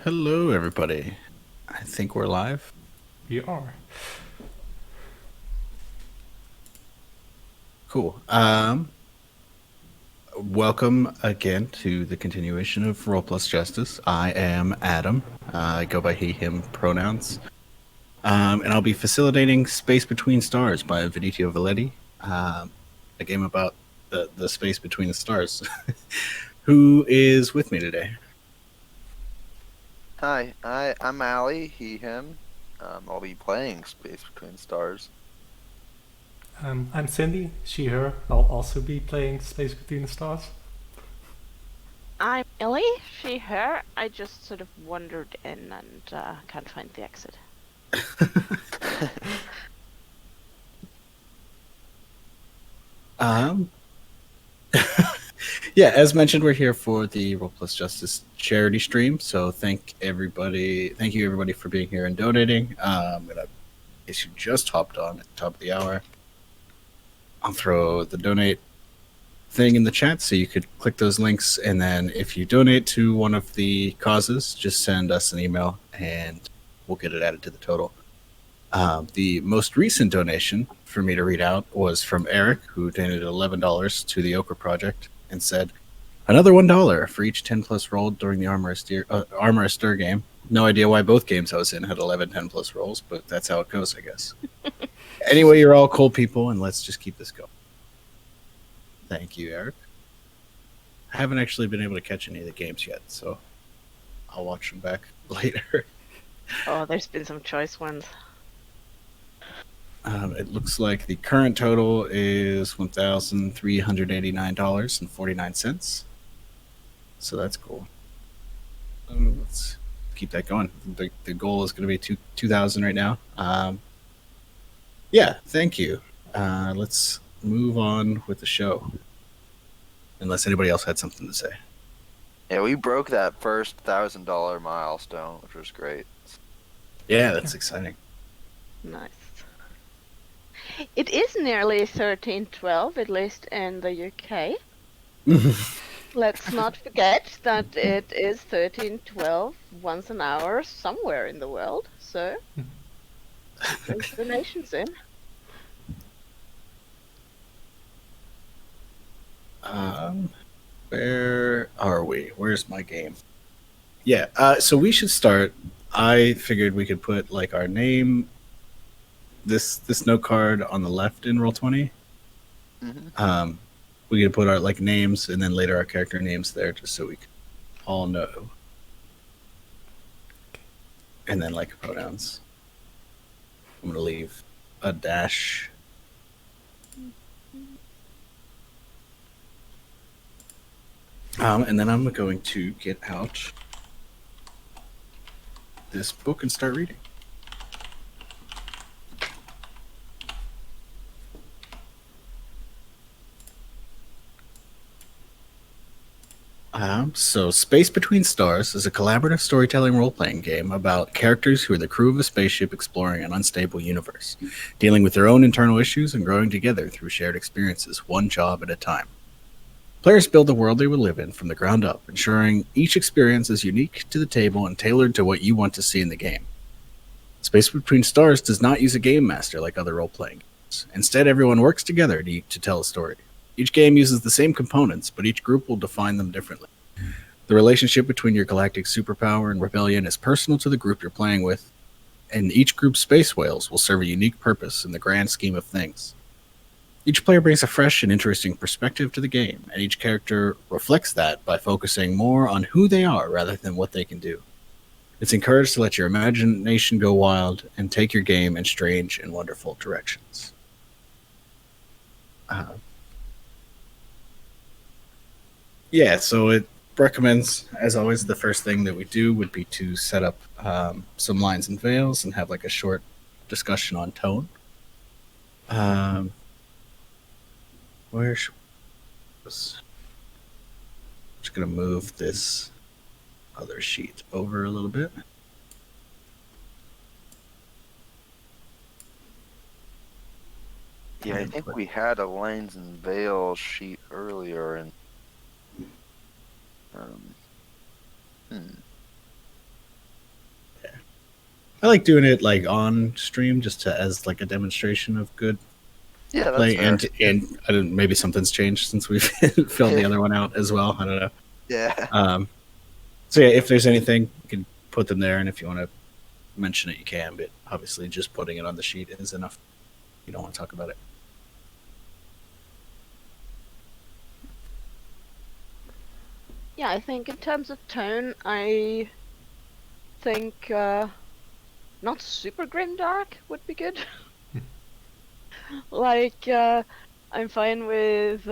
Hello, everybody. I think we're live. We are. Cool. Welcome again to the continuation of Roll Plus Justice. I am Adam. I go by he/him pronouns, and I'll be facilitating Space Between Stars by Venitio Valetti, a game about the space between the stars. Who is with me today? Hi, I'm Allie, he, him. I'll be playing Space Between Stars. I'm Cindy, she, her. I'll also be playing Space Between the Stars. I'm Ellie, she, her. I just sort of wandered in and can't find the exit. Um, yeah, as mentioned, we're here for the Roll Plus Justice charity stream. So thank you everybody for being here and donating. In case you just hopped on at the top of the hour, I'll throw the donate thing in the chat so you could click those links, and then if you donate to one of the causes, just send us an email and we'll get it added to the total. The most recent donation for me to read out was from Eric, who donated $11 to the Ochre Project and said, "Another $1 for each 10 plus rolled during the Armor of Stir game." No idea why both games I was in had 11 10 plus rolls, but that's how it goes, I guess. Anyway, you're all cool people, and let's just keep this going. Thank you, Eric. I haven't actually been able to catch any of the games yet, so I'll watch them back later. Oh, there's been some choice ones. It looks like the current total is $1,389.49. So that's cool. Let's keep that going. The goal is going to be 2,000 right now. Yeah, thank you. Let's move on with the show. Unless anybody else had something to say. Yeah, we broke that first $1,000 milestone, which was great. Yeah, that's exciting. Nice. It is nearly 1312, at least in the UK. Let's not forget that it is 1312 once an hour somewhere in the world, so there's donations in. Where are we? Where's my game? Yeah, so we should start. I figured we could put like our name, this note card on the left in Roll20. Mm-hmm. We could put our like names and then later our character names there, just so we can all know. And then like pronouns. I'm gonna leave a dash. And then I'm going to get out this book and start reading. So Space Between Stars is a collaborative storytelling role-playing game about characters who are the crew of a spaceship exploring an unstable universe, dealing with their own internal issues and growing together through shared experiences, one job at a time. Players build the world they will live in from the ground up, ensuring each experience is unique to the table and tailored to what you want to see in the game. Space Between Stars does not use a game master like other role-playing games. Instead, everyone works together to tell a story. Each game uses the same components, but each group will define them differently. The relationship between your galactic superpower and rebellion is personal to the group you're playing with, and each group's space whales will serve a unique purpose in the grand scheme of things. Each player brings a fresh and interesting perspective to the game, and each character reflects that by focusing more on who they are rather than what they can do. It's encouraged to let your imagination go wild and take your game in strange and wonderful directions. Yeah, so it recommends, as always, the first thing that we do would be to set up some lines and veils and have like a short discussion on tone. Where should we... Just gonna move this other sheet over a little bit. Yeah, I think we had a lines and veils sheet earlier, and I like doing it like on stream just to as like a demonstration of good Yeah, that's play, fair. and I don't, maybe something's changed since we've filled the other one out as well. I don't know. Yeah. So yeah, if there's anything, you can put them there, and if you want to mention it, you can. But obviously, just putting it on the sheet is enough. You don't want to talk about it. Yeah, I think in terms of tone, I think not super grimdark would be good. Like, I'm fine with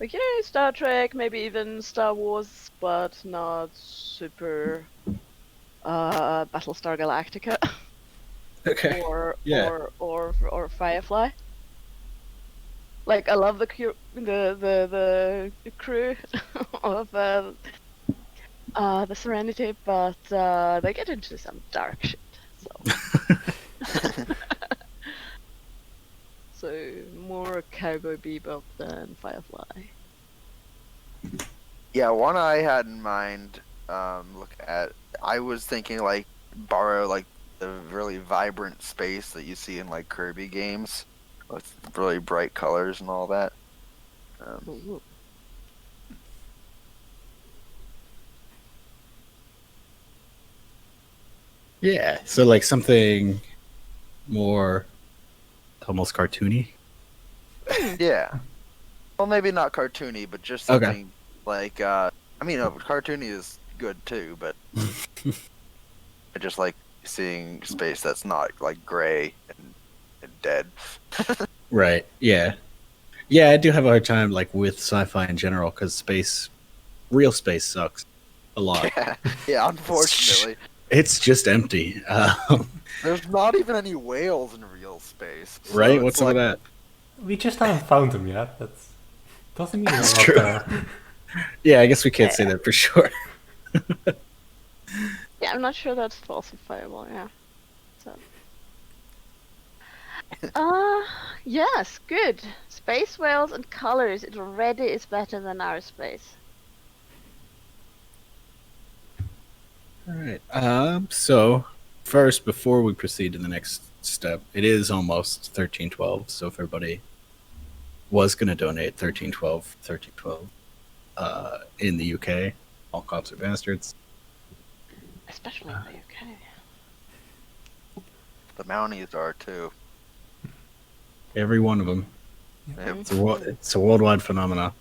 like, you know, Star Trek, maybe even Star Wars, but not super Battlestar Galactica Okay. or Yeah. or Firefly. Like, I love the the crew of the Serenity, but they get into some dark shit. So, so more Cowboy Bebop than Firefly. Yeah, one I had in mind, I was thinking like borrow like the really vibrant space that you see in like Kirby games with really bright colors and all that. Ooh. Yeah. So like something more almost cartoony. Yeah. Well, maybe not cartoony, but just Okay. something like I mean, cartoony is good too, but I just like seeing space that's not like gray and dead. Right. Yeah. Yeah, I do have a hard time like with sci-fi in general because real space sucks a lot. Yeah, unfortunately. It's just empty. There's not even any whales in real space. So right? it's What's up with that? We just haven't found them yet. That doesn't mean they're That's not true. there. Yeah, I guess we can't say that for sure. Yeah, I'm not sure that's falsifiable, yeah. So. Yes, good. Space whales and colors, it already is better than our space. All right. So first, before we proceed to the next step, it is almost 1312. So if everybody was going to donate 1312 in the UK, all cops are bastards. Especially in the UK. The Mounties are too. Every one of them. Yep. It's a worldwide phenomenon.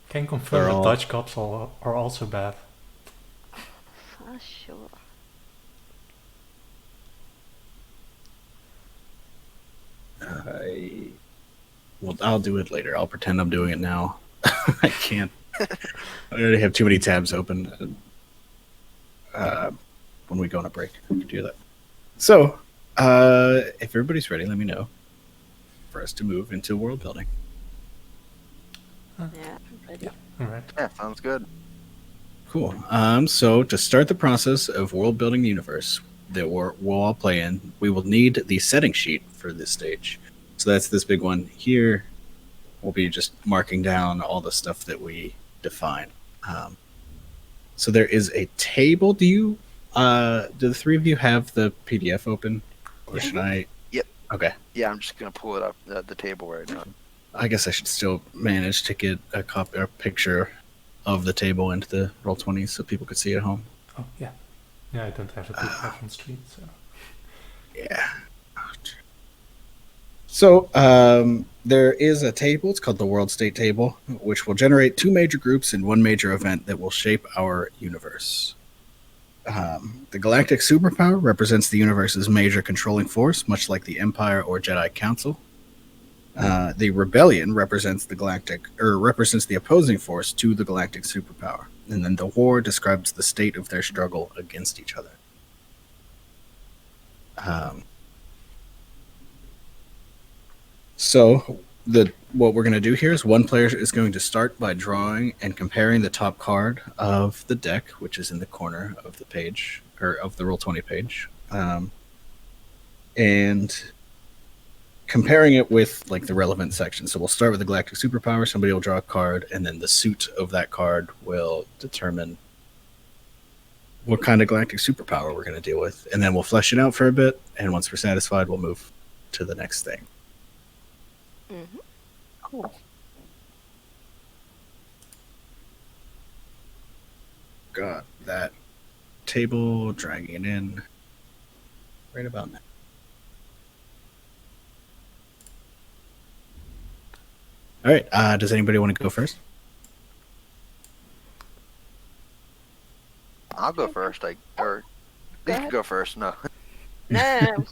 Can confirm They're that all- Dutch cops are also bad. For sure. I'll do it later. I'll pretend I'm doing it now. I can't. I already have too many tabs open. When we go on a break, I can do that. So, if everybody's ready, let me know for us to move into world building. Yeah, I'm ready. Alright. Yeah, sounds good. Cool. So to start the process of world building the universe that we'll all play in, we will need the setting sheet for this stage. So that's this big one here. We'll be just marking down all the stuff that we define. So there is a table. Do the three of you have the PDF open, or should I? Yep. Okay. Yeah, I'm just gonna pull it up the table right now. I guess I should still manage to get a picture of the table into the Roll20 so people could see it at home. Oh, yeah. Yeah, I don't have a PDF on stream, so... Yeah. So there is a table. It's called the World State Table, which will generate two major groups and one major event that will shape our universe. The Galactic Superpower represents the universe's major controlling force, much like the Empire or Jedi Council. The Rebellion represents the opposing force to the Galactic Superpower, and then the War describes the state of their struggle against each other. So what we're going to do here is one player is going to start by drawing and comparing the top card of the deck, which is in the corner of the page, or of the Roll20 page, and comparing it with like the relevant section. So we'll start with the Galactic Superpower. Somebody will draw a card, and then the suit of that card will determine what kind of galactic superpower we're going to deal with, and then we'll flesh it out for a bit. And once we're satisfied, we'll move to the next thing. Mm-hmm. Cool. Got that table, dragging it in right about now. All right. Does anybody want to go first? I'll go first. Or Go you ahead. can go first. No. No.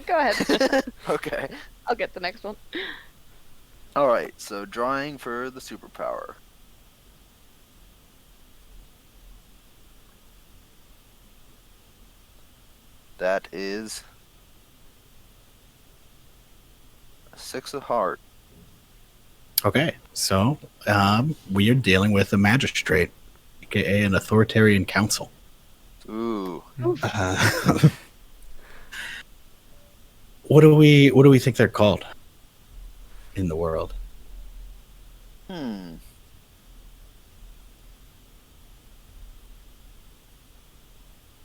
Go ahead. Okay. I'll get the next one. All right. So drawing for the superpower. That is a 6 of heart. Okay. So we are dealing with a magistrate, aka an authoritarian council. Ooh. Uh, what do we think they're called in the world?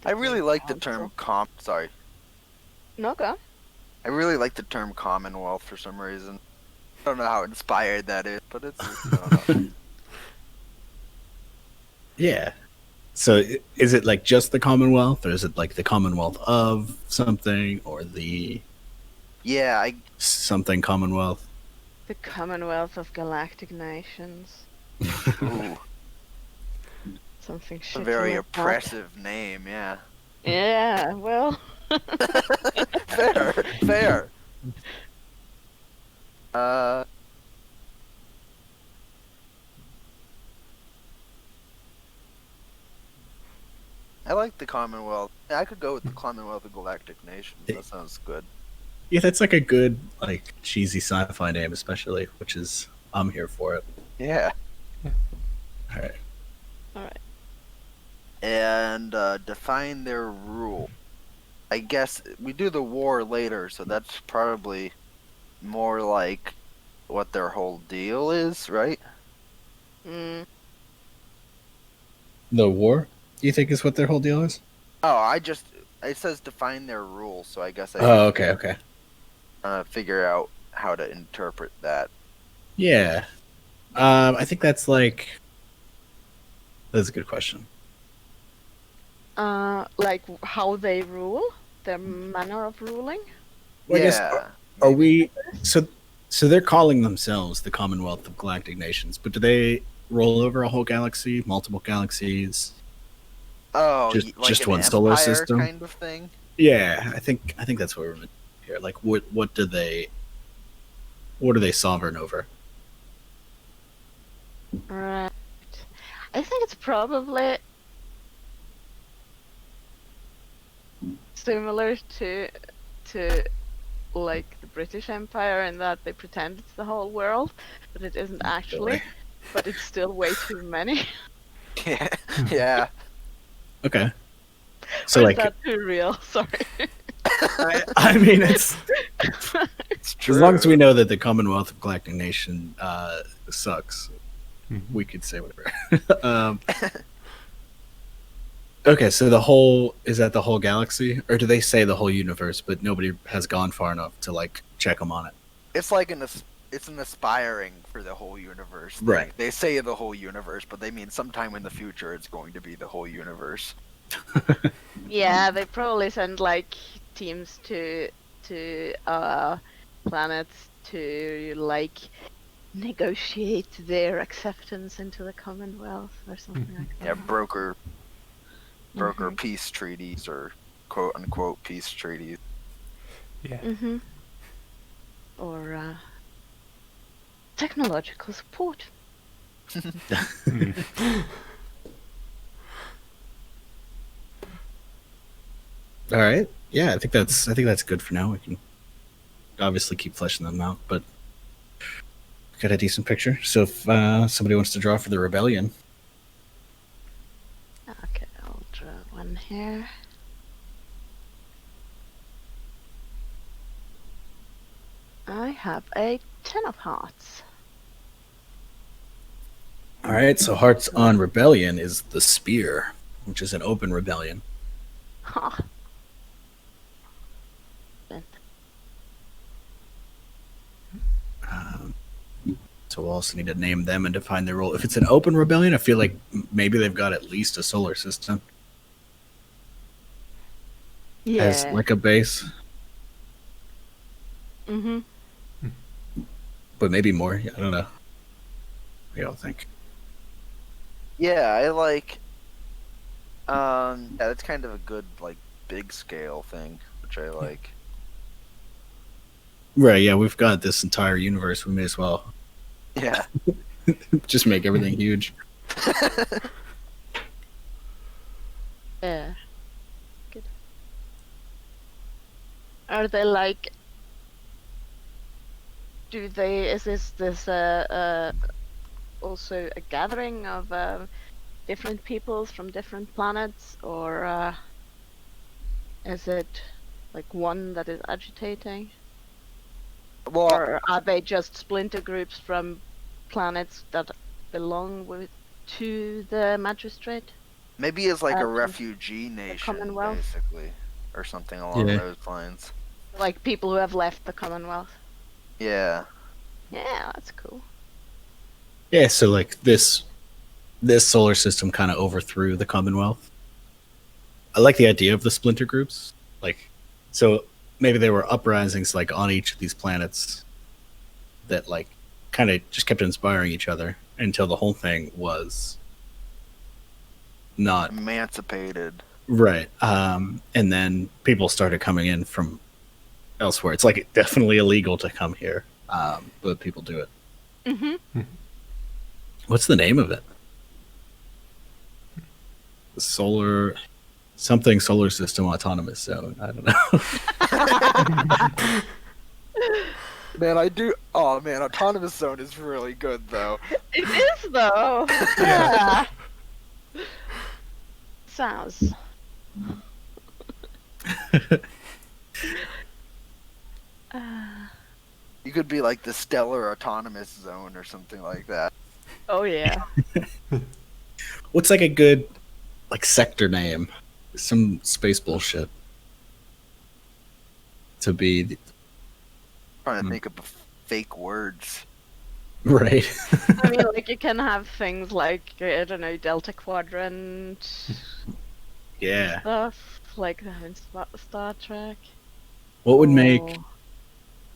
I really like the term sorry. No, go. I really like the term Commonwealth for some reason. I don't know how inspired that is, but it's I don't know. Yeah. So is it like just the Commonwealth, or is it like the Commonwealth of something, or the Yeah, something Commonwealth? The Commonwealth of Galactic Nations. ooh, Something a shit. very like oppressive name, yeah. that. Yeah, well. Fair. I like the Commonwealth. Yeah, I could go with the Commonwealth of Galactic Nations. That sounds good. Yeah, that's like a good, like, cheesy sci-fi name, especially, which is I'm here for it. Yeah. All right. Alright. And define their rule. I guess we do the war later, so that's probably more like what their whole deal is, right? Mm. The war, do you think is what their whole deal is? Oh, it says define their rule, so I guess I Oh, okay. figure out how to interpret that. Yeah. I think that's a good question. Like how they rule? Their manner of ruling? Well, I guess, Yeah. are we so they're calling themselves the Commonwealth of Galactic Nations, but do they roll over a whole galaxy, multiple galaxies? Oh, Just- like just an one solar empire system? kind of thing? Yeah, I think that's what we're here. Like, what are they sovereign over? Right. I think it's probably similar to like the British Empire in that they pretend it's the whole world, but it isn't actually. Really? But it's still way too many. Yeah. Yeah. Okay. So, Or like, is that too real? Sorry. I mean, it's It's true. as long as we know that the Commonwealth of Galactic Nation sucks, we could say whatever. Okay, so is that the whole galaxy, or do they say the whole universe, but nobody has gone far enough to like check them on it? It's like it's an aspiring for the whole universe thing. Right. They say the whole universe, but they mean sometime in the future it's going to be the whole universe. Yeah, they probably send like teams to planets to like negotiate their acceptance into the Commonwealth or something like that. Yeah, broker peace treaties or quote unquote peace treaties. Yeah. Mm-hmm. Or technological support. All right. Yeah, I think that's good for now. We can obviously keep fleshing them out, but got a decent picture. So if somebody wants to draw for the rebellion, Okay, I'll draw one here. I have a 10 of hearts. all right. So hearts on rebellion is the spear, which is an open rebellion. Huh. So we'll also need to name them and define their role. If it's an open rebellion, I feel like maybe they've got at least a solar system as Yeah. like a base, Mm-hmm. but maybe more. Yeah, I don't know. What do y'all think? Yeah, I like. Yeah, that's kind of a good like big scale thing, which I like. Right, yeah, we've got this entire universe. We may as well Yeah. just make everything huge. Yeah. Good. Are they like? Is this also a gathering of different peoples from different planets, or is it like one that is agitating, Well, or are they just splinter groups from planets that belong to the magistrate? maybe it's like a to refugee nation, Commonwealth? basically, or something along Yeah. those lines. Like people who have left the Commonwealth? Yeah. Yeah, that's cool. Yeah, so like this solar system kind of overthrew the Commonwealth. I like the idea of the splinter groups. Like, so maybe there were uprisings like on each of these planets that like kind of just kept inspiring each other until the whole thing was not Emancipated. right. And then people started coming in from elsewhere. It's like definitely illegal to come here, but people do it. Mm-hmm. What's the name of it? The solar system autonomous zone. I don't know. Man, I do. Oh man, autonomous zone is really good though. It is though. Yeah. Sounds. You could be like the stellar autonomous zone or something like that. Oh yeah. What's like a good like sector name? Some space bullshit. To be Trying to think of fake words. right. I mean, like you can have things like I don't know, Delta Quadrant Yeah. stuff, like in Star Trek. What would make Oh.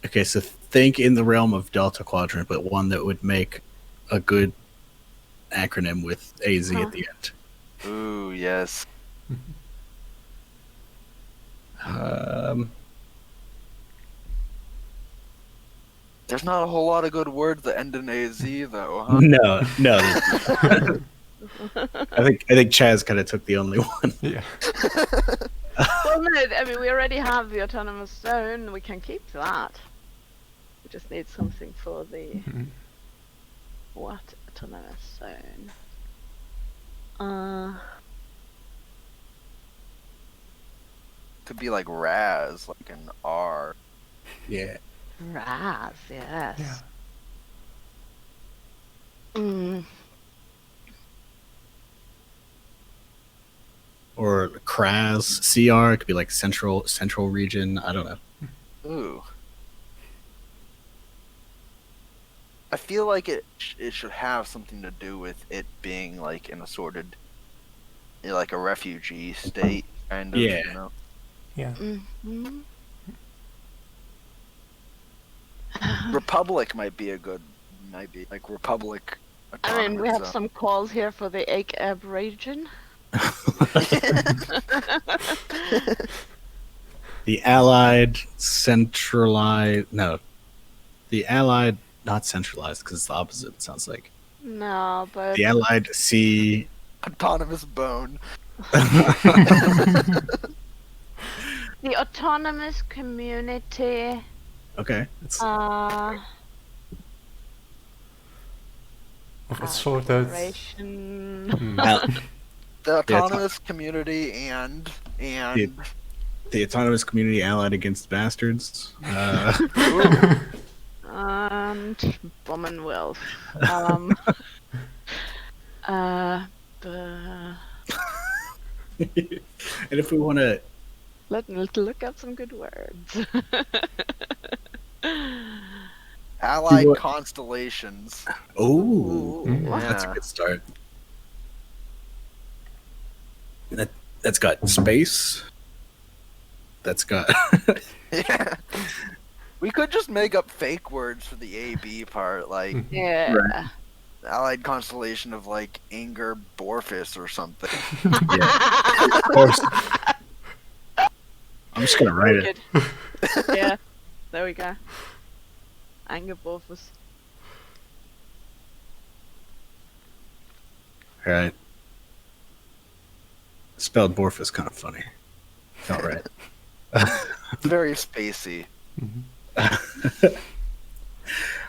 okay, so think in the realm of Delta Quadrant, but one that would make a good acronym with AZ Huh. at the end. Ooh, yes. There's not a whole lot of good words that end in AZ though, huh? No. I think Chaz kind of took the only one. Yeah. Well, no, I mean we already have the autonomous zone. We can keep that. We just need something for the Mhm. what autonomous zone? Could be like Raz, like an R. Yeah. Raz, yes. Yeah. Mm. Or CRAS, CR, it could be like central region. I don't know. Ooh. I feel like it should have something to do with it being like an assorted, like a refugee state kind of. Yeah. You know? Yeah. Mm-hmm. Republic might be like Republic. I mean, we have autonomous some calls here for the ACAB region. The Allied centralized. No, the Allied not centralized because it's the opposite. It sounds like No, but the Allied sea. autonomous bone. the autonomous community. Okay, it's Of a sort of. Operation. The autonomous community and the autonomous community allied against bastards. And Commonwealth. The And if we want to, Let's look up some good words. Allied what- constellations. oh, Mm. that's a Yeah. good start. That's got space. That's got Yeah. We could just make up fake words for the A-B part, like Yeah. Right. Allied constellation of like Anger Borphus or something. yeah. Of course. I'm just gonna write it. Good. Yeah. There we go. Angerborphus. All right. Spelled Borf is kind of funny. Felt right. Very spacey. All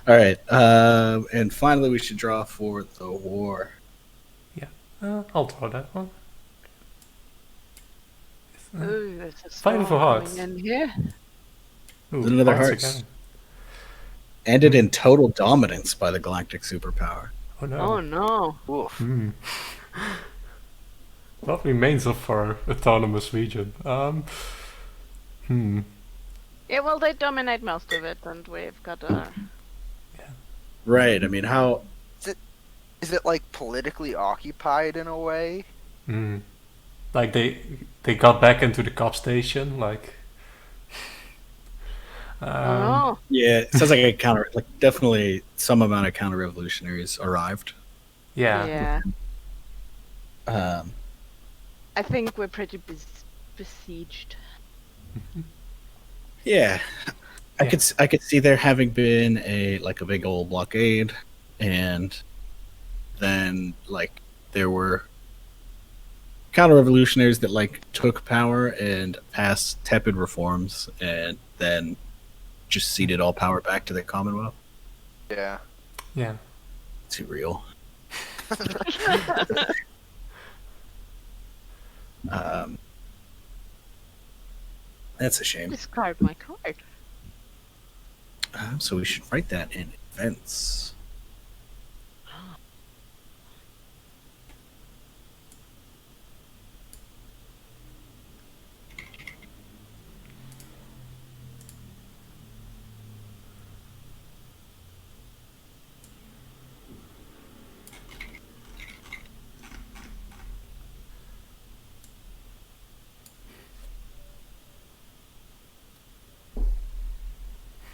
right. And finally, we should draw for the war. I'll draw that one. Ooh, there's a Five of storm hearts. coming in here. Ooh, Another hearts hearts. again. Ended in total dominance by the galactic superpower. Oh no. Oh no. Oof. Hmm. What remains of our autonomous region? Yeah, well, they dominate most of it, and we've got our. Right. I mean, how? Is it like politically occupied in a way? Hmm. Like they got back into the cop station, like. Oh Yeah, it sounds like a counter. Like, definitely some amount of counter-revolutionaries arrived. no. Yeah. Yeah. Um, I think we're pretty besieged. yeah, I Yeah. could see there having been a big old blockade, and then like there were counter-revolutionaries that like took power and passed tepid reforms, and then just ceded all power back to the Commonwealth. Yeah. Yeah. Too real. That's a shame. Discard my card. So we should write that in events.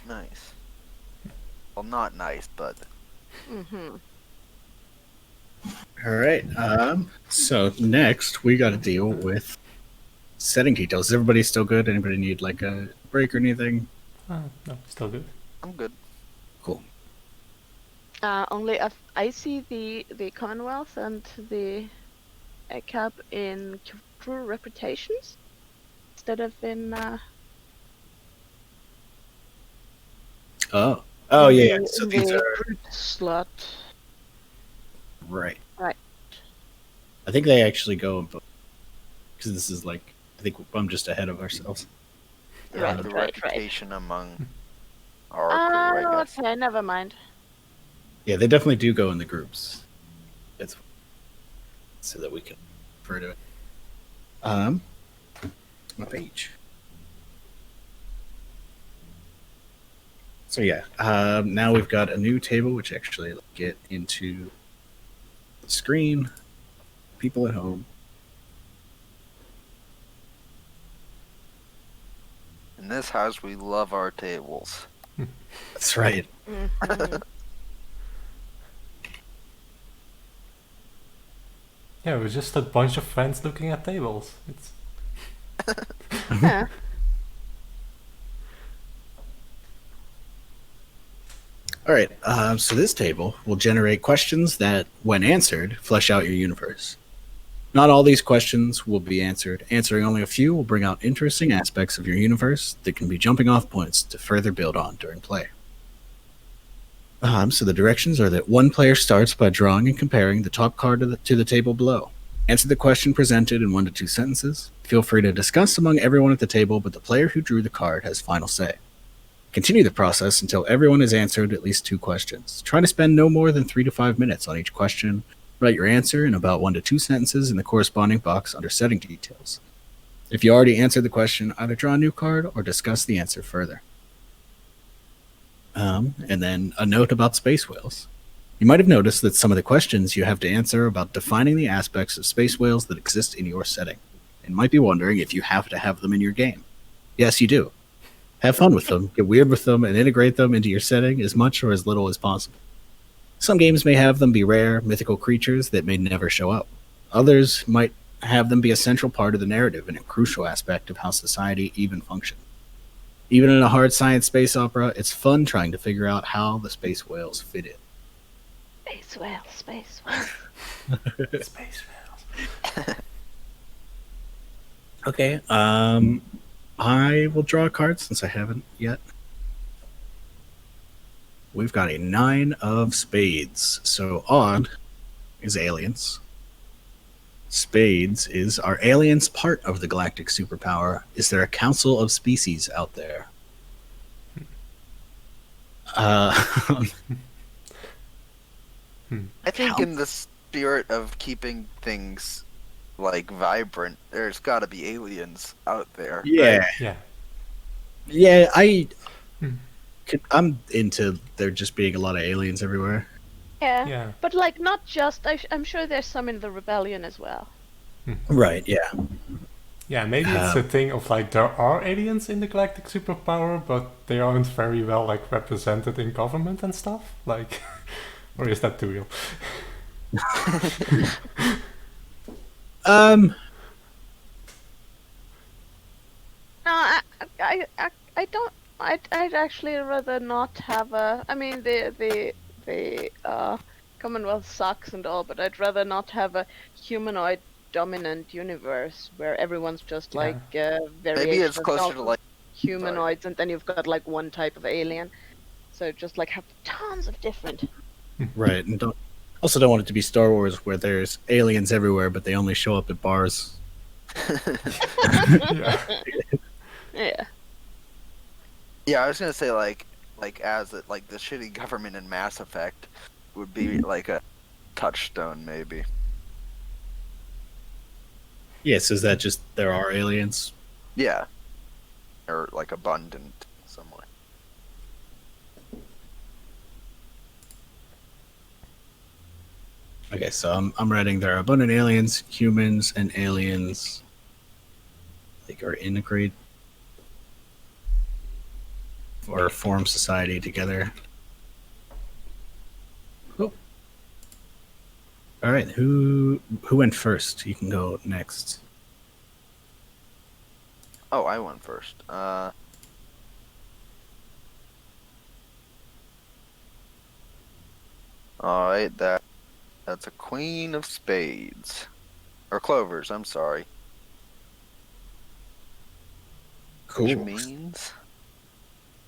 Nice. Well, not nice, but Mm-hmm. All right. So next we got to deal with setting details. Is everybody still good? Anybody need like a break or anything? No, still good. I'm good. Cool. Only I see the Commonwealth and the cap in true reputations instead of in. Oh. Oh in yeah. the- So in these the are group slot. right. Right. I think they actually go in both because this is like I think I'm just ahead of ourselves. Yeah, Right, the right. reputation among our crew, I guess. Okay, never mind. Yeah, they definitely do go in the groups. It's so that we can refer to it. My page. So yeah, now we've got a new table, which actually get into the screen. People at home. In this house, we love our tables. That's right. Mhm. Yeah, we're just a bunch of friends looking at tables. It's Yeah. All right. So this table will generate questions that, when answered, flesh out your universe. Not all these questions will be answered. Answering only a few will bring out interesting aspects of your universe that can be jumping off points to further build on during play. So the directions are that one player starts by drawing and comparing the top card to the table below. Answer the question presented in 1 to 2 sentences. Feel free to discuss among everyone at the table, but the player who drew the card has final say. Continue the process until everyone has answered at least 2 questions. Try to spend no more than 3 to 5 minutes on each question, Write your answer in about 1 to 2 sentences in the corresponding box under setting details. If you already answered the question, either draw a new card or discuss the answer further. And then a note about space whales. You might have noticed that some of the questions you have to answer are about defining the aspects of space whales that exist in your setting, and might be wondering if you have to have them in your game. Yes, you do. Have fun with them, get weird with them, and integrate them into your setting as much or as little as possible. Some games may have them be rare, mythical creatures that may never show up. Others might have them be a central part of the narrative and a crucial aspect of how society even functions. Even in a hard science space opera, it's fun trying to figure out how the space whales fit in. Space whales, space whales. Space whales. Okay, I will draw a card since I haven't yet. We've got a 9 of spades. So odd is aliens. Spades is, are aliens part of the galactic superpower? Is there a council of species out there? I think in the spirit of keeping things like vibrant, there's got to be aliens out there. Yeah. Right? Yeah. Yeah, Hmm. I'm into there just being a lot of aliens everywhere. Yeah. Yeah. But like not just. I'm sure there's some in the rebellion as well. Right, yeah. Yeah, maybe it's a thing of like there are aliens in the galactic superpower, but they aren't very well like represented in government and stuff. Like, or is that too real? No, I don't. I'd actually rather not have a. I mean, the Commonwealth sucks and all, but I'd rather not have a humanoid dominant universe where everyone's just like Maybe variations it's closer to like humanoids, and then you've got like one type of alien. So just like have tons of different. Right, and don't want it to be Star Wars where there's aliens everywhere, but they only show up at bars. Yeah. Yeah. Yeah, I was gonna say like as it, like the shitty government in Mass Effect would be like a touchstone maybe. Yes, is that just there are aliens? Yeah, or like abundant in some way. Okay, so I'm writing there are abundant aliens, humans, and aliens like are integrate or form society together. Oh. All right, who went first? You can go next. Oh, I went first. All right, that's a queen of spades, or clovers. I'm sorry. Which Cool. means,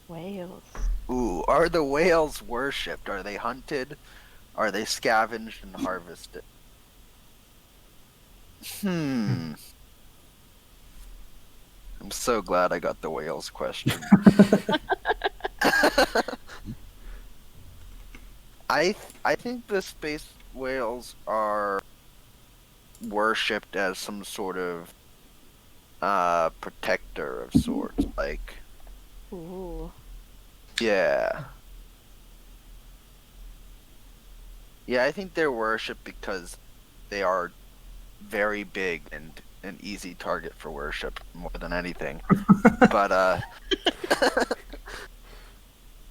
Whales. ooh, are the whales worshipped? Are they hunted? Are they scavenged and harvested? I'm so glad I got the whales question. I think the space whales are worshipped as some sort of protector of sorts. Like, Ooh. yeah. Yeah, I think they're worshipped because they are very big and an easy target for worship more than anything. But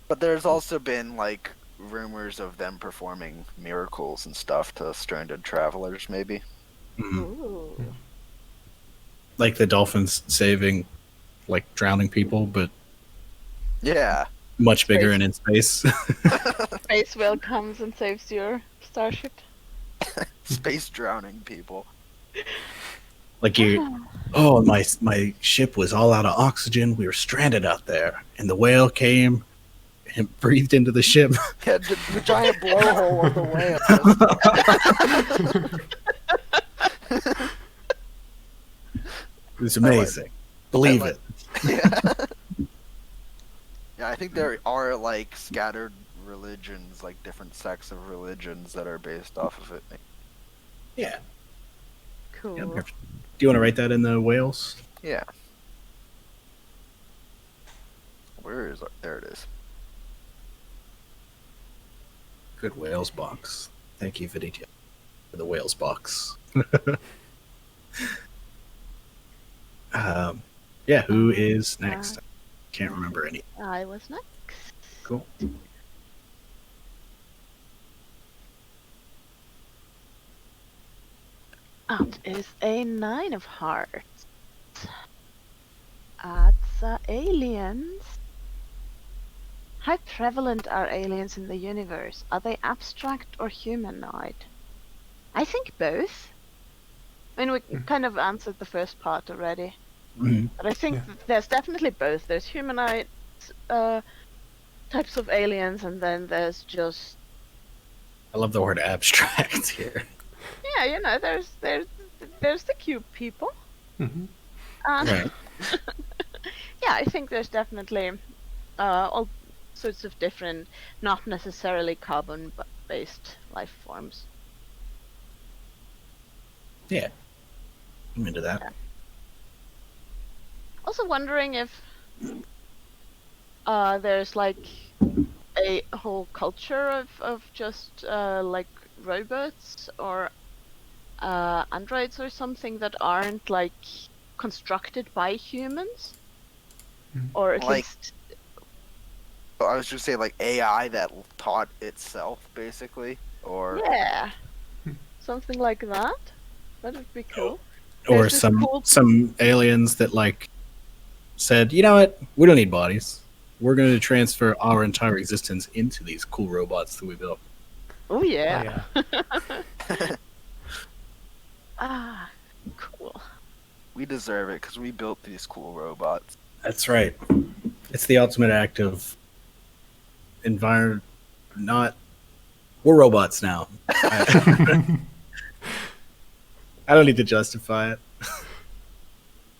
but there's also been like rumors of them performing miracles and stuff to stranded travelers maybe. Mhm. Ooh. Like the dolphins saving like drowning people, but Yeah. much bigger and in space. Space whale comes and saves your starship. Space drowning people. Like my ship was all out of oxygen. We were stranded out there, and the whale came and breathed into the ship. Yeah, the giant blowhole of the whale. It was amazing. Believe I it. Yeah. Yeah, I think there are like scattered religions, like different sects of religions that are based off of it. Yeah. Cool. Yeah, perfect. Do you want to write that in the whales? Yeah. Where is it? There it is. Good whales box. Thank you, Viditya, for the whales box. Yeah, who is next? Can't remember any. I was next. Cool. That is a 9 of hearts. That's aliens. How prevalent are aliens in the universe? Are they abstract or humanoid? I think both. I mean, we kind of answered the first part already. Mhm. But I think that there's definitely both. There's humanoid types of aliens, and then there's just... I love the word abstract here. Yeah, you know, there's the cube people. Mm-hmm. Right. Yeah, I think there's definitely all sorts of different, not necessarily carbon-based life forms. Yeah. I'm into that. Yeah. Also wondering if there's like a whole culture of just like robots or androids or something that aren't like constructed by humans, or at Like- least I was just saying, like AI that taught itself, basically, or yeah, something like that. That would be cool. Or There's this some aliens that like said, you know what, we don't need bodies. We're going to transfer our entire existence into these cool robots that we built. Oh yeah. Oh, yeah. Ah, cool. we deserve it because we built these cool robots. That's right. It's the ultimate act of not. We're robots now. I don't need to justify it.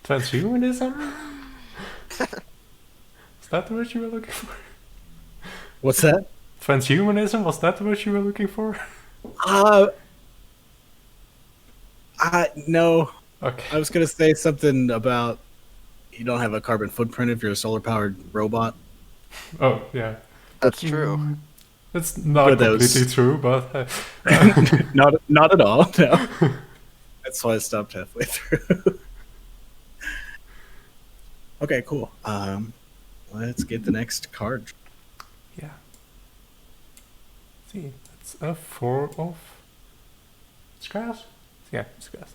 Transhumanism? Is that the word you were looking for? What's that? Transhumanism? Was that the word you were looking for? No. Okay. I was gonna say something about you don't have a carbon footprint if you're a solar powered robot. Oh, yeah. That's true. It's not For those- completely true, but... Not at all. No. That's why I stopped halfway through. Okay, cool. Let's get the next card. yeah. See, that's a 4 of scraps? Yeah, scraps.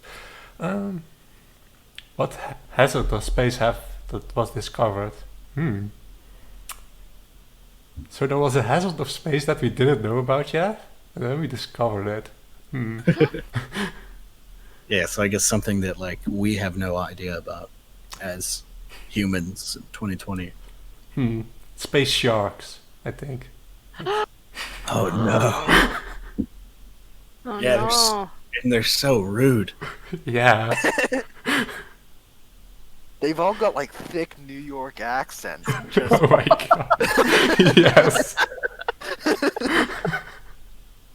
What hazard does space have that was discovered? So there was a hazard of space that we didn't know about yet, and then we discovered it. Yeah, so I guess something that like we have no idea about as humans in 2020. Space sharks, I think. Oh no. Oh Yeah, no. And they're so rude. Yeah. They've all got like thick New York accents. Just Oh my god. Yes.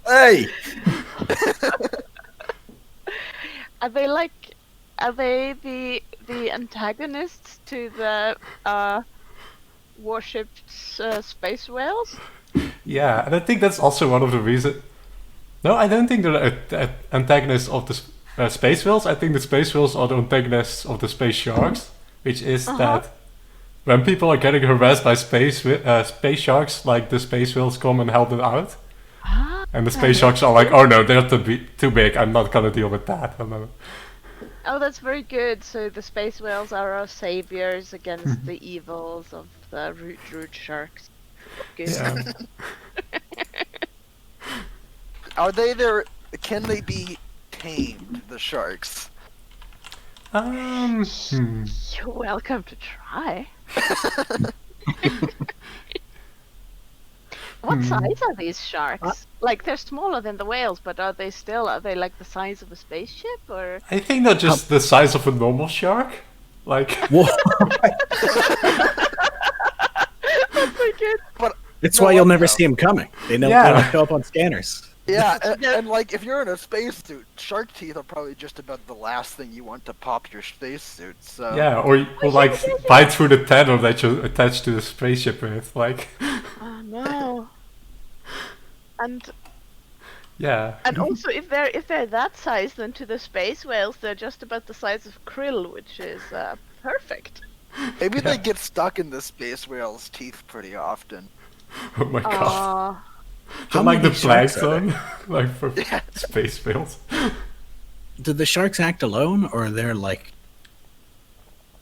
Hey! Are they the antagonists to the worshipped space whales? Yeah, and I think that's also one of the reasons. No, I don't think they're the antagonists of the space whales. I think the space whales are the antagonists of the space sharks, which is that when people are getting harassed by space sharks, like the space whales come and help them out, and the space sharks are like, "Oh no, they're too big. I'm not gonna deal with that." Oh, that's very good. So the space whales are our saviors against the evils of the root sharks. Good. Yeah. are they there? Can they be tamed? The sharks. You're welcome to try. What size are these sharks? Like, they're smaller than the whales, but are they like the size of a spaceship, or? I think they're just the size of a normal shark. Like, Whoa. That's so good. But It's No, why you'll what never the- see them coming. They don't Yeah. show up on scanners. Yeah, and like if you're in a spacesuit, shark teeth are probably just about the last thing you want to pop your spacesuit. So Yeah, or like bite through the tendon that you attach to the spaceship with. Like, Oh no. And yeah. also if they're that size, then to the space whales they're just about the size of krill, which is perfect. maybe they Yeah. get stuck in the space whale's teeth pretty often. Oh my god. How Not like the many sharks are there? plankton, like for Yeah. space whales. Do the sharks act alone, or are there like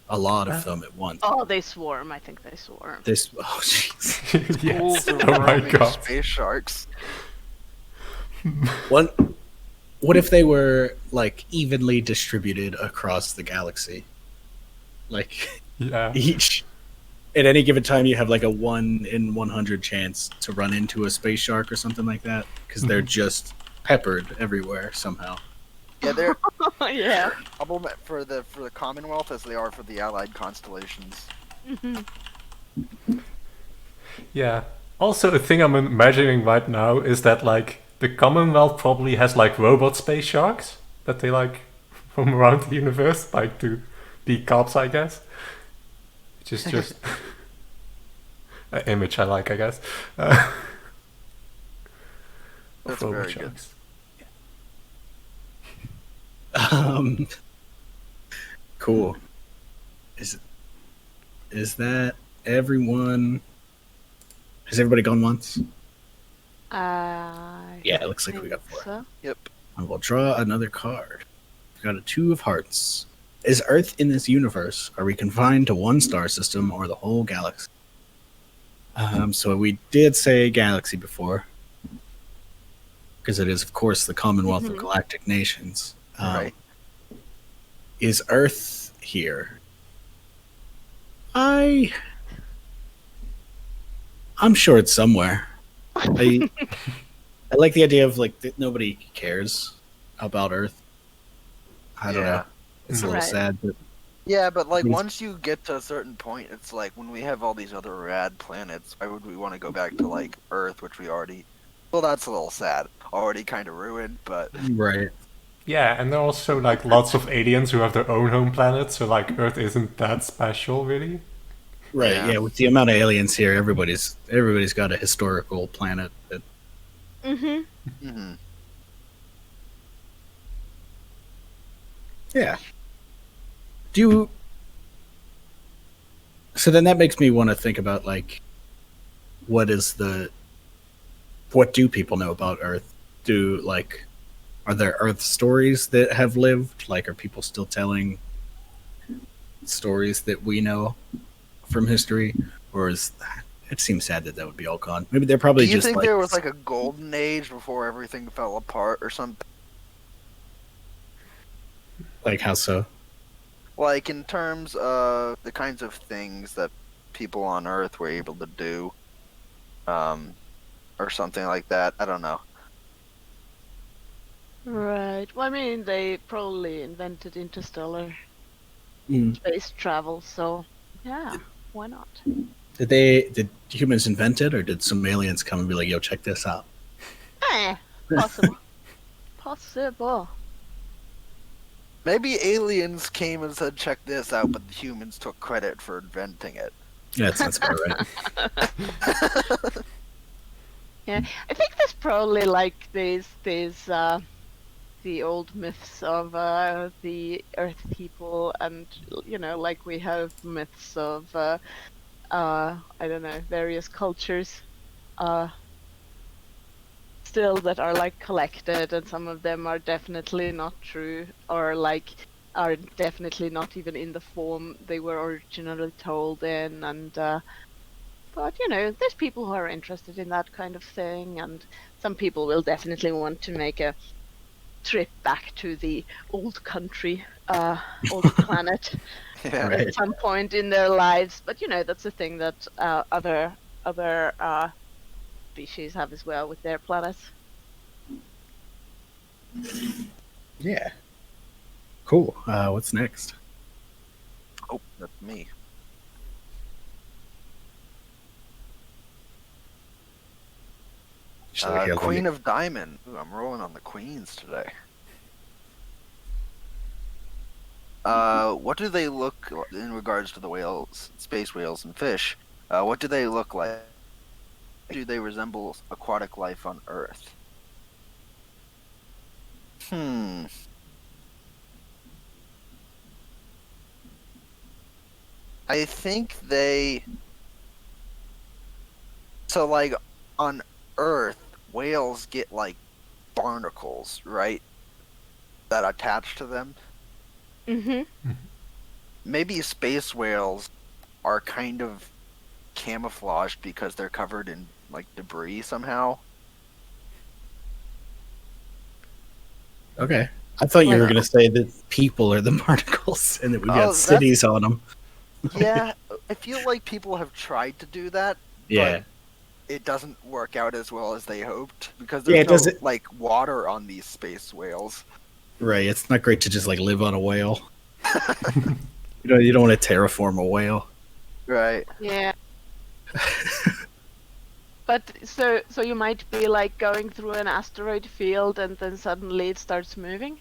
a lot of them at once? Oh, they swarm. I think they swarm. This, oh jeez. Yes. Schools of Oh my roaming god. space sharks. What if they were like evenly distributed across the galaxy? Like Yeah. each at any given time, you have like a 1 in 100 chance to run into a space shark or something like that, because they're just peppered everywhere somehow. Yeah, they're Yeah. problem for the Commonwealth as they are for the Allied constellations. Yeah. Also, a thing I'm imagining right now is that like the Commonwealth probably has like robot space sharks that they like from around the universe, like to be cops, I guess. Which is just an image I like, I guess. Of That's robot very good. sharks. Cool. Is that everyone? Has everybody gone once? Yeah, it looks like we got 4. So. Yep. I will draw another card. We've got a 2 of hearts. Is Earth in this universe? Are we confined to one star system or the whole galaxy? So we did say galaxy before, because it is, of course, the Commonwealth of Galactic Nations. Right. Is Earth here? I'm sure it's somewhere. I like the idea of like that nobody cares about Earth. I don't know. It's a little Right. sad, but Yeah, but like Means- once you get to a certain point, it's like when we have all these other rad planets, why would we want to go back to like Earth, which we already? Well, that's a little sad. Already kind of ruined, but right. Yeah, and there are also like lots of aliens who have their own home planet, so like Earth isn't that special, really. Right, Yeah. yeah. With the amount of aliens here, everybody's got a historical planet. That, mhm. yeah. So then that makes me want to think about like, what do people know about Earth? Are there Earth stories that have lived? Like, are people still telling stories that we know from history, or it seems sad that would be all gone? Maybe they're probably Do you just think like, there was like a golden age before everything fell apart or something? like how so? Like in terms of the kinds of things that people on Earth were able to do, or something like that. I don't know. Right. Well, I mean, they probably invented interstellar Mm. space travel, so yeah, why not? Did humans invent it, or did some aliens come and be like, "Yo, check this out"? Possible. Possible. Maybe aliens came and said, "Check this out," but the humans took credit for inventing it. Yeah, that sounds about right. Yeah, I think there's probably like these the old myths of the Earth people, and like we have myths of I don't know, various cultures still that are like collected, and some of them are definitely not true, or like are definitely not even in the form they were originally told in, and but there's people who are interested in that kind of thing, and some people will definitely want to make a trip back to the old country, old planet Yeah. Right. at some point in their lives. But that's a thing that other species have as well with their planets. Yeah. Cool. What's next? Oh, that's me. Here, let Queen me- of Diamond. Ooh, I'm rolling on the queens today. What do they look in regards to the whales, space whales, and fish? What do they look like? Do they resemble aquatic life on Earth? I think they. So, like, on Earth, whales get, like, barnacles, right? That attach to them. Mm-hmm. Maybe space whales are kind of camouflaged because they're covered in, like, debris somehow. Okay. I thought you were Like- going to say that people are the barnacles and that we've Oh, got that's- cities on them. Yeah, I feel like people have tried to do that, Yeah. but it doesn't work out as well as they hoped because Yeah, there's it no doesn't- like water on these space whales. Right. It's not great to just like live on a whale. You don't want to terraform a whale. Right. Yeah. But so you might be like going through an asteroid field and then suddenly it starts moving.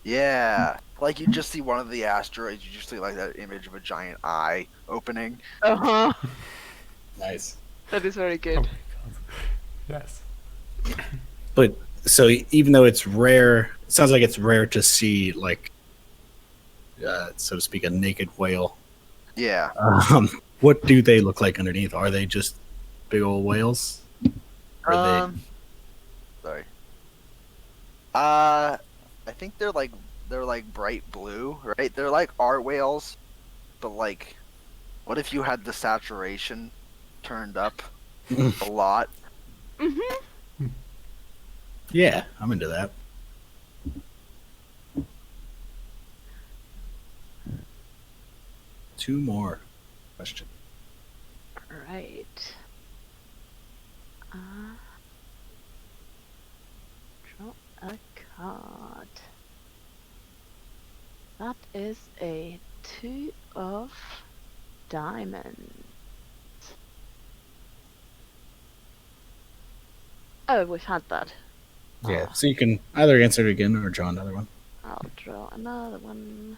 Yeah. Like you just see one of the asteroids, you just see like that image of a giant eye opening. Uh-huh. Nice. That is very Oh good. my god. Yes. But so even though it's rare, it sounds like it's rare to see like, so to speak, a naked whale. Yeah. What do they look like underneath? Are they just big old whales? Are Sorry. I think they're like bright blue, right? They're like our whales, but like, what if you had the saturation turned up a lot? Mm-hmm. Yeah, I'm into that. Two more questions. Right. Draw a card. That is a 2 of diamonds. Oh, we've had that. Yeah. So you can either answer it again or draw another one. I'll draw another one.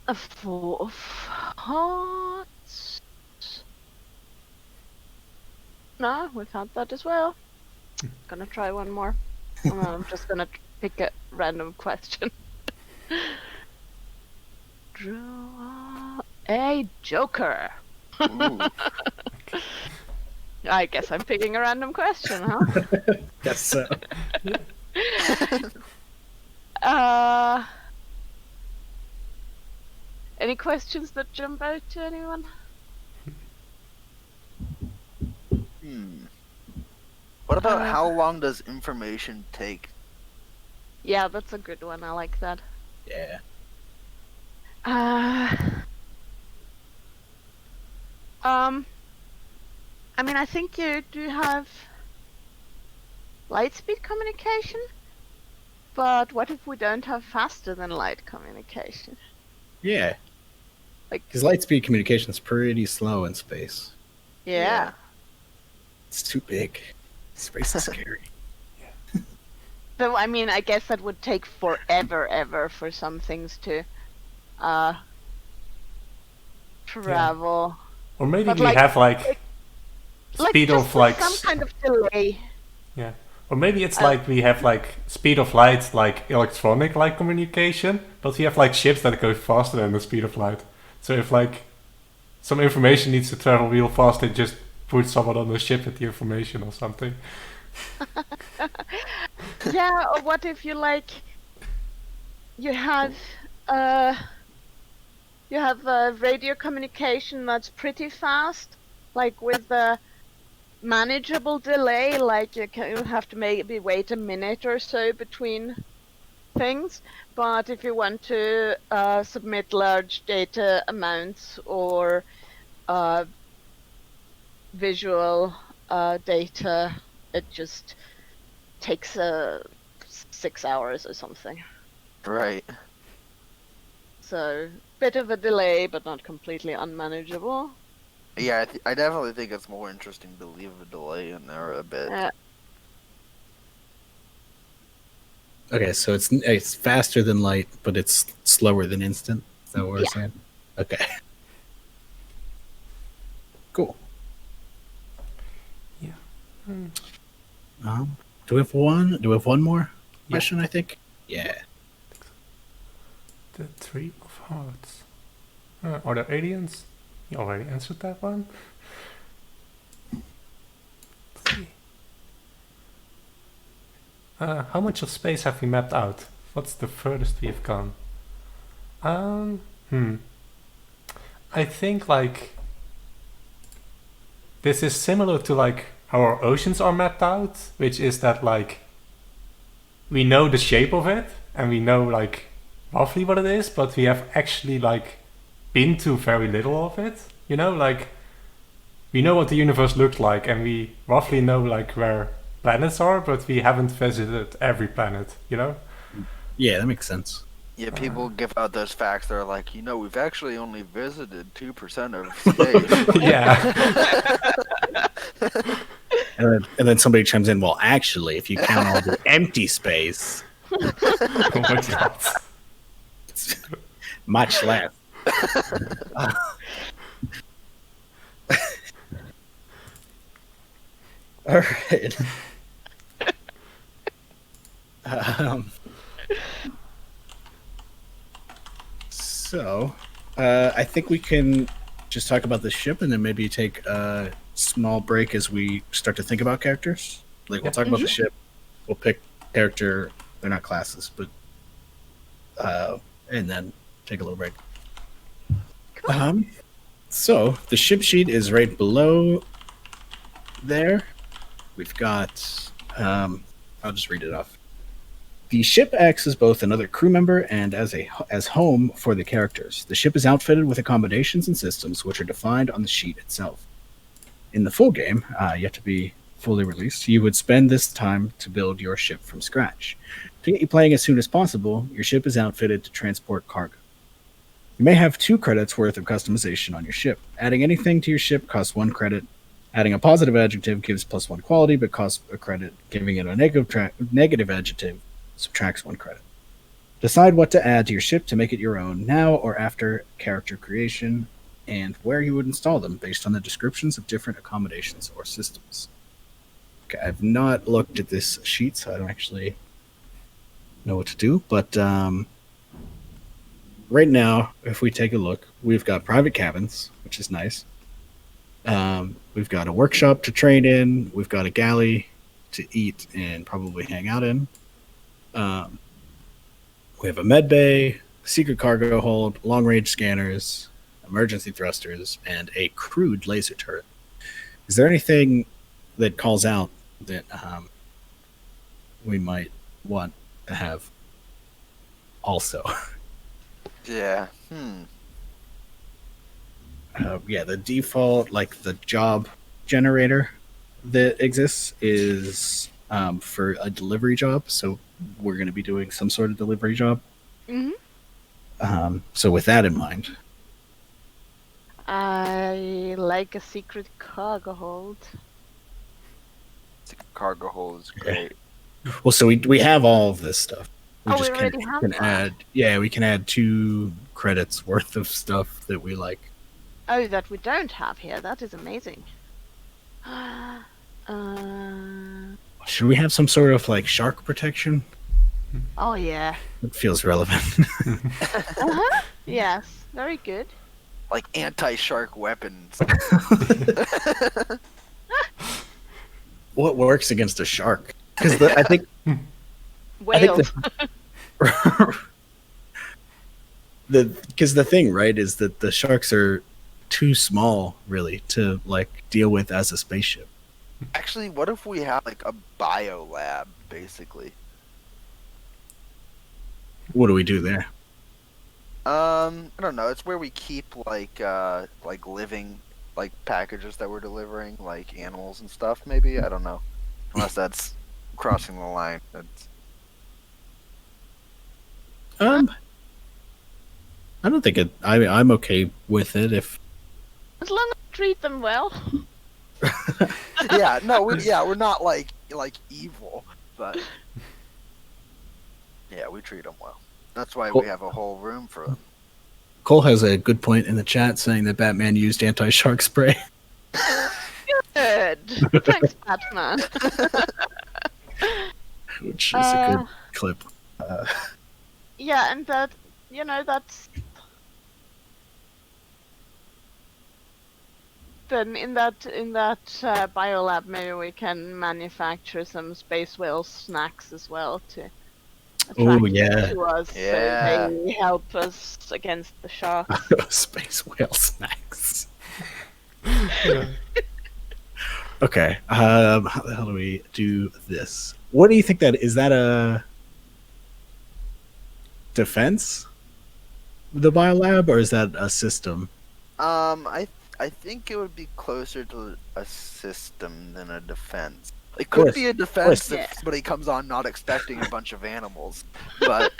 A 4 of hearts. No, we've had that as well. Gonna try one more. I'm just gonna pick a random question. Draw a joker. Ooh. I guess I'm picking a random question, huh? Yes. So. Any questions that jump out to anyone? What about how long does information take? Yeah, that's a good one. I like that. Yeah. I mean, I think you do have light speed communication, but what if we don't have faster than light communication? Yeah. Like, Because light speed communication is pretty slow in space. yeah. It's too big. Space is scary. So, I mean, I guess that would take forever, ever for some things to travel. Or maybe But we like- have like speed just of like with some kind of delay. yeah. Or maybe it's like we have like speed of light, like electronic like communication, but we have like ships that go faster than the speed of light. So if like some information needs to travel real fast, they just put someone on the ship with the information or something. Yeah, or what if you like you have radio communication that's pretty fast, like with a manageable delay, like you have to maybe wait a minute or so between things. But if you want to submit large data amounts or visual data, it just takes 6 hours or something. Right. So, bit of a delay, but not completely unmanageable. Yeah, I definitely think it's more interesting to leave a delay in there a bit. Okay, so it's faster than light, but it's slower than instant. Is that what we're Yeah. saying? Okay. Cool. Yeah. Do we have one? Do we have one more Yeah. question? I think. Yeah. The Three of Hearts. Are there aliens? You already answered that one. Let's see. How much of space have we mapped out? What's the furthest we have gone? I think like this is similar to like how our oceans are mapped out, which is that like we know the shape of it and we know like roughly what it is, but we have actually like been to very little of it. You know, like we know what the universe looks like and we roughly know like where planets are, but we haven't visited every planet, you know? Yeah, that makes sense. Yeah, people give out those facts. They're like, we've actually only visited 2% of space. Yeah. And then somebody chimes in. Well, actually, if you count all the empty space, Oh my god. it's much less. All right. So, I think we can just talk about the ship and then maybe take a small break as we start to think about characters. Like, we'll talk about the ship. We'll pick character. They're not classes, but and then take a little break. So the ship sheet is right below there. We've got. I'll just read it off. The ship acts as both another crew member and as home for the characters. The ship is outfitted with accommodations and systems which are defined on the sheet itself. In the full game, yet to be fully released, you would spend this time to build your ship from scratch. To get you playing as soon as possible, your ship is outfitted to transport cargo. You may have 2 credits worth of customization on your ship. Adding anything to your ship costs 1 credit. Adding a positive adjective gives +1 quality, but costs a credit. Giving it a negative adjective subtracts 1 credit. Decide what to add to your ship to make it your own now or after character creation, and where you would install them based on the descriptions of different accommodations or systems. Okay, I've not looked at this sheet, so I don't actually know what to do, but right now, if we take a look, we've got private cabins, which is nice. We've got a workshop to train in. We've got a galley to eat and probably hang out in. We have a med bay, secret cargo hold, long-range scanners, emergency thrusters, and a crude laser turret. Is there anything that calls out that we might want to have also? Yeah. Yeah, the default, like the job generator that exists is for a delivery job. So we're going to be doing some sort of delivery job. So with that in mind, I like a secret cargo hold. Cargo hold is great. well, so we have all of this stuff. We already have can that. add. Yeah, we can add 2 credits worth of stuff that we like. Oh, that we don't have here. That is amazing. Should we have some sort of like shark protection? Oh yeah. It feels relevant. Yes, very good. Like anti-shark weapons. What works against a shark? Because I think Whales. because the thing, right, is that the sharks are too small, really, to like deal with as a spaceship. Actually, what if we have like a bio lab, basically? What do we do there? I don't know. It's where we keep like living like packages that we're delivering, like animals and stuff. Maybe I don't know. Unless that's crossing the line. That's... I don't think it. I'm okay with it if. As long as you treat them well. Yeah, no, we're not like evil, but yeah, we treat them well. That's why we have a whole room for them. Cole has a good point in the chat saying that Batman used anti-shark spray. Good. Thanks, Batman. Which is a good clip. Yeah, and that's then in that biolab maybe we can manufacture some space whale snacks as well to attract them to us, so they help us against the sharks. Space whale snacks. Okay, how the hell do we do this? What do you think that is? That a defense, the biolab, or is that a system? I think it would be closer to a system than a defense. It could be a defense if somebody comes on not expecting a bunch of animals, but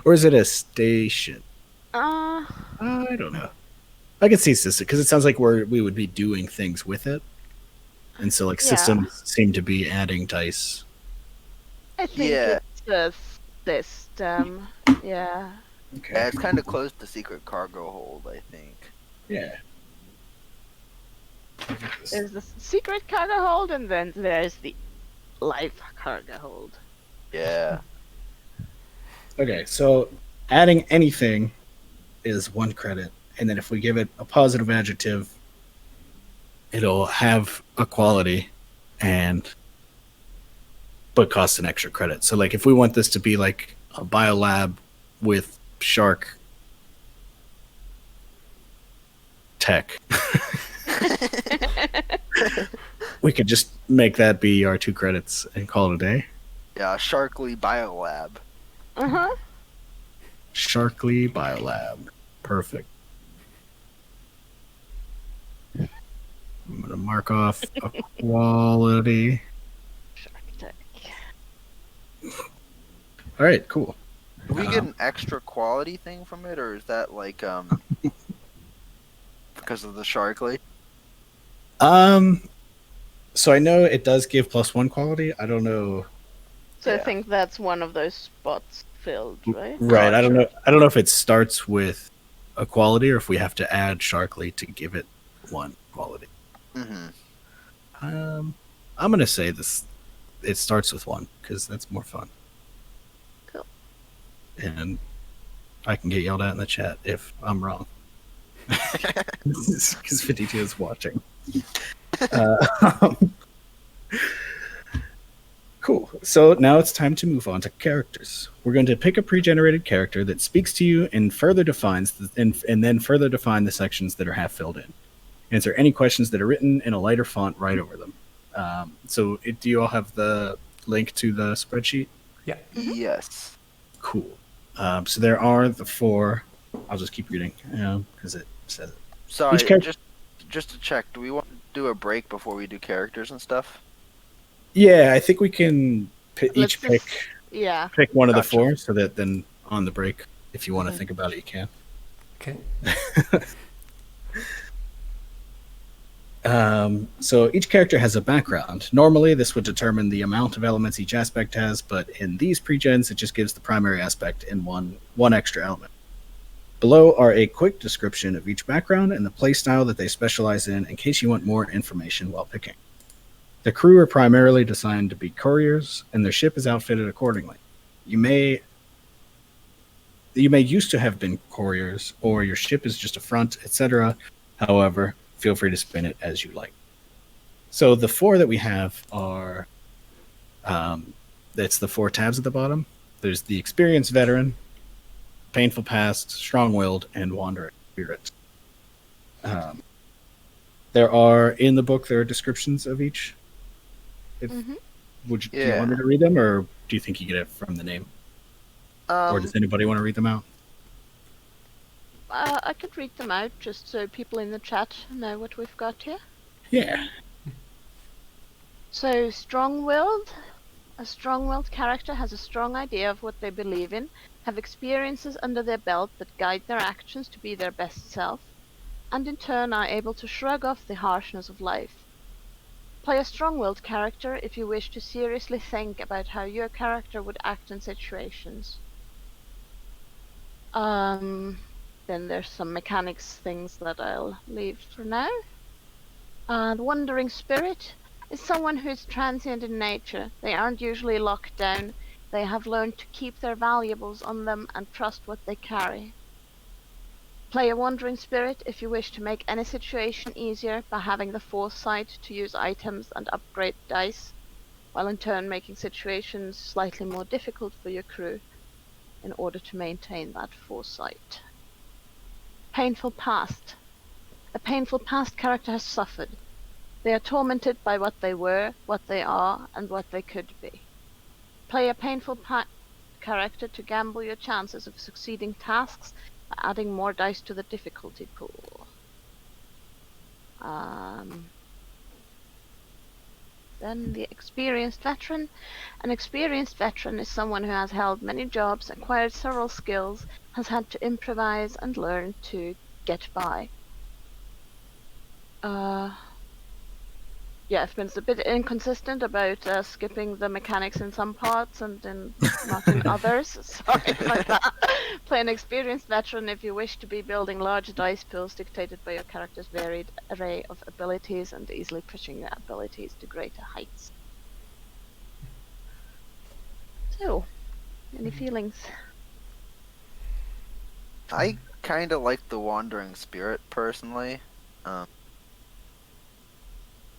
or is it a station? I don't know. I can see system because it sounds like we would be doing things with it, and so like systems seem to be adding dice. I think it's a system. Yeah. Okay. Yeah, it's kind of close to secret cargo hold, I think. Yeah. There's the secret cargo hold, and then there's the live cargo hold. Yeah. Okay, so adding anything is 1 credit, and then if we give it a positive adjective, it'll have a quality, but costs an extra credit. So, like, if we want this to be like a biolab with shark tech, we could just make that be our 2 credits and call it a day. Yeah, Sharkly Biolab. Sharkly Biolab. Perfect. I'm going to mark off a quality. Shark tech. All right, cool. Do we get an extra quality thing from it, or is that like because of the Sharkly? So I know it does give +1 quality. I don't know. So I think that's one of those spots filled, right? Right. I don't know if it starts with a quality or if we have to add Sharkly to give it 1 quality. I'm gonna say this. It starts with 1 because that's more fun. Cool. And I can get yelled at in the chat if I'm wrong. Because 52 is watching. Cool. So now it's time to move on to characters. We're going to pick a pre-generated character that speaks to you and further defines and then further define the sections that are half filled in. Answer any questions that are written in a lighter font right over them. So do you all have the link to the spreadsheet? Yeah. Yes. Cool. So there are the 4. I'll just keep reading because it says it. Sorry, just to check, do we want to do a break before we do characters and stuff? Yeah, I think we can each pick one of the 4 so that then on the break, if you want to think about it, you can. Okay. So each character has a background. Normally, this would determine the amount of elements each aspect has, but in these pre-gens, it just gives the primary aspect and one extra element. Below are a quick description of each background and the playstyle that they specialize in case you want more information while picking. The crew are primarily designed to be couriers, and their ship is outfitted accordingly. You may used to have been couriers, or your ship is just a front, etc. However, feel free to spin it as you like. So the 4 that we have are, it's the 4 tabs at the bottom. There's the experienced veteran, painful past, strong-willed, and wandering spirit. There are, in the book, there are descriptions of each. Do you want me to read them, or do you think you get it from the name? Or does anybody want to read them out? I could read them out just so people in the chat know what we've got here. Yeah. So strong-willed. A strong-willed character has a strong idea of what they believe in, have experiences under their belt that guide their actions to be their best self, and in turn are able to shrug off the harshness of life. Play a strong-willed character if you wish to seriously think about how your character would act in situations. Then there's some mechanics things that I'll leave for now. The Wandering Spirit is someone who is transient in nature. They aren't usually locked down. They have learned to keep their valuables on them and trust what they carry. Play a Wandering Spirit if you wish to make any situation easier by having the foresight to use items and upgrade dice, while in turn making situations slightly more difficult for your crew in order to maintain that foresight. Painful Past. A painful past character has suffered. They are tormented by what they were, what they are, and what they could be. Play a painful character to gamble your chances of succeeding tasks by adding more dice to the difficulty pool. Then the Experienced Veteran. An experienced veteran is someone who has held many jobs, acquired several skills, has had to improvise and learn to get by. Yeah, I've been a bit inconsistent about skipping the mechanics in some parts and then not in others. Sorry about that. Play an experienced veteran if you wish to be building large dice pools dictated by your character's varied array of abilities and easily pushing your abilities to greater heights. So, any feelings? I kind of like the Wandering Spirit personally,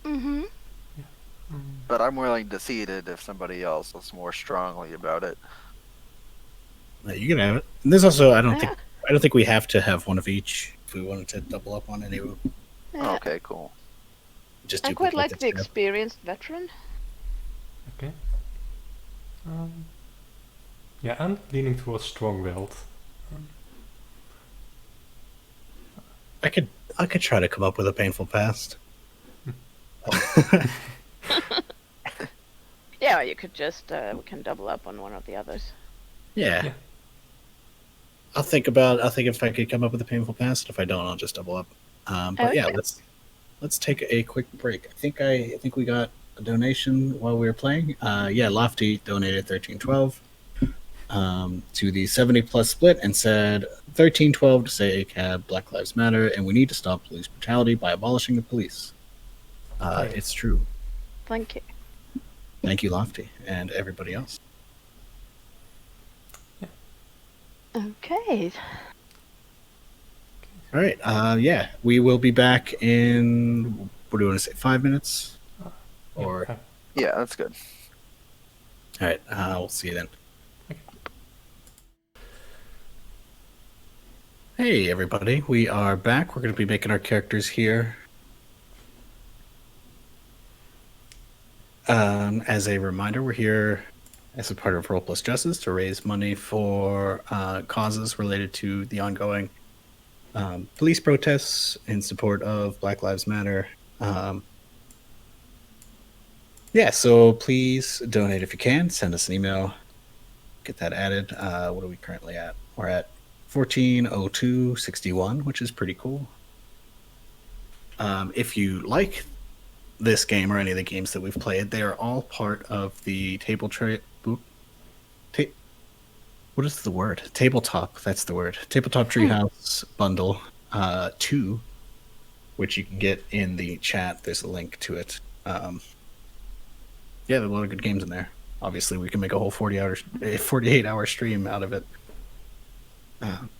Mm-hmm. but I'm willing to see it if somebody else is more strongly about it. You can have it. And there's also I don't Yeah. think we have to have one of each if we wanted to double up on any of them. Yeah. Okay, cool. Just I quite like the tab. experienced veteran. Okay. Yeah, I'm leaning towards strong-willed. I could try to come up with a painful past. Yeah, you could just we can double up on one of the others. Yeah. Yeah. I'll think if I could come up with a painful past. If I don't, I'll just double up. But yeah, Okay. let's take a quick break. I think we got a donation while we were playing. Yeah, Lofty donated 1312 to the 70 plus split and said 1312 to say ACAB, Black Lives Matter, and we need to stop police brutality by abolishing the police. It's true. Thank you. Thank you, Lofty, and everybody else. Okay. All right. Yeah, we will be back in. What do you want to say? 5 minutes? Or Yeah, that's good. all right. We'll see you then. Hey, everybody. We are back. We're going to be making our characters here. As a reminder, we're here as a part of Roll Plus Justice to raise money for causes related to the ongoing police protests in support of Black Lives Matter. Yeah, so please donate if you can. Send us an email. Get that added. What are we currently at? We're at 140261, which is pretty cool. If you like this game or any of the games that we've played, they are all part of the what is the word? Tabletop. That's the word. Tabletop Treehouse Bundle 2, which you can get in the chat. There's a link to it. Yeah, there are a lot of good games in there. Obviously, we can make a whole 48-hour stream out of it.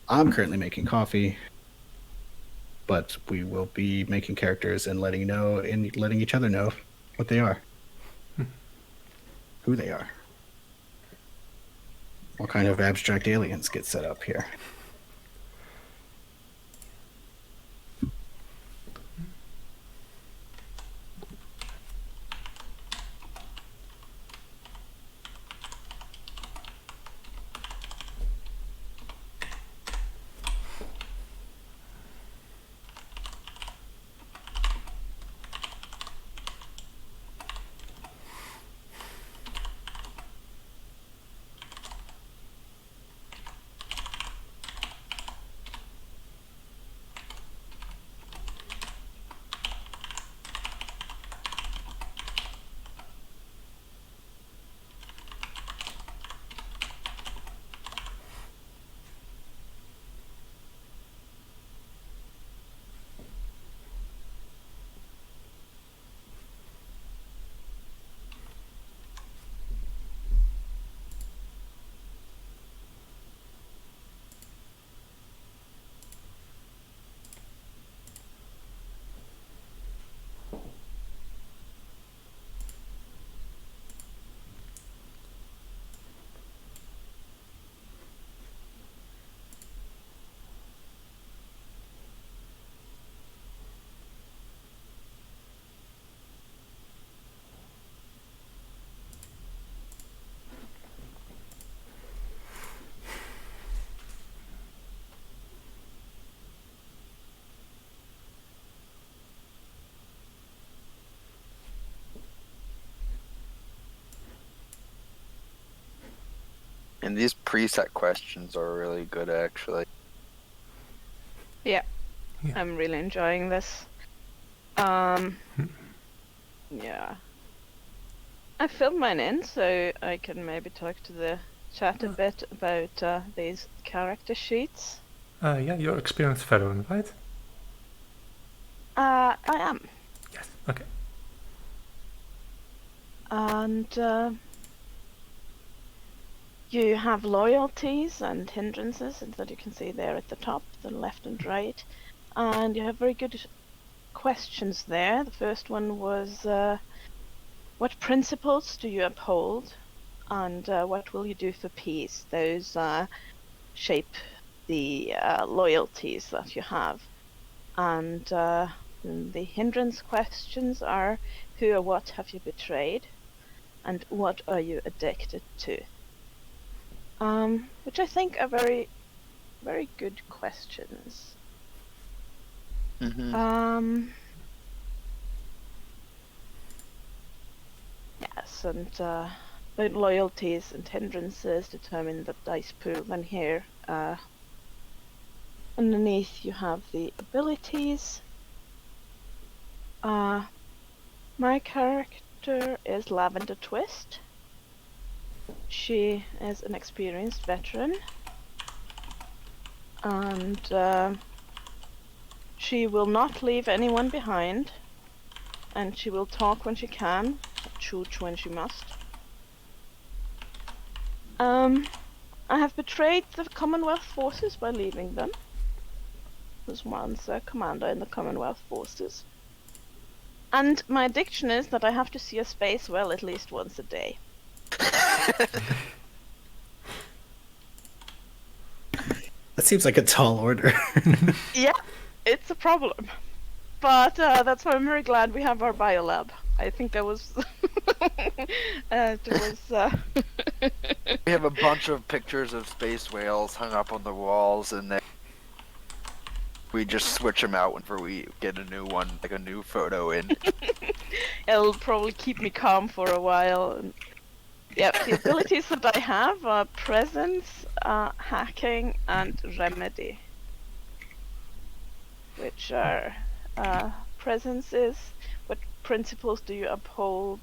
I'm currently making coffee, but we will be making characters and letting each other know what they are, who they are, what kind of abstract aliens get set up here. And these preset questions are really good, actually. Yeah. Yeah. I'm really enjoying this. Yeah. I filled mine in, so I can maybe talk to the chat a bit about these character sheets. Yeah, you're experienced veteran, right? I am. Yes. Okay. And you have loyalties and hindrances that you can see there at the top, the left and right. And you have very good questions there. The first one was, what principles do you uphold? And what will you do for peace? Those shape the loyalties that you have. And the hindrance questions are, who or what have you betrayed? And what are you addicted to? Which I think are very, very good questions. Mm-hmm. Yes, and both loyalties and hindrances determine the dice pool. And here, underneath, you have the abilities. My character is Lavender Twist. She is an experienced veteran, and she will not leave anyone behind, and she will talk when she can, shoot when she must. I have betrayed the Commonwealth forces by leaving them. Was once a commander in the Commonwealth forces. And my addiction is that I have to see a space whale at least once a day. That seems like a tall order. Yeah, it's a problem. But that's why I'm very glad we have our biolab. I think that was... We have a bunch of pictures of space whales hung up on the walls, and then we just switch them out whenever we get a new one, like a new photo in. It'll probably keep me calm for a while. Yeah, the abilities that I have are presence, hacking, and remedy. Which are, presence is, what principles do you uphold?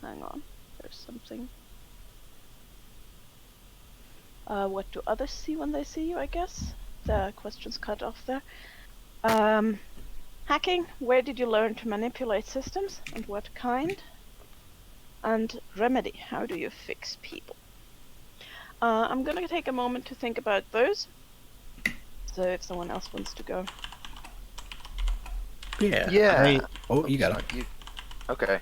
Hang on, there's something. What do others see when they see you, I guess? The question's cut off there. Hacking, where did you learn to manipulate systems and what kind? And remedy, how do you fix people? I'm gonna take a moment to think about those. So if someone else wants to go. Yeah. Oh, you got it. Okay.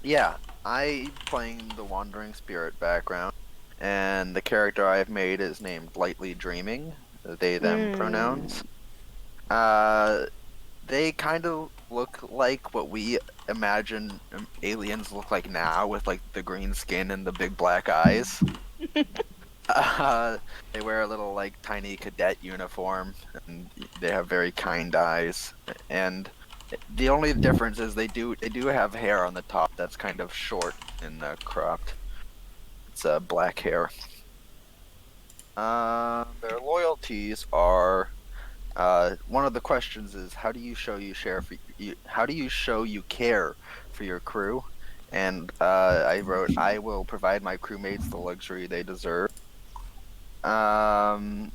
Yeah, I'm playing the Wandering Spirit background, and the character I've made is named Lightly Dreaming, they, them pronouns. They kind of look like what we imagine aliens look like now, with like the green skin and the big black eyes. They wear a little like tiny cadet uniform, and they have very kind eyes. And the only difference is they do have hair on the top that's kind of short and cropped. It's black hair. Their loyalties are. One of the questions is, how do you show you care for your crew? And I wrote, I will provide my crewmates the luxury they deserve. The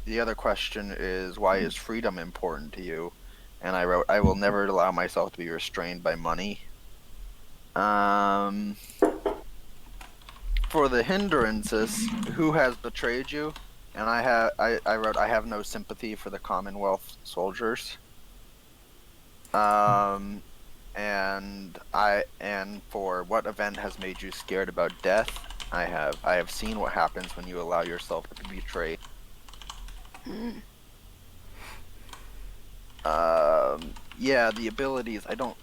other question is, why is freedom important to you? And I wrote, I will never allow myself to be restrained by money. For the hindrances, who has betrayed you? And I wrote, I have no sympathy for the Commonwealth soldiers. And for what event has made you scared about death? I have seen what happens when you allow yourself to be betrayed. Yeah, the abilities, I don't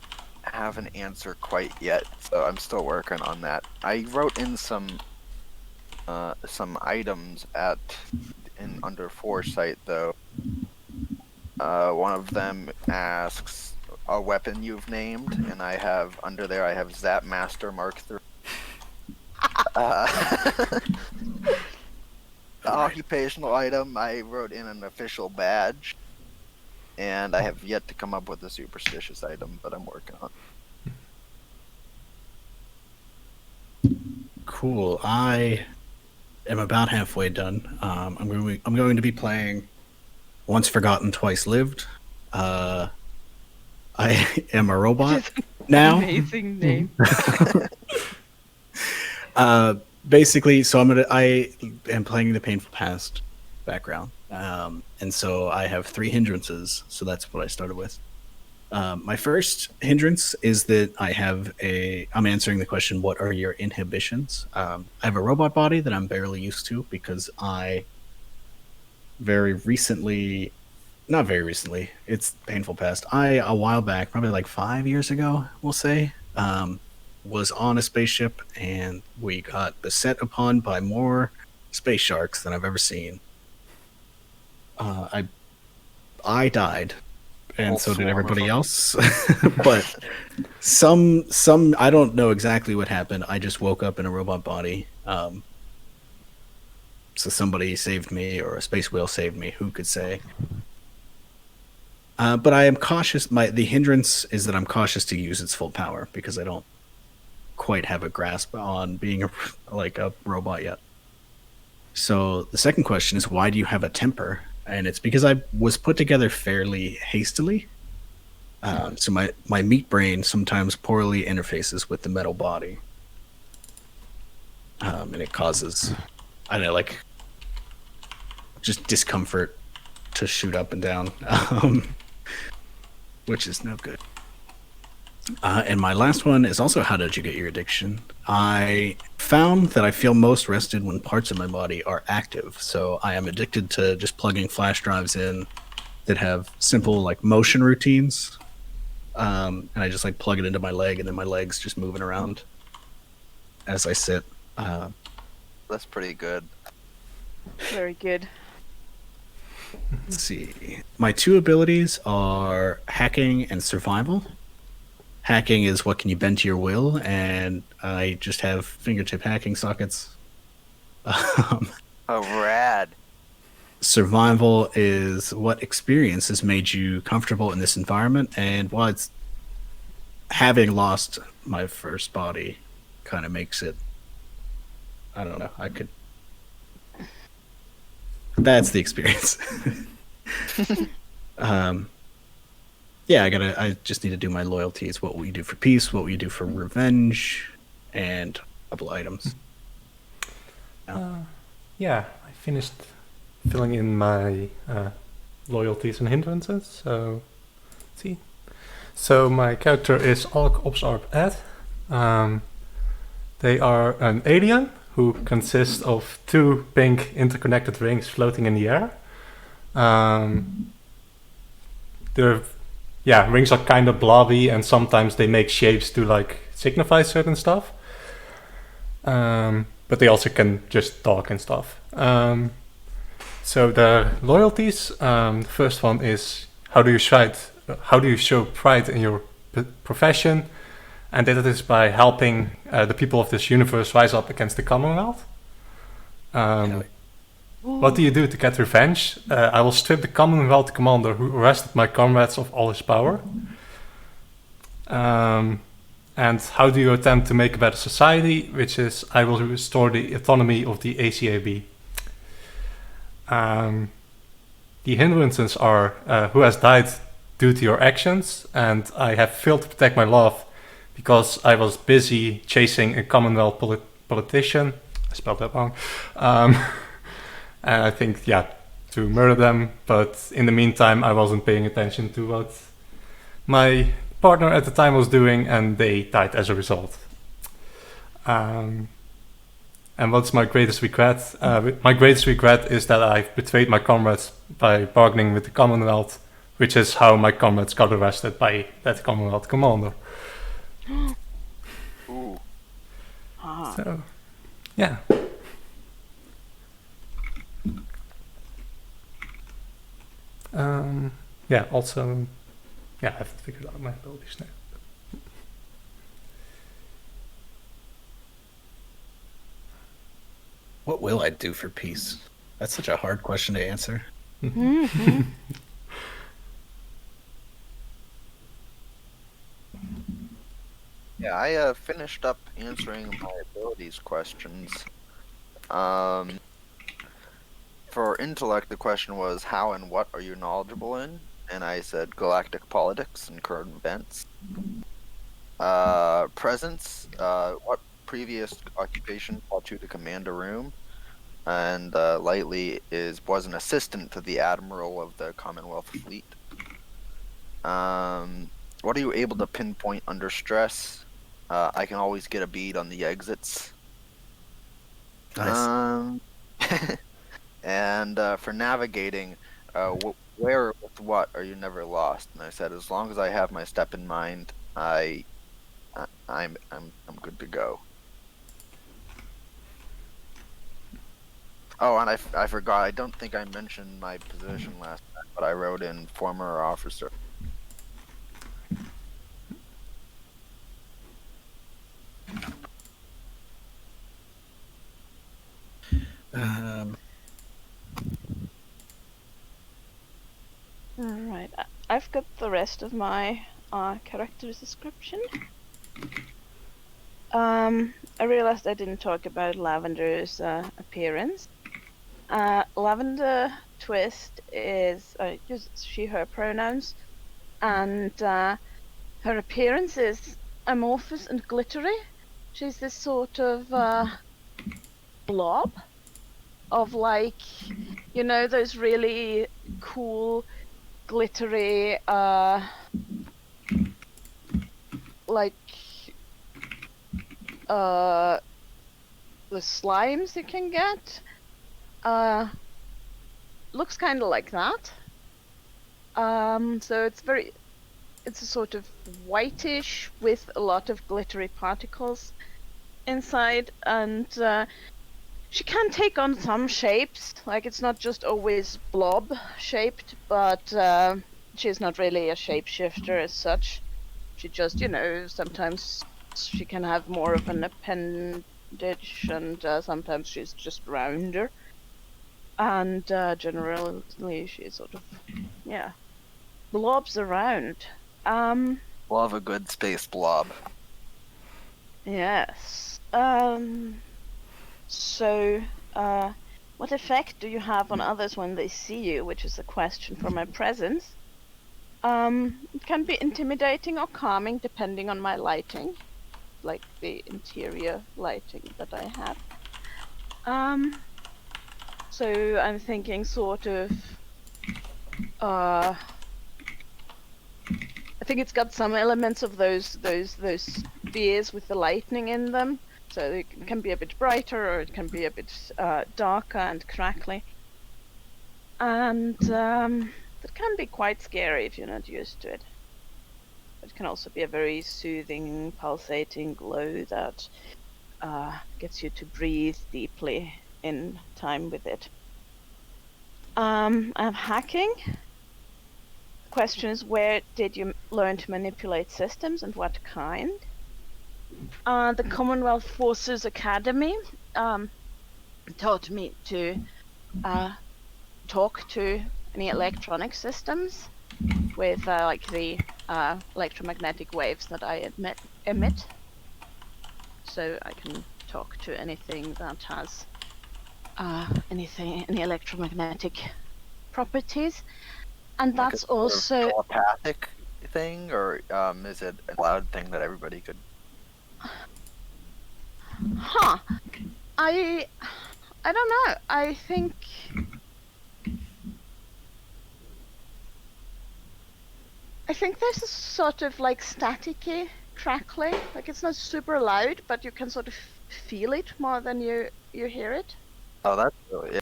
have an answer quite yet, so I'm still working on that. I wrote in some items under foresight though. One of them asks, a weapon you've named, and I have under there I have Zap Master Mark III. The occupational item I wrote in an official badge, and I have yet to come up with a superstitious item, but I'm working on it. Cool. I am about halfway done. I'm going to be playing Once Forgotten, Twice Lived. I am a robot now. Amazing name. Basically, so I am playing the Painful Past background, and so I have 3 hindrances. So that's what I started with. My first hindrance is that I'm answering the question, what are your inhibitions? I have a robot body that I'm barely used to because I not very recently, it's Painful Past. A while back, probably like 5 years ago, we'll say, was on a spaceship and we got beset upon by more space sharks than I've ever seen. I died, and so did everybody else. But some I don't know exactly what happened. I just woke up in a robot body. So somebody saved me, or a space whale saved me. Who could say? But I am cautious. The hindrance is that I'm cautious to use its full power because I don't quite have a grasp on being a robot yet. So the second question is, why do you have a temper? And it's because I was put together fairly hastily. So my meat brain sometimes poorly interfaces with the metal body. And it causes, I don't know, like, just discomfort to shoot up and down, which is no good. And my last one is also, how did you get your addiction? I found that I feel most rested when parts of my body are active. So I am addicted to just plugging flash drives in that have simple like motion routines. And I just like plug it into my leg, and then my leg's just moving around as I sit. That's pretty good. Very good. Let's see. My 2 abilities are hacking and survival. Hacking is what can you bend to your will, and I just have fingertip hacking sockets. Oh, rad. Survival is what experience has made you comfortable in this environment, and while it's having lost my first body kind of makes it, I don't know, that's the experience. Yeah, I just need to do my loyalties. What will you do for peace? What will you do for revenge? And a couple items. Yeah, I finished filling in my loyalties and hindrances. So, let's see. So my character is Alk Obsarp Ed. They are an alien who consists of 2 pink interconnected rings floating in the air. Rings are kind of blobby, and sometimes they make shapes to like signify certain stuff. But they also can just talk and stuff. So the loyalties, the first one is, how do you show pride in your profession? And that is by helping the people of this universe rise up against the Commonwealth. What do you do to get revenge? I will strip the Commonwealth commander who arrested my comrades of all his power. And how do you attempt to make a better society? Which is, I will restore the autonomy of the ACAB. The hindrances are, who has died due to your actions, and I have failed to protect my love because I was busy chasing a Commonwealth politician. I spelled that wrong. And I think, to murder them, but in the meantime, I wasn't paying attention to what my partner at the time was doing, and they died as a result. And what's my greatest regret? My greatest regret is that I betrayed my comrades by bargaining with the Commonwealth, which is how my comrades got arrested by that Commonwealth commander. Ooh. So, yeah. Also, Yeah, I haven't figured out my abilities now. What will I do for peace? That's such a hard question to answer. Mhm. Yeah, I finished up answering my abilities questions. For intellect, the question was how and what are you knowledgeable in? And I said galactic politics and current events. Presence, what previous occupation taught you to command a room? And lightly was an assistant to the admiral of the Commonwealth Fleet. What are you able to pinpoint under stress? I can always get a bead on the exits. Nice. And for navigating, where with what are you never lost? And I said, as long as I have my step in mind, I'm good to go. Oh, and I forgot. I don't think I mentioned my position last time, but I wrote in former officer. Alright, I've got the rest of my character's description. I realized I didn't talk about Lavender's appearance. Lavender Twist is uses she/her pronouns, and her appearance is amorphous and glittery. She's this sort of blob of, like, you know, those really cool glittery like the slimes you can get. Looks kind of like that. So it's a sort of whitish with a lot of glittery particles inside, and she can take on some shapes. Like, it's not just always blob shaped, but she's not really a shapeshifter as such. She just, sometimes she can have more of an appendage, and sometimes she's just rounder. And generally she sort of, blobs around. Love a good space blob. Yes. So, what effect do you have on others when they see you? Which is a question for my presence. It can be intimidating or calming depending on my lighting, like the interior lighting that I have. So I'm thinking sort of, I think it's got some elements of those spheres with the lightning in them. So it can be a bit brighter, or it can be a bit darker and crackly. And that can be quite scary if you're not used to it. It can also be a very soothing, pulsating glow that gets you to breathe deeply in time with it. I have hacking. The question is, where did you learn to manipulate systems and what kind? The Commonwealth Forces Academy taught me to talk to any electronic systems with like the electromagnetic waves that I emit. So I can talk to anything that has any electromagnetic properties. And Like that's a sort of also telepathic thing, or is it a loud thing that everybody could? I don't know. I think there's a sort of like staticky, crackly. Like, it's not super loud, but you can sort of feel it more than you hear it. Oh, that's really, yeah.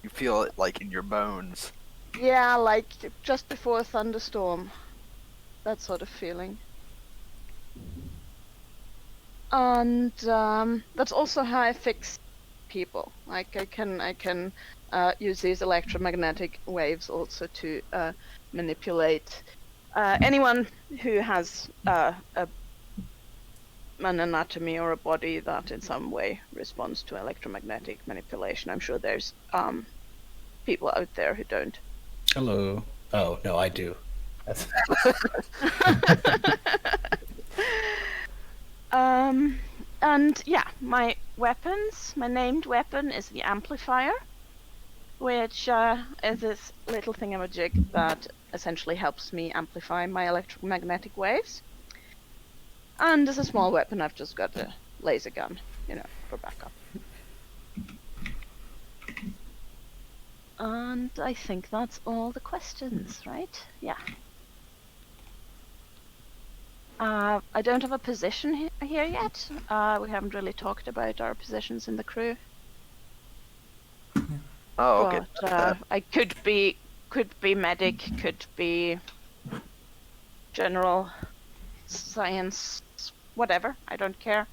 You feel it like in your bones. Yeah, like just before a thunderstorm. That sort of feeling. And that's also how I fix people. Like, I can use these electromagnetic waves also to manipulate anyone who has an anatomy or a body that in some way responds to electromagnetic manipulation. I'm sure there's people out there who don't. Hello. Oh no, I do. That's... And yeah, my named weapon is the amplifier, which is this little thingamajig that essentially helps me amplify my electromagnetic waves. And as a small weapon, I've just got a laser gun, for backup. And I think that's all the questions, right? Yeah. I don't have a position here yet. We haven't really talked about our positions in the crew. Oh, okay. But I could be medic, could be general science, whatever. I don't care.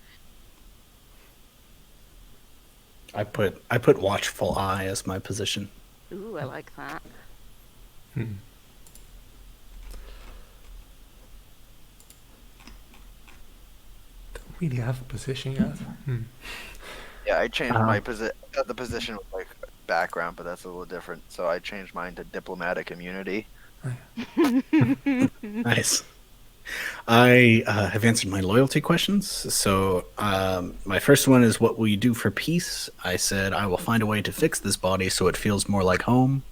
I put watchful eye as my position. Ooh, I like that. Don't really have a position yet. Yeah, I changed my position. The position was like background, but that's a little different. So I changed mine to diplomatic immunity. Nice. I have answered my loyalty questions. So my first one is, what will you do for peace? I said, I will find a way to fix this body so it feels more like home.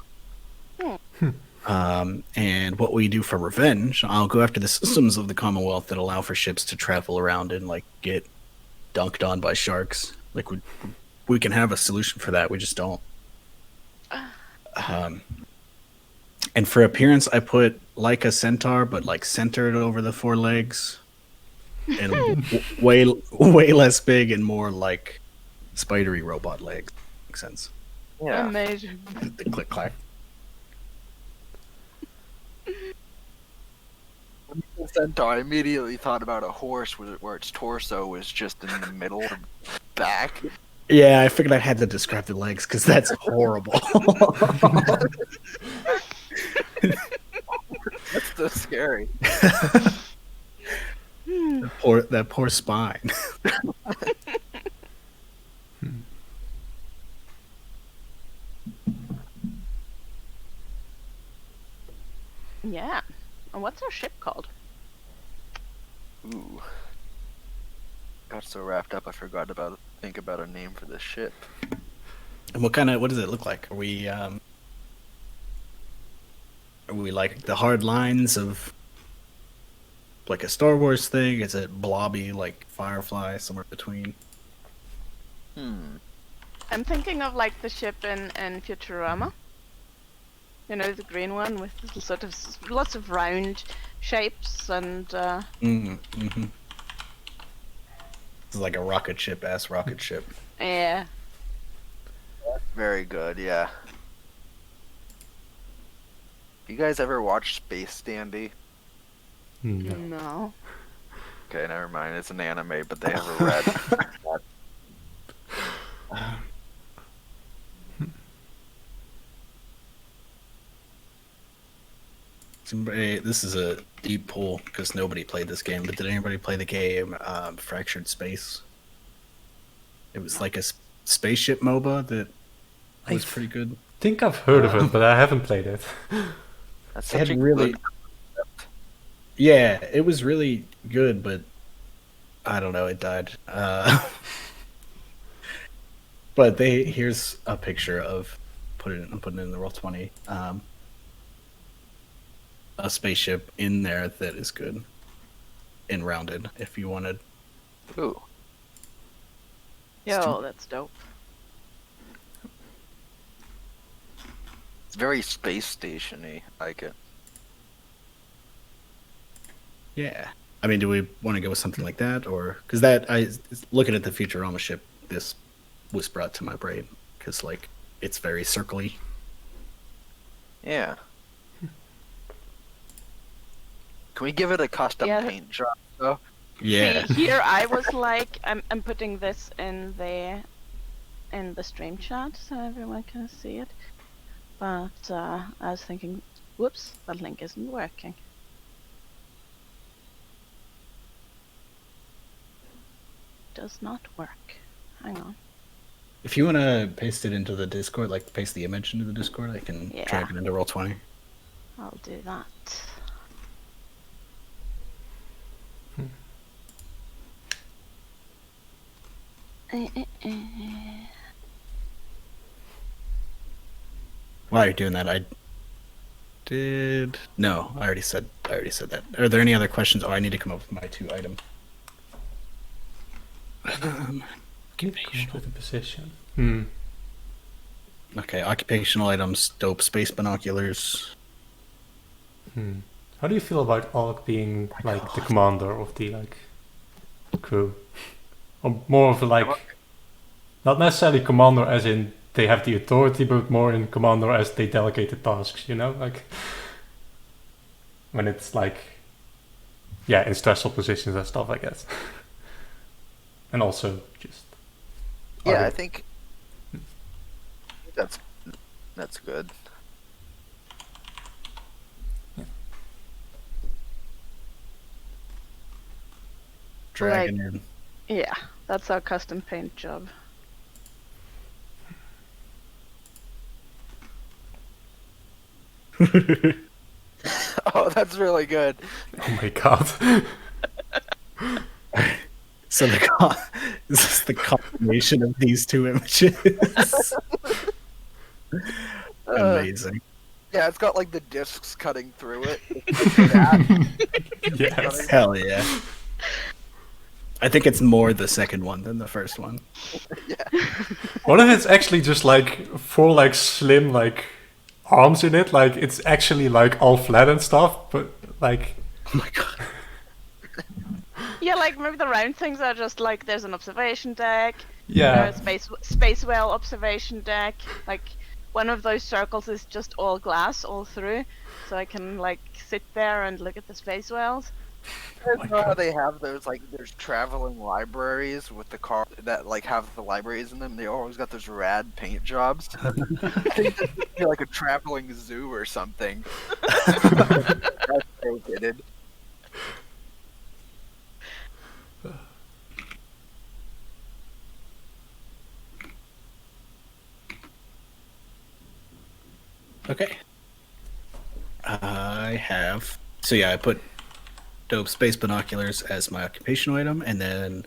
And what will you do for revenge? I'll go after the systems of the Commonwealth that allow for ships to travel around and like get dunked on by sharks. Like we can have a solution for that. We just don't. And for appearance, I put like a centaur, but like centered over the four legs, and way less big and more like spidery robot legs. Makes sense. Yeah. Amazing. The click clack. Centaur, I immediately thought about a horse where its torso was just in the middle of the back. Yeah, I figured I had to describe the legs because that's horrible. That's so scary. that poor spine. Yeah. And what's our ship called? Ooh. Got so wrapped up I forgot to think about a name for this ship. And what does it look like? Are we like the hard lines of like a Star Wars thing? Is it blobby like Firefly, somewhere between? I'm thinking of like the ship in Futurama. You know, the green one with sort of lots of round shapes and. It's like a rocket ship. Yeah. Very good, yeah. You guys ever watch Space Dandy? No. Okay, never mind. It's an anime, but they have a red. This is a deep pull because nobody played this game, but did anybody play the game Fractured Space? It was like a spaceship MOBA that was pretty good. I think I've heard of it, but I haven't played it. That's It had such a really, good yeah, it was really good, but I don't know, it died. But here's a picture of I'm putting it in the Roll20. A spaceship in there that is good and rounded if you wanted. Ooh. Yo, that's dope. It's very space station-y. I like it. Yeah. I mean, do we want to go with something like that? Or because looking at the Futurama ship, this was brought to my brain because like it's very circly. Yeah. Can we give it a custom paint job though? Yeah. See, here I was like, I'm putting this in the stream chat so everyone can see it. But I was thinking, whoops, that link isn't working. does not work. Hang on. If you want to paste it into the Discord, like paste the image into the Discord, I can Yeah. drag it into Roll20. I'll do that. While you're doing that, I already said that. Are there any other questions? Oh, I need to come up with my 2 item. Occupational. With the position. Okay, occupational items, dope space binoculars. How do you feel about Alk being like the commander of the crew? Or more of not necessarily commander as in they have the authority, but more in commander as they delegate the tasks, like when it's in stressful positions and stuff, I guess. And also just Yeah, I think that's good. Dragon in. Yeah, that's our custom paint job. Oh, that's really good. Oh my god. So this is the combination of these 2 images. Amazing. Yeah, it's got like the discs cutting through it. It's like Yes. Hell yeah. I think it's more the second one than the first one. Yeah. What if it's actually just 4 slim arms in it? It's actually all flat and stuff, but Oh my god. Yeah, maybe the round things are just there's an observation deck. yeah. Space whale observation deck. One of those circles is just all glass all through, so I can sit there and look at the space whales. You know how they have those there's traveling libraries with the car that have the libraries in them. They always got those rad paint jobs. I think this would be like a traveling zoo or something. That's so fitted. Okay. I put dope space binoculars as my occupational item, and then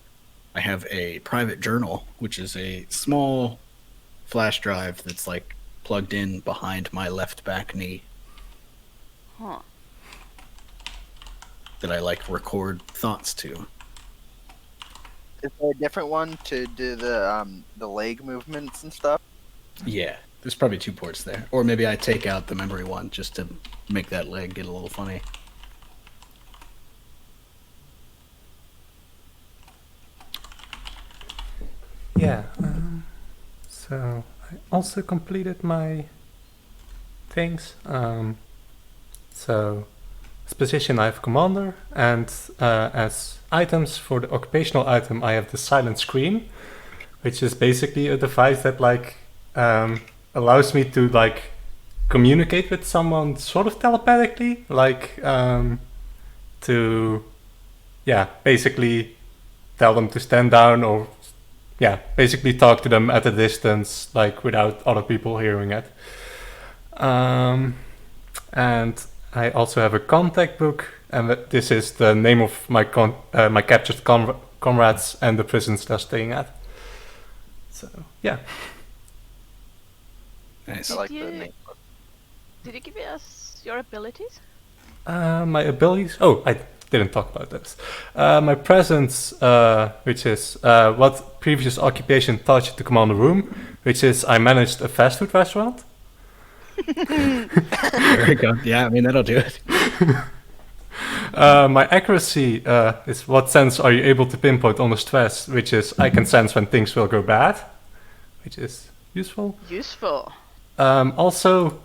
I have a private journal, which is a small flash drive that's plugged in behind my left back knee. Huh. That I record thoughts to. Is there a different one to do the leg movements and stuff? Yeah, there's probably 2 ports there. Or maybe I take out the memory one just to make that leg get a little funny. Yeah. So I also completed my things. So as position I have commander, and as items for the occupational item I have the silent scream, which is basically a device that allows me to communicate with someone sort of telepathically, to basically tell them to stand down, or basically talk to them at a distance, without other people hearing it. And I also have a contact book, and this is the name of my my captured comrades and the prisons they're staying at. So yeah. Nice. I like the name. Did you give us your abilities? My abilities. Oh, I didn't talk about this. My presence, which is what previous occupation taught you to command a room, which is I managed a fast food restaurant. There we go. Yeah, I mean, that'll do it. My accuracy is what sense are you able to pinpoint under stress, which is I can sense when things will go bad, which is useful. Useful. I also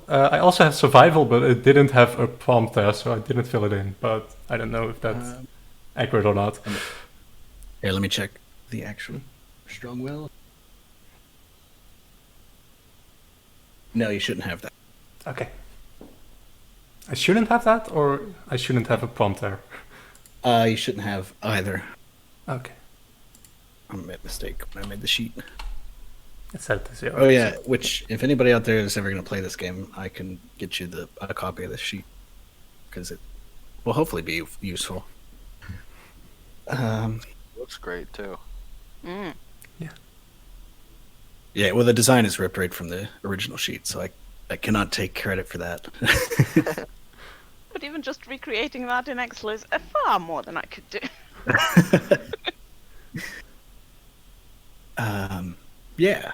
have survival, but it didn't have a prompt there, so I didn't fill it in. But I don't know if that's accurate or not. Here, let me check the actual strong will. No, you shouldn't have that. Okay. I shouldn't have that, or I shouldn't have a prompt there? You shouldn't have either. Okay. I made a mistake when I made the sheet. It's set to 0. Oh yeah, which if anybody out there is ever going to play this game, I can get you a copy of the sheet because it will hopefully be useful. Looks great too. Mm. Yeah, well, the design is ripped right from the original sheet, so I cannot take credit for that. But even just recreating that in Excel is far more than I could do. Yeah,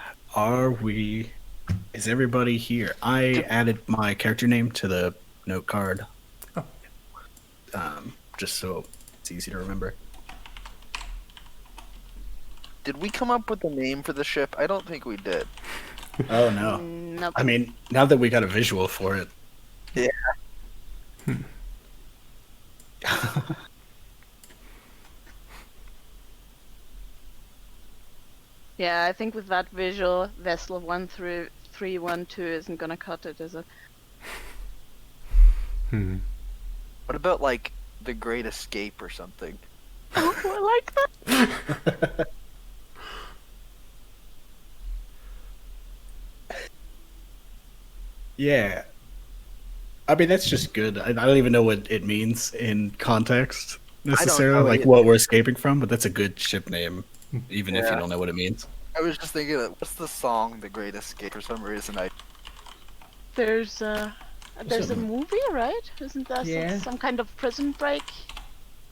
is everybody here? I added my character name to the note card. Just so it's easy to remember. Did we come up with a name for the ship? I don't think we did. Oh no. Nope. I mean, now that we got a visual for it. Yeah. Yeah, I think with that visual, Vessel 1312 isn't gonna cut it, is it? What about like the Great Escape or something? Oh, I like that. Yeah. I mean, that's just good. I don't even know what it means in context necessarily, know like either. what we're escaping from, but that's a good ship name, even if you Yeah. don't know what it means. I was just thinking, what's the song "The Great Escape"? For some reason, There's a movie, right? Isn't that Yeah. some kind of prison break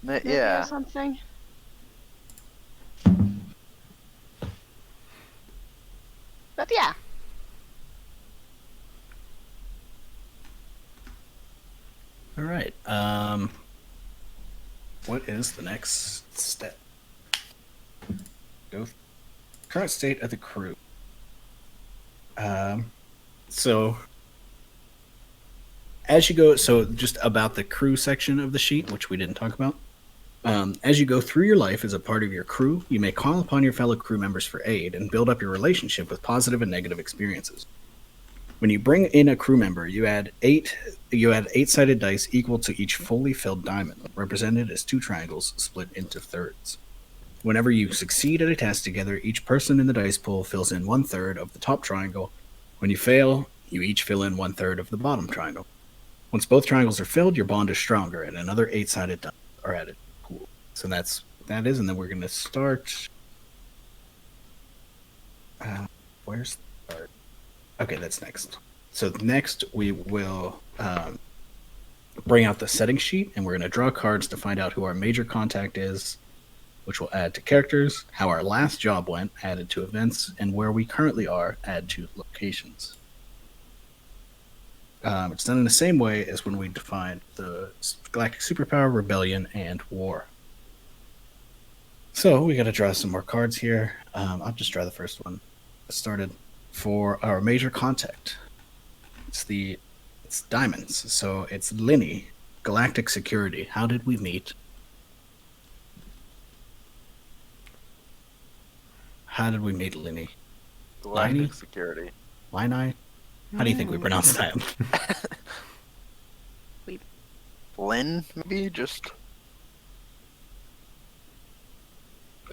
movie or yeah. something? But yeah. All right. What is the next step? Go. Current state of the crew. So as you go, so just about the crew section of the sheet, which we didn't talk about. As you go through your life as a part of your crew, you may call upon your fellow crew members for aid and build up your relationship with positive and negative experiences. When you bring in a crew member, you add eight-sided dice equal to each fully filled diamond, represented as two triangles split into thirds. Whenever you succeed at a task together, each person in the dice pool fills in 1/3 of the top triangle. When you fail, you each fill in 1/3 of the bottom triangle. Once both triangles are filled, your bond is stronger, and another eight-sided dice are added. Cool. So that is, and then we're going to start. Where's the start? Okay, that's next. So next we will bring out the setting sheet, and we're going to draw cards to find out who our major contact is, which will add to characters, how our last job went, added to events, and where we currently are, add to locations. It's done in the same way as when we defined the Galactic Superpower, Rebellion, and War. So we got to draw some more cards here. I'll just draw the first one. It started for our major contact. It's diamonds. So it's Linny, Galactic Security. How did we meet? How did we meet Linny? Galactic Liney? Security. Liney? How do you think we pronounce that? Lynn, maybe just.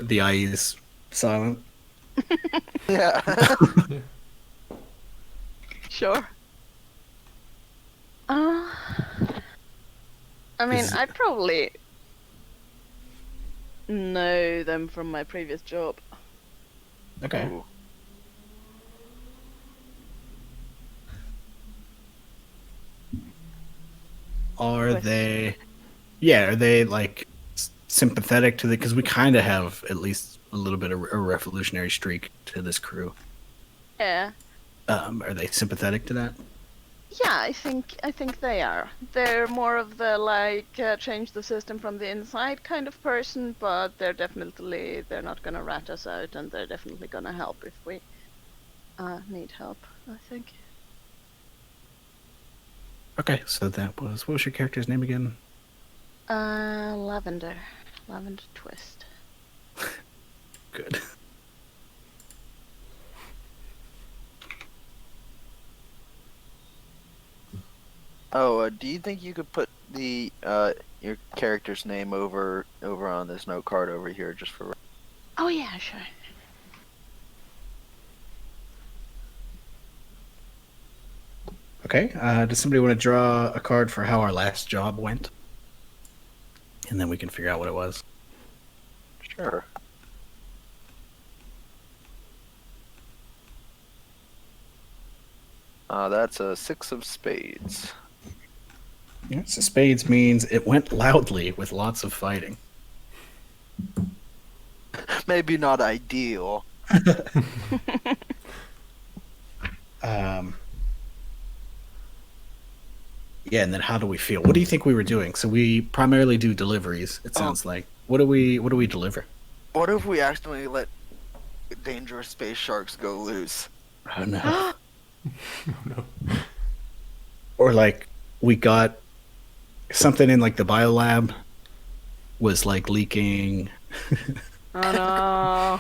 The I is silent. Yeah. Sure. I mean, I probably know them from my previous job. Okay. Ooh. Are Yes. they? Yeah, are they like sympathetic to the? Because we kind of have at least a little bit of a revolutionary streak to this crew. Yeah. Are they sympathetic to that? Yeah, I think they are. They're more of the change the system from the inside kind of person, but they're not gonna rat us out, and they're definitely gonna help if we need help, I think. Okay, so what was your character's name again? Lavender Twist. Good. Oh, do you think you could put your character's name over on this note card over here just for? Oh yeah, sure. Okay. Does somebody want to draw a card for how our last job went? And then we can figure out what it was. Sure. That's a 6 of spades. Yeah, so spades means it went loudly with lots of fighting. Maybe not ideal. Yeah, and then how do we feel? What do you think we were doing? So we primarily do deliveries. It sounds like. What do we deliver? What if we accidentally let dangerous space sharks go loose? Oh no. Oh, no. Or like we got something in like the biolab was like leaking, Oh no.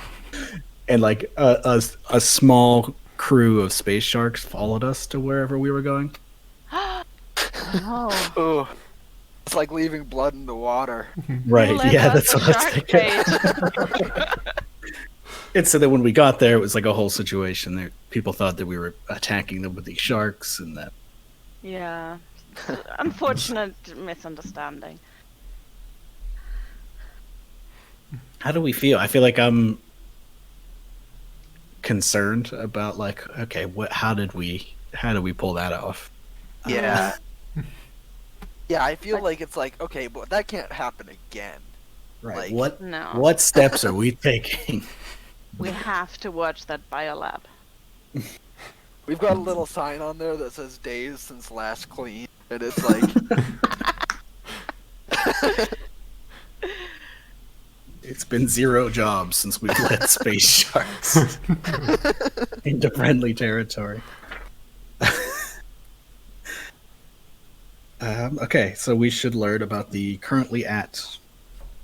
and like a small crew of space sharks followed us to wherever we were going. Oh. Oh, it's like leaving blood in the water. Right? Let Yeah, us that's a what I was shark thinking. bait. And so that when we got there, it was like a whole situation. There, people thought that we were attacking them with these sharks, and that. Yeah. Unfortunate misunderstanding. How do we feel? I feel like I'm concerned about like, okay, how did we pull that off? Yeah. Yeah, I feel like it's like, okay, but that can't happen again. Right. Like- No. What steps are we taking? We have to watch that biolab. We've got a little sign on there that says days since last clean, and it's like, It's been 0 jobs since we've let space sharks into friendly territory. Okay, so we should learn about the currently at.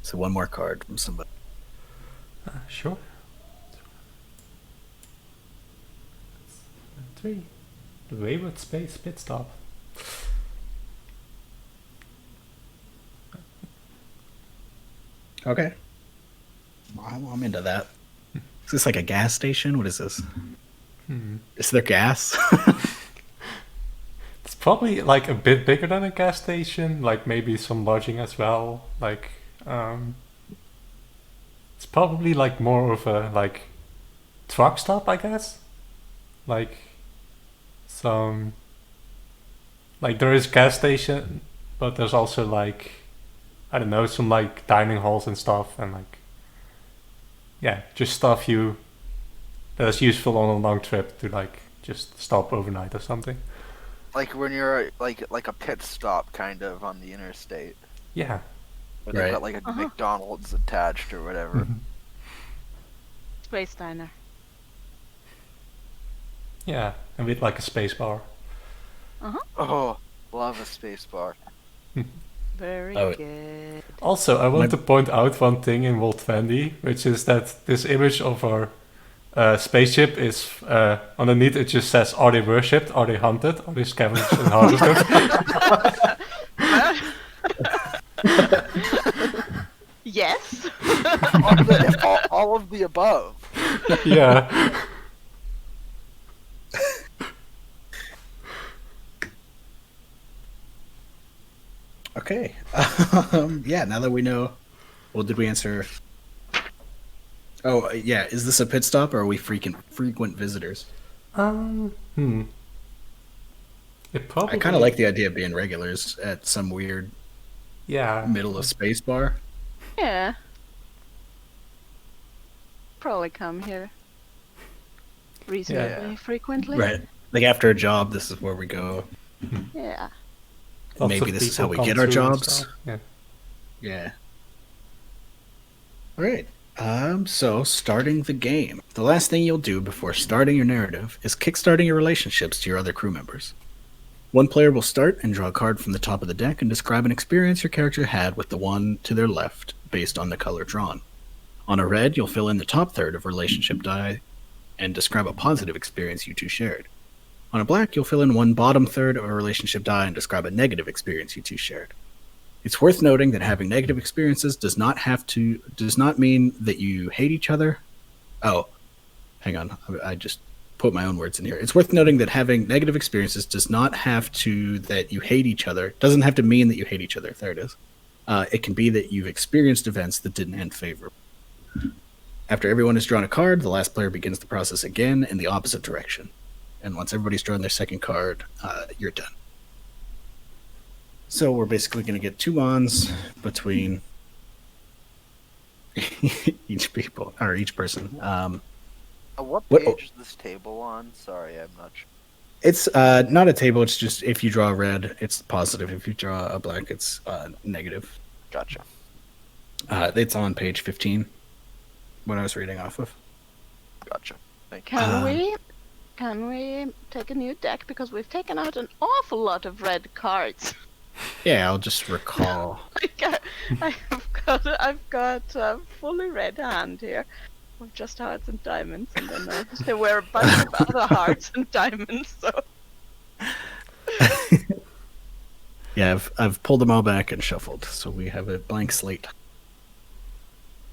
So one more card from somebody. Sure. 3. The Wayward Space Pit Stop. Okay. I'm into that. Is this like a gas station? What is this? Is there gas? It's probably like a bit bigger than a gas station, like maybe some lodging as well. Like, it's probably like more of a like truck stop, I guess. Like some, like there is gas station, but there's also like, I don't know, some like dining halls and stuff, and like, yeah, just stuff that is useful on a long trip to like just stop overnight or something. like when you're like a pit stop kind of on the interstate. Yeah. Where they've Right. got like a McDonald's attached or whatever. Space diner. Yeah, and with like a space bar. Oh, love a space bar. Very Oh. good. Also, I want My- to point out one thing in World 20, which is that this image of our spaceship is underneath. It just says, "Are they worshipped? Are they hunted? Are they scavenged and harvested?" Yes. all of the above. Yeah. Okay. Yeah, now that we know. Well, did we answer? Oh, yeah. Is this a pit stop or are we frequent visitors? It probably. I kind of like the idea of being regulars at some weird Yeah. middle of space bar. Yeah. Probably come here reasonably frequently. Right. Like after a job, this is where we go. Yeah. Lots Maybe of this is people how we come get our through and jobs. stuff. Yeah. Yeah. All right. So starting the game. The last thing you'll do before starting your narrative is kickstarting your relationships to your other crew members. One player will start and draw a card from the top of the deck and describe an experience your character had with the one to their left based on the color drawn. On a red, you'll fill in the top third of relationship die and describe a positive experience you two shared. On a black, you'll fill in one bottom third of a relationship die and describe a negative experience you two shared. It's worth noting that having negative experiences does not mean that you hate each other. Oh, hang on. I just put my own words in here. It's worth noting that having negative experiences does not have to that you hate each other. Doesn't have to mean that you hate each other. There it is. It can be that you've experienced events that didn't end favorably. After everyone has drawn a card, the last player begins the process again in the opposite direction. And once everybody's drawn their second card, you're done. So we're basically going to get 2 wands between each person. What What- page is this table on? Sorry, I'm not sure. It's not a table. It's just if you draw a red, it's positive. If you draw a black, it's negative. Gotcha. It's on page 15. What I was reading off of. Gotcha. Thank you. Can we take a new deck because we've taken out an awful lot of red cards? Yeah, I'll just recall. I've got a fully red hand here with just hearts and diamonds, and then there were a bunch of other hearts and diamonds. So Yeah, I've pulled them all back and shuffled, so we have a blank slate.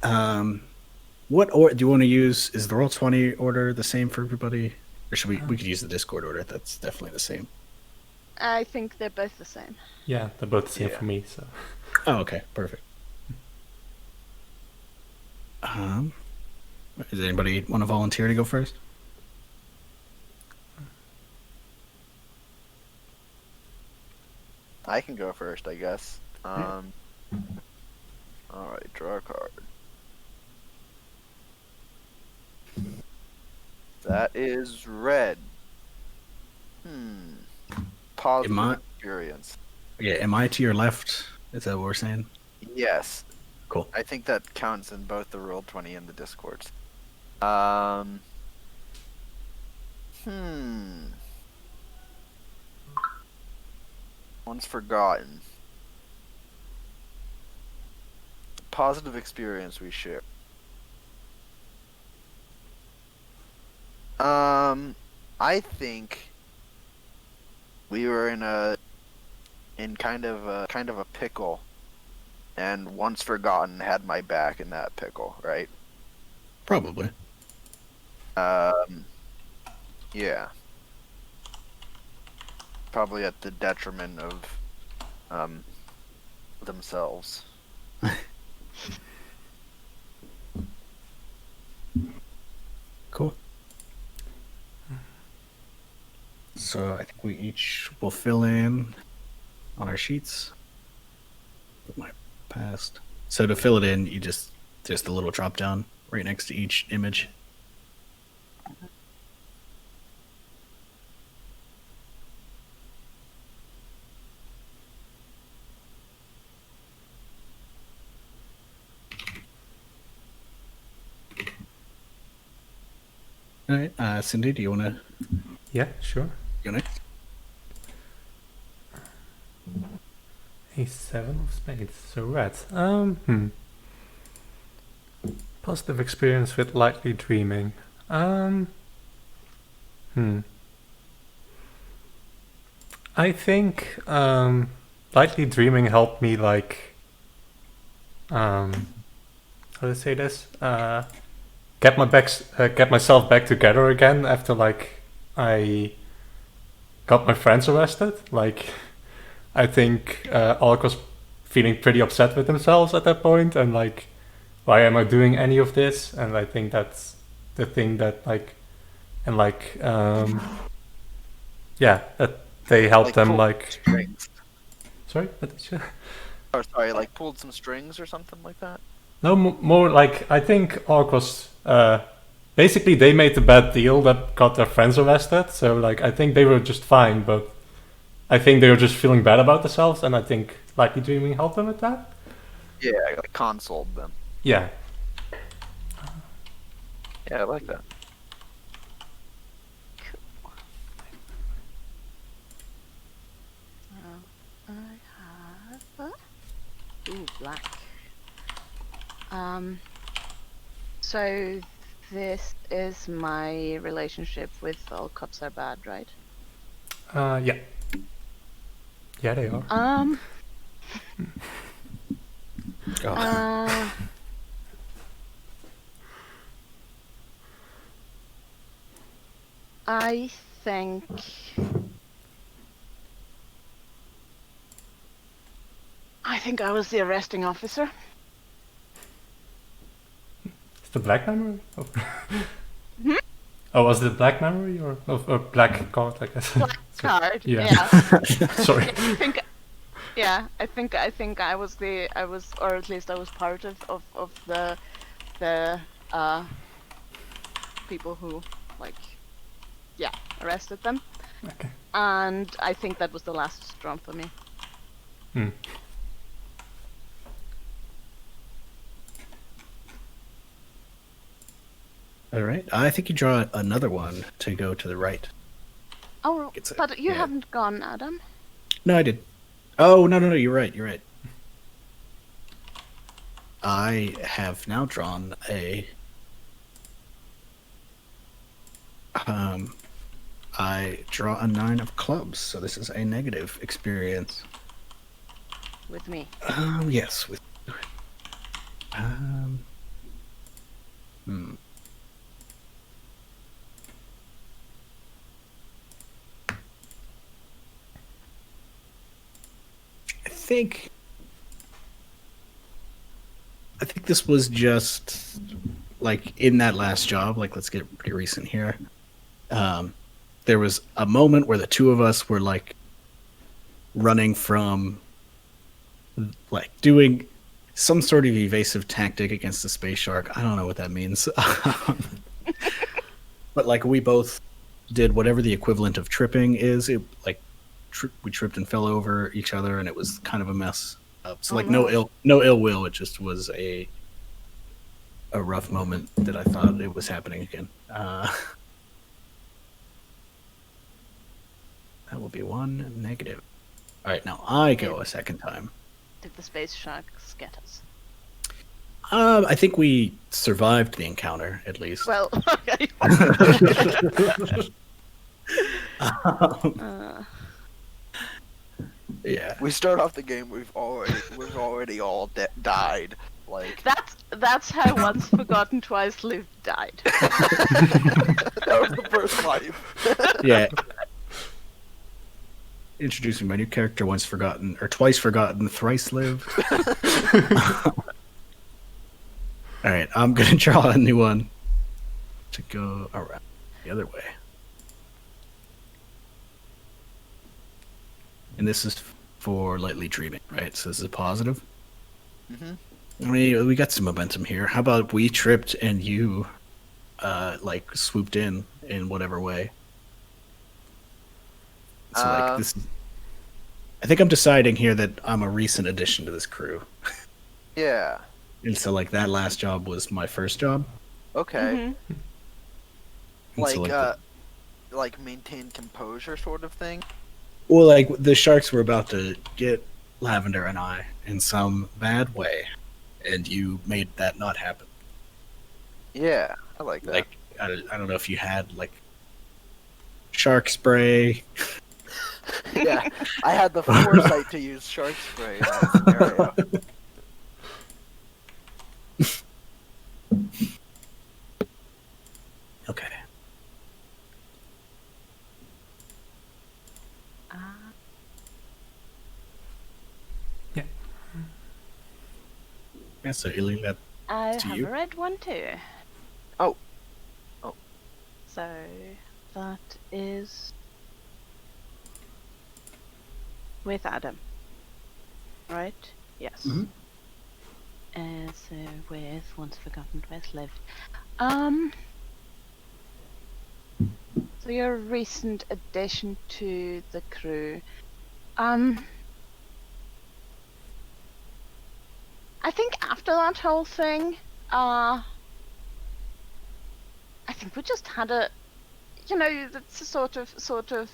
What order do you want to use? Is the Roll20 order the same for everybody, or should we could use the Discord order? That's definitely the same. I think they're both the same. Yeah, they're both the same Yeah. for me. So Oh, okay, perfect. Does anybody want to volunteer to go first? I can go first, I guess. Alright, draw a card. That is red. Positive Am I- experience. Yeah, am I to your left? Is that what we're saying? Yes. Cool. I think that counts in both the Roll20 and the Discords. Once forgotten. Positive experience we share. I think we were in kind of a pickle, and once forgotten had my back in that pickle, right? Probably. Yeah. Probably at the detriment of themselves. Cool. So I think we each will fill in on our sheets. Put my past. So to fill it in, you just a little drop down right next to each image. All right, Cindi, do you want to yeah, sure. go next? A 7 of spades, so red. Positive experience with lightly dreaming. I think lightly dreaming helped me like how do I say this? Get myself back together again after like I got my friends arrested. Like I think Alec was feeling pretty upset with themselves at that point, and like, why am I doing any of this? And I think that's the thing that like, and like, yeah, that they helped them pulled like. strings. Sorry, what did you? Oh, sorry, like pulled some strings or something like that. No, more like I think Alec was. Basically, they made the bad deal that got their friends arrested. So like, I think they were just fine, but I think they were just feeling bad about themselves, and I think lightly dreaming helped them with that. Yeah, like consoled them. Yeah. Yeah, I like that. I have black. So this is my relationship with All Cops Are Bad, right? Yeah. Yeah, they are. Oh. I think I was the arresting officer. Is the black memory? Oh, was it black memory or black card? I guess. Black card. Yeah. Yeah. Sorry. I think I was or at least I was part of the people who arrested them. Okay. And I think that was the last straw for me. All right. I think you draw another one to go to the right. Oh, but you yeah. haven't gone, Adam. No, I did. Oh, no, you're right. You're right. I have now drawn a... I draw a 9 of clubs, so this is a negative experience. With me. Yes, with... I think this was just like in that last job, like let's get pretty recent here. There was a moment where the two of us were like running from like doing some sort of evasive tactic against the space shark. I don't know what that means. But like we both did whatever the equivalent of tripping is. It like we tripped and fell over each other, and it was kind of a mess. So like no ill will. It just was a rough moment that I thought it was happening again. That will be one negative. All right, now I go a second time. Did the space sharks get us? I think we survived the encounter at least. Well, okay. Yeah. We start off the game. We've already all died. Like that's how Once Forgotten Twice Lived died. that was the first life. Yeah. Introducing my new character, Once Forgotten, or Twice Forgotten, Thrice Lived. All right, I'm gonna draw a new one to go around the other way. And this is for lightly dreaming, right? So this is a positive. Mm-hmm. I mean, we got some momentum here. How about we tripped and you, like swooped in whatever way? So like this. I think I'm deciding here that I'm a recent addition to this crew. Yeah. And so like that last job was my first job. Okay. And Like maintain composure sort of thing. Well, like the sharks were about to get Lavender and I in some bad way, and you made that not happen. Yeah, I like that. Like I don't know if you had like shark spray. Yeah, I had the foresight to use shark spray in that scenario. Okay. Yeah. Yeah, so you leave that I to have you. a red one too. Oh. So that is with Adam, right? Yes. Mhm. So with Once Forgotten Twice Lived. So you're a recent addition to the crew. I think after that whole thing, I think we just had a, that's a sort of,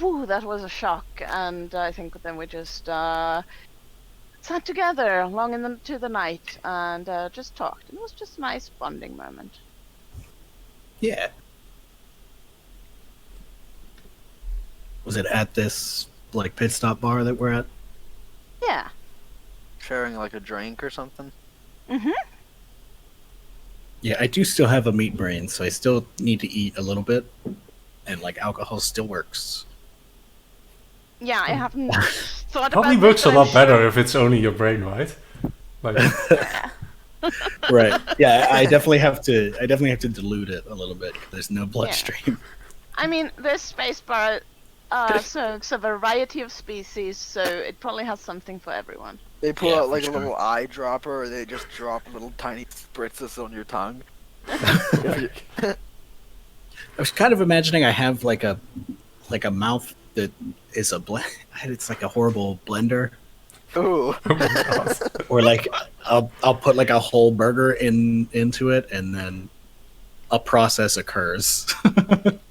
woo, that was a shock, and I think then we just sat together long into the night and just talked. It was just a nice bonding moment. Yeah. Was it at this like pit stop bar that we're at? Yeah. Sharing like a drink or something. Mhm. Yeah, I do still have a meat brain, so I still need to eat a little bit, and like alcohol still works. Yeah, I haven't thought Probably about works this, a but I'm lot better sure. if it's only your brain, right? Like, Yeah. Right. Yeah, I definitely have to. I definitely have to dilute it a little bit because there's no bloodstream. I mean, this space bar serves a variety of species, so it probably has something for everyone. They pull Yeah, out for like sure. a little eyedropper, or they just drop little tiny spritzes on your tongue. I was kind of imagining I have like a mouth that is a blend. It's like a horrible blender, Ooh. oh my god. or like I'll put like a whole burger into it, and then a process occurs.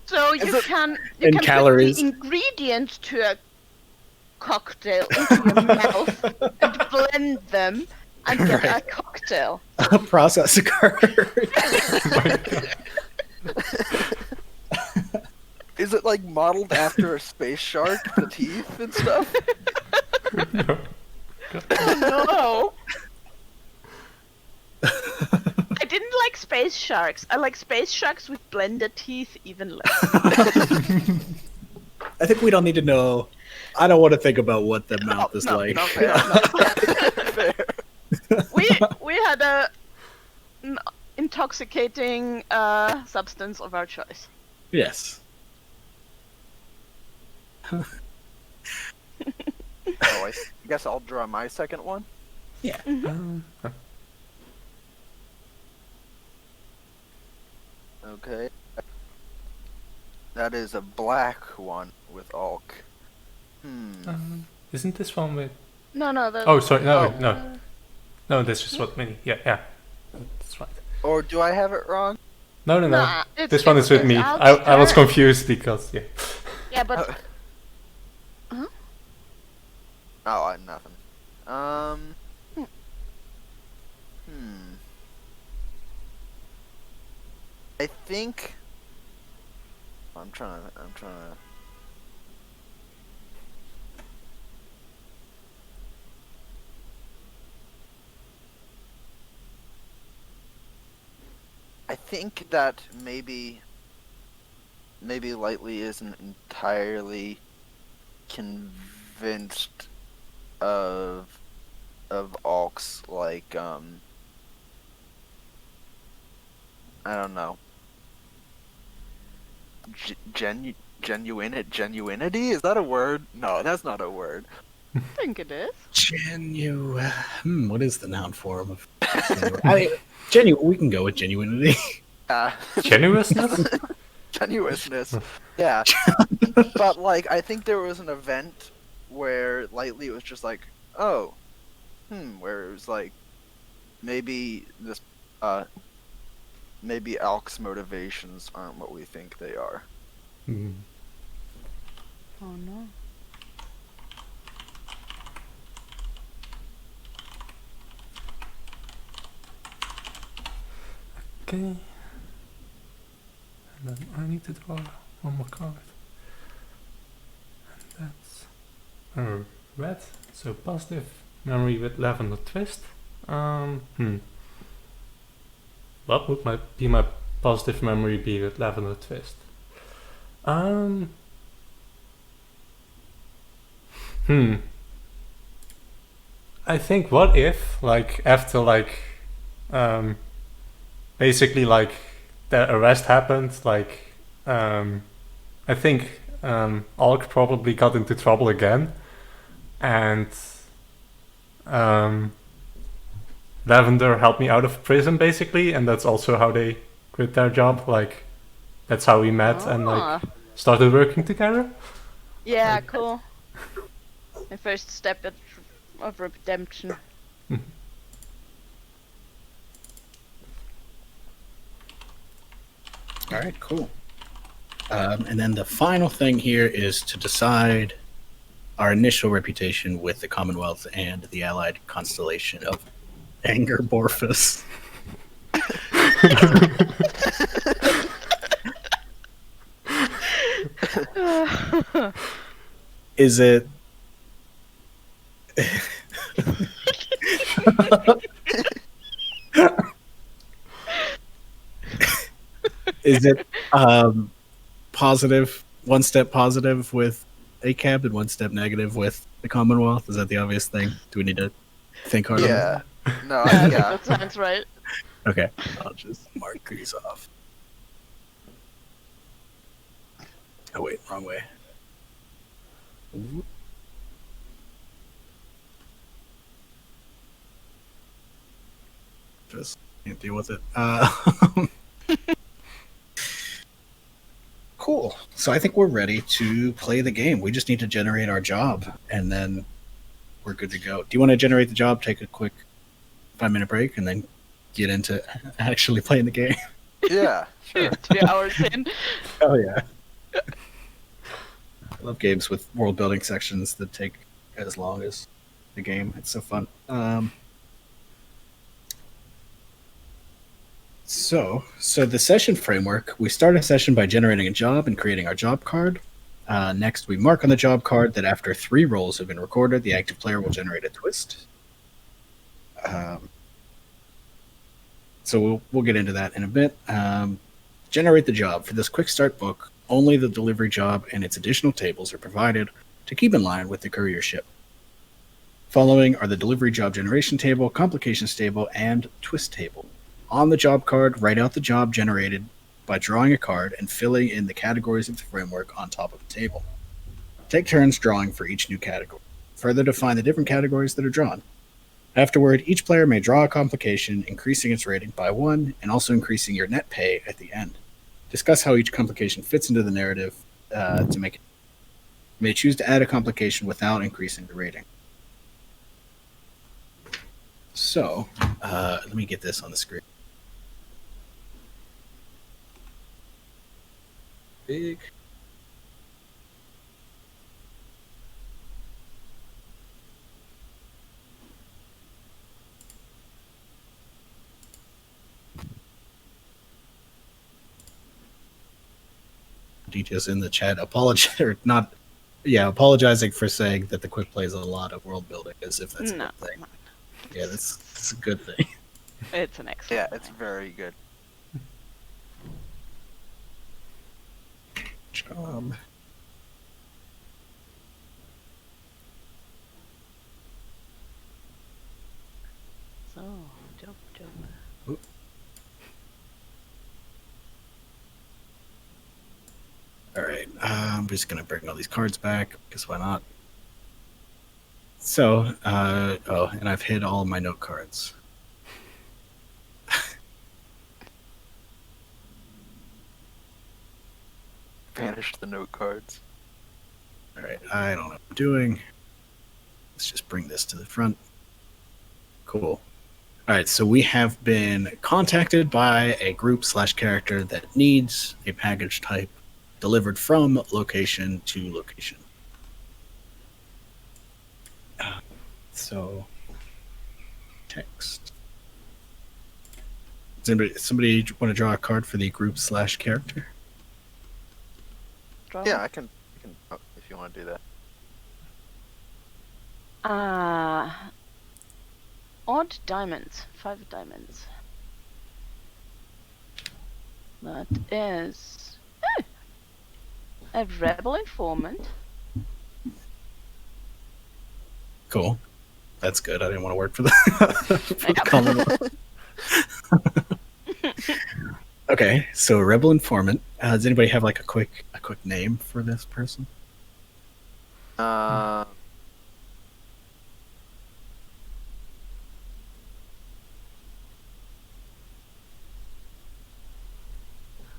So Is you it- can in calories. put the ingredient to a cocktail into your mouth and blend them and get a Right. cocktail. A process occurs. Is it like modeled after a space shark, the teeth and stuff? No. I didn't like space sharks. I like space sharks with blended teeth even less. I think we don't need to know. I don't want to think about what the mouth is no, like. no, fair. Fair. We had an intoxicating substance of our choice. Yes. Oh, I guess I'll draw my second one. Yeah. Okay. That is a black one with Alk. Isn't this one with... No, Oh, sorry, no, Oh. no. No, this is what mini. Yeah. That's right. Or do I have it wrong? No. Nah, it's- This one is with it's me. out I was there. confused because, yeah. Yeah, but Oh, nothing. I think I'm trying to. I think that maybe Lightly isn't entirely convinced of Alk's I don't know. Genuinity? Is that a word? No, that's not a word. I think it is. What is the noun form of genuine? We can go with genuinity. Genuineness? Genuineness. Yeah. But I think there was an event where Lightly was just like, oh, where it was like, maybe this, maybe Alk's motivations aren't what we think they are. Oh no. Okay. And then I need to draw one more card. And that's red. So positive memory with lavender twist. What would be my positive memory be with lavender twist? I think what if after basically the arrest happened, I think Alk probably got into trouble again, and Lavender helped me out of prison basically, and that's also how they quit their job. That's how we met and started working together. Yeah, cool. The first step of redemption. All right, cool. And then the final thing here is to decide our initial reputation with the Commonwealth and the allied constellation of Anger Borphus. Is it Is it positive, one step positive with ACAB and one step negative with the Commonwealth? Is that the obvious thing? Do we need to think hard on Yeah. No, I think yeah. that sounds right. this? Okay, I'll just mark these off. Oh wait, wrong way. Just can't deal with it. Cool. So I think we're ready to play the game. We just need to generate our job, and then we're good to go. Do you want to generate the job, take a quick 5-minute break, and then get into actually playing the game? Yeah, sure. 2 hours in. Oh yeah. I love games with world building sections that take as long as the game. It's so fun. So the session framework, we start a session by generating a job and creating our job card. Next, we mark on the job card that after 3 rolls have been recorded, the active player will generate a twist. So we'll get into that in a bit. Generate the job. For this quick start book, only the delivery job and its additional tables are provided to keep in line with the courier ship. Following are the delivery job generation table, complications table, and twist table. On the job card, write out the job generated by drawing a card and filling in the categories of the framework on top of the table. Take turns drawing for each new category. Further define the different categories that are drawn. Afterward, each player may draw a complication, increasing its rating by 1 and also increasing your net pay at the end. Discuss how each complication fits into the narrative to make it. You may choose to add a complication without increasing the rating. So, let me get this on the screen. Big. Details in the chat. Apologizing for saying that the quick play is a lot of world building, as if that's a No, good thing. Yeah, that's a good thing. it's an excellent Yeah, it's thing. very good. Job. So, job. All right, I'm just gonna bring all these cards back because why not? So, and I've hid all my note cards. Banish the note cards. All right, I don't know what I'm doing. Let's just bring this to the front. Cool. All right, so we have been contacted by a group/character that needs a package type delivered from location to location. So, text. Does somebody want to draw a card for the group/character? Draw. Yeah, I can if you want to do that. Odd diamonds. 5 diamonds. That is a rebel informant. Cool. That's good. I didn't want to work for the, for the Commonwealth. Okay, so a rebel informant. Does anybody have like a quick name for this person?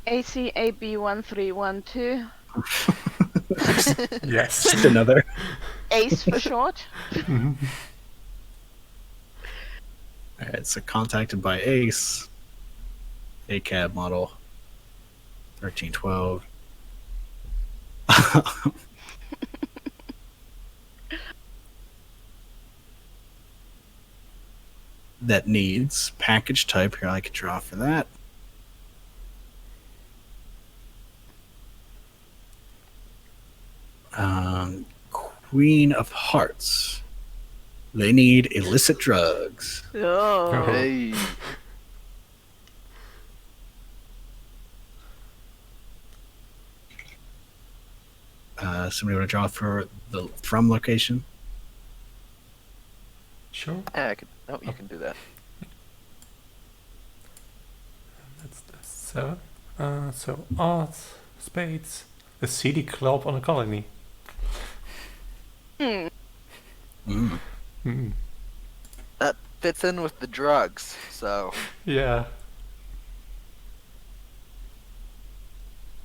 ACAB1312. Yes. Just another. Ace for short. All right, so contacted by Ace, ACAB model 1312. That needs package type. Here, I could draw for that. Queen of Hearts. They need illicit drugs. Oh. Hey. Somebody want to draw for the from location? Sure. Yeah, you can do that. That's the 7. So art, spades, a seedy club on a colony. Hmm. Mm. Hmm. That fits in with the drugs, so Yeah.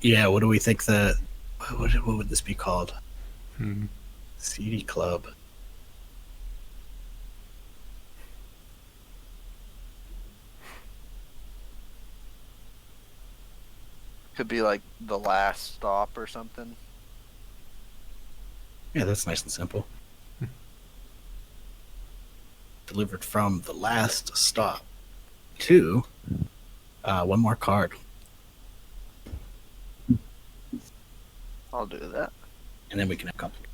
Yeah, what do we think the... What would this be called? Hmm. CD Club. could be like the last stop or something. Yeah, that's nice and simple. Delivered from the last stop to one more card. I'll do that. And then we can have company.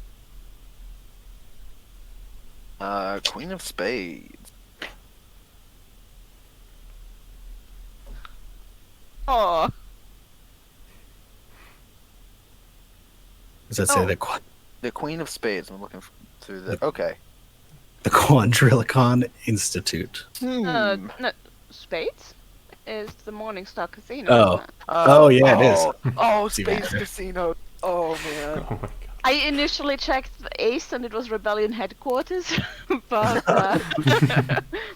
Queen of Spades. Oh. Does that say Oh. The Queen of Spades. I'm looking through the. Okay. The Quadrilicon Institute? Hmm. No, Spades is the Morningstar Casino. Oh. Isn't it? Oh, yeah, it is. Oh, It's even Space better. Casino. Oh man. Oh my god. I initially checked the Ace and it was Rebellion headquarters, but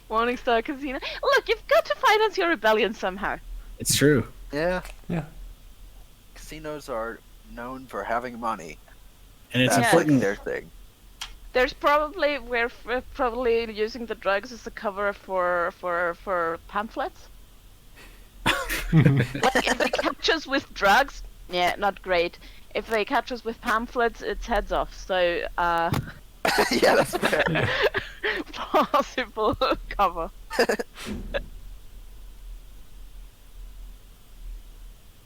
Morningstar Casino. Look, you've got to finance your rebellion somehow. It's true. Yeah. Yeah. Casinos are known for having money. And it's That's important. like their thing. We're probably using the drugs as a cover for pamphlets. Like if they catch us with drugs, yeah, not great. If they catch us with pamphlets, it's heads off. So, Yeah, that's fair. Yeah. possible cover.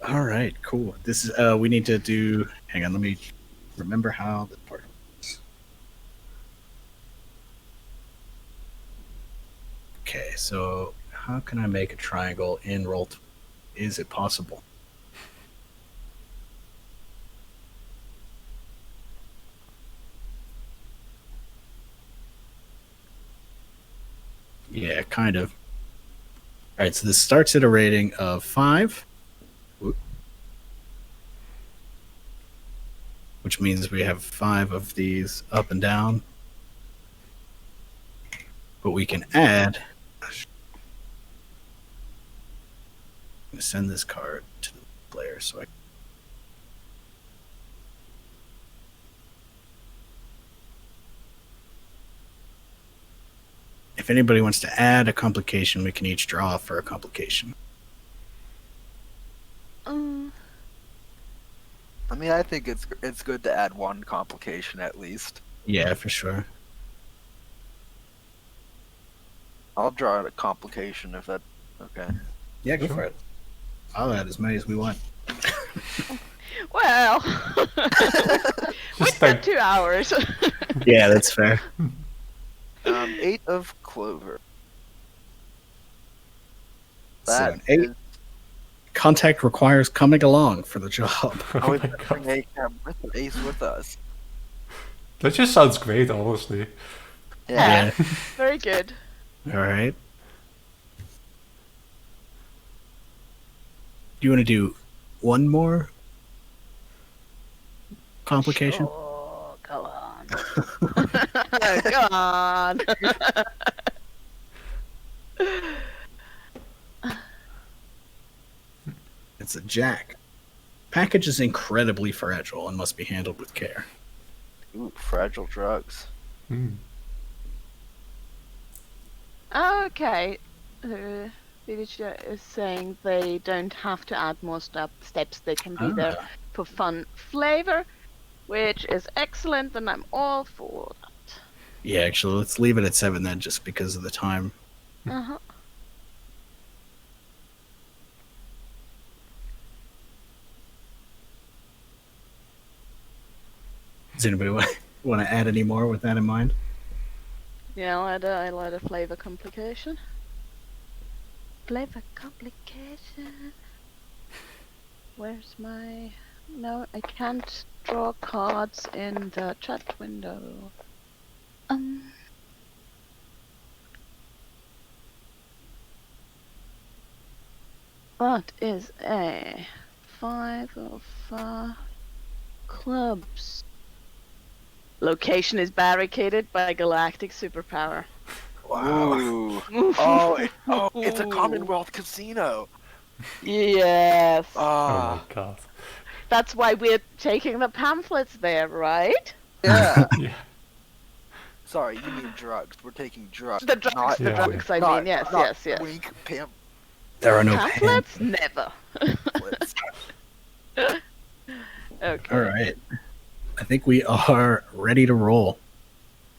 All right, cool. This is we need to do. Hang on, let me remember how the part works. Okay, so how can I make a triangle in roll? Is it possible? Yeah, kind of. All right, so this starts at a rating of 5. Which means we have 5 of these up and down. But we can add. I'm going to send this card to the player so I. If anybody wants to add a complication, we can each draw for a complication. I mean, I think it's good to add one complication at least. Yeah, for sure. I'll draw a complication if that. Okay. Yeah, go Sure. for it. I'll add as many as we want. Well, we've Just got like 2 hours. Yeah, that's fair. 8 of clover. So That an 8. is- Contact requires coming along for the job. oh we my better god. bring Ace with us. That just sounds great, honestly. Yeah. Very good. All right. Do you want to do one more complication? Oh, go on. Go on. It's a jack. Package is incredibly fragile and must be handled with care. Ooh, fragile drugs. Hmm. Okay. Vidicia is saying they don't have to add more steps. They can be there for fun flavor, which is excellent, and I'm all for that. Yeah, actually, let's leave it at 7 then, just because of the time. Uh-huh. Does anybody want to add any more with that in mind? Yeah, I'll add a flavor complication. Flavor complication. Where's my... No, I can't draw cards in the chat window. That is a 5 of clubs. Location is barricaded by galactic superpower. Wow. Ooh. It's a Commonwealth casino. Yes. Oh my Ah, god. That's why we're taking the pamphlets there, right? yeah. Yeah. Sorry, you mean drugs. We're taking drugs. The drugs, not, Yeah. I not- mean, yes, not yes. Wink There are no Pamphlets? Never. pamphlets. Okay. All right. I think we are ready to roll.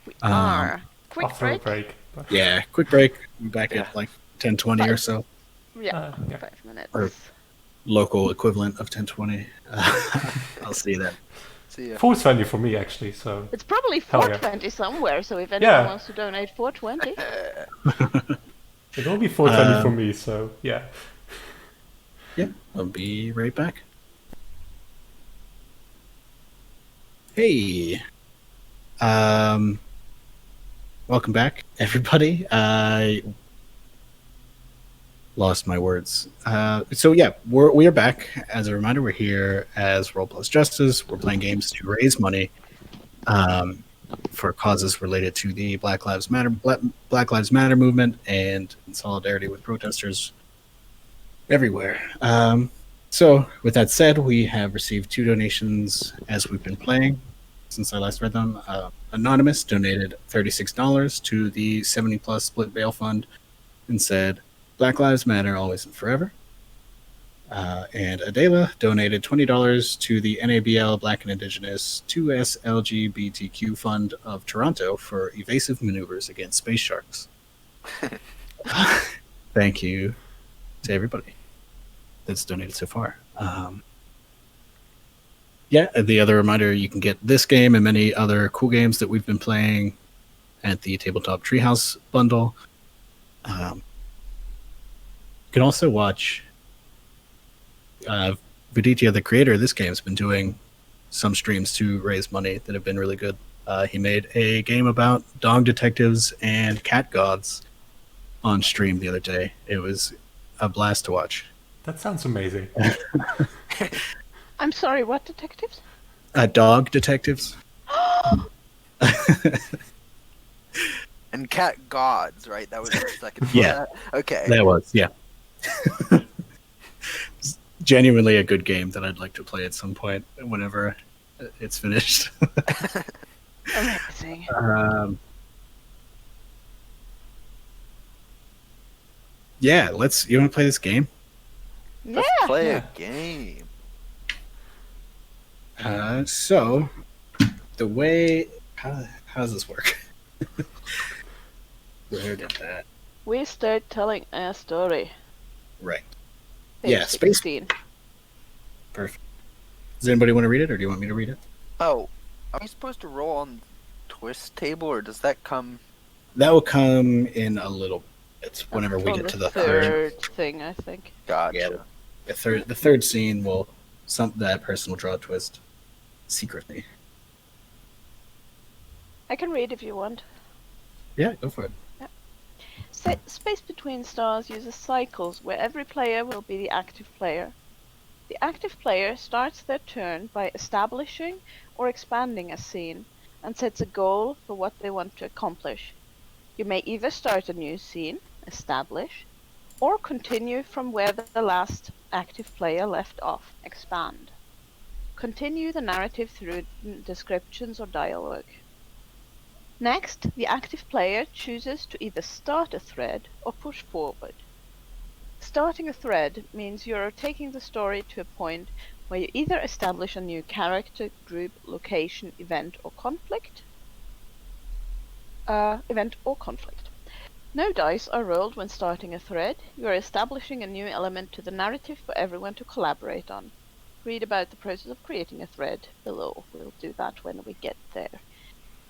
We are. Quick After a break. break. Yeah, quick break. We're back Yeah. at like 10:20 or so. Yeah, Yeah. 5 minutes. Or- Local equivalent of 10:20. I'll see that. See ya. 420 for me actually, so It's probably Hell yeah. 420 somewhere, so if anyone Yeah. wants to donate 420. it will be 420 for Um, me, so yeah. Yeah, I'll be right back. Hey. Welcome back, everybody. I lost my words. So yeah, we are back. As a reminder, we're here as Roll Plus Justice. We're playing games to raise money for causes related to the Black Lives Matter movement and in solidarity with protesters everywhere. So with that said, we have received 2 donations as we've been playing since I last read them. Anonymous donated $36 to the 70 plus split bail fund and said, Black Lives Matter always and forever. And Adela donated $20 to the NABL Black and Indigenous 2S LGBTQ Fund of Toronto for evasive maneuvers against space sharks. Thank you to everybody that's donated so far. Yeah, the other reminder, you can get this game and many other cool games that we've been playing at the Tabletop Treehouse bundle. You can also watch Viditya, the creator of this game, has been doing some streams to raise money that have been really good. He made a game about dog detectives and cat gods on stream the other day. It was a blast to watch. That sounds amazing. I'm sorry, what detectives? Dog detectives. And cat gods, right? That was the second Yeah. one. Okay. That was, yeah. Genuinely a good game that I'd like to play at some point whenever it's finished. Amazing. Yeah, you want to play this game? Yeah. Let's play Yeah. a game. So the way how does this work? Where did that? We start telling a story. Right. Page Yeah, space- 16. Perfect. Does anybody want to read it, or do you want me to read it? Oh, are we supposed to roll on twist table, or does that come? That will come in a little bit whenever we On get to the third. thing, I think. Gotcha. Yeah. The third scene will that person will draw a twist secretly. I can read if you want. Yeah, go for it. Space Between Stars uses cycles where every player will be the active player. The active player starts their turn by establishing or expanding a scene and sets a goal for what they want to accomplish. You may either start a new scene, establish, or continue from where the last active player left off, expand. Continue the narrative through descriptions or dialogue. Next, the active player chooses to either start a thread or push forward. Starting a thread means you're taking the story to a point where you either establish a new character, group, location, event, or conflict. No dice are rolled when starting a thread. You are establishing a new element to the narrative for everyone to collaborate on. Read about the process of creating a thread below. We'll do that when we get there.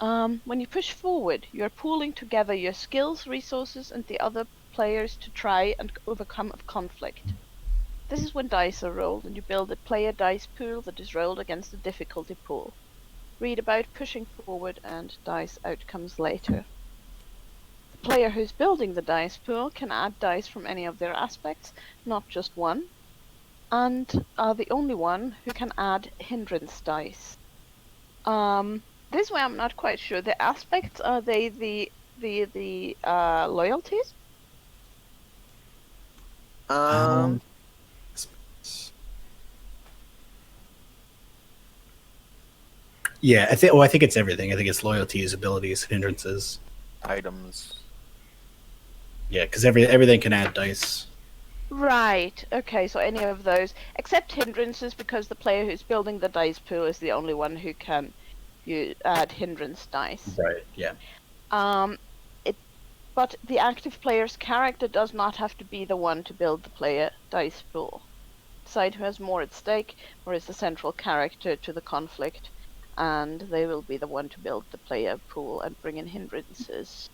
When you push forward, you are pooling together your skills, resources, and the other players to try and overcome a conflict. This is when dice are rolled, and you build a player dice pool that is rolled against a difficulty pool. Read about pushing forward and dice outcomes later. The player who's building the dice pool can add dice from any of their aspects, not just one, and are the only one who can add hindrance dice. This way I'm not quite sure. The aspects, are they the loyalties? Yeah, I think it's everything. I think it's loyalties, abilities, hindrances. Items. Yeah, because everything can add dice. Right. Okay, so any of those, except hindrances, because the player who's building the dice pool is the only one who can add hindrance dice. Right. Yeah. But the active player's character does not have to be the one to build the player dice pool. Decide who has more at stake, or is the central character to the conflict, and they will be the one to build the player pool and bring in hindrances.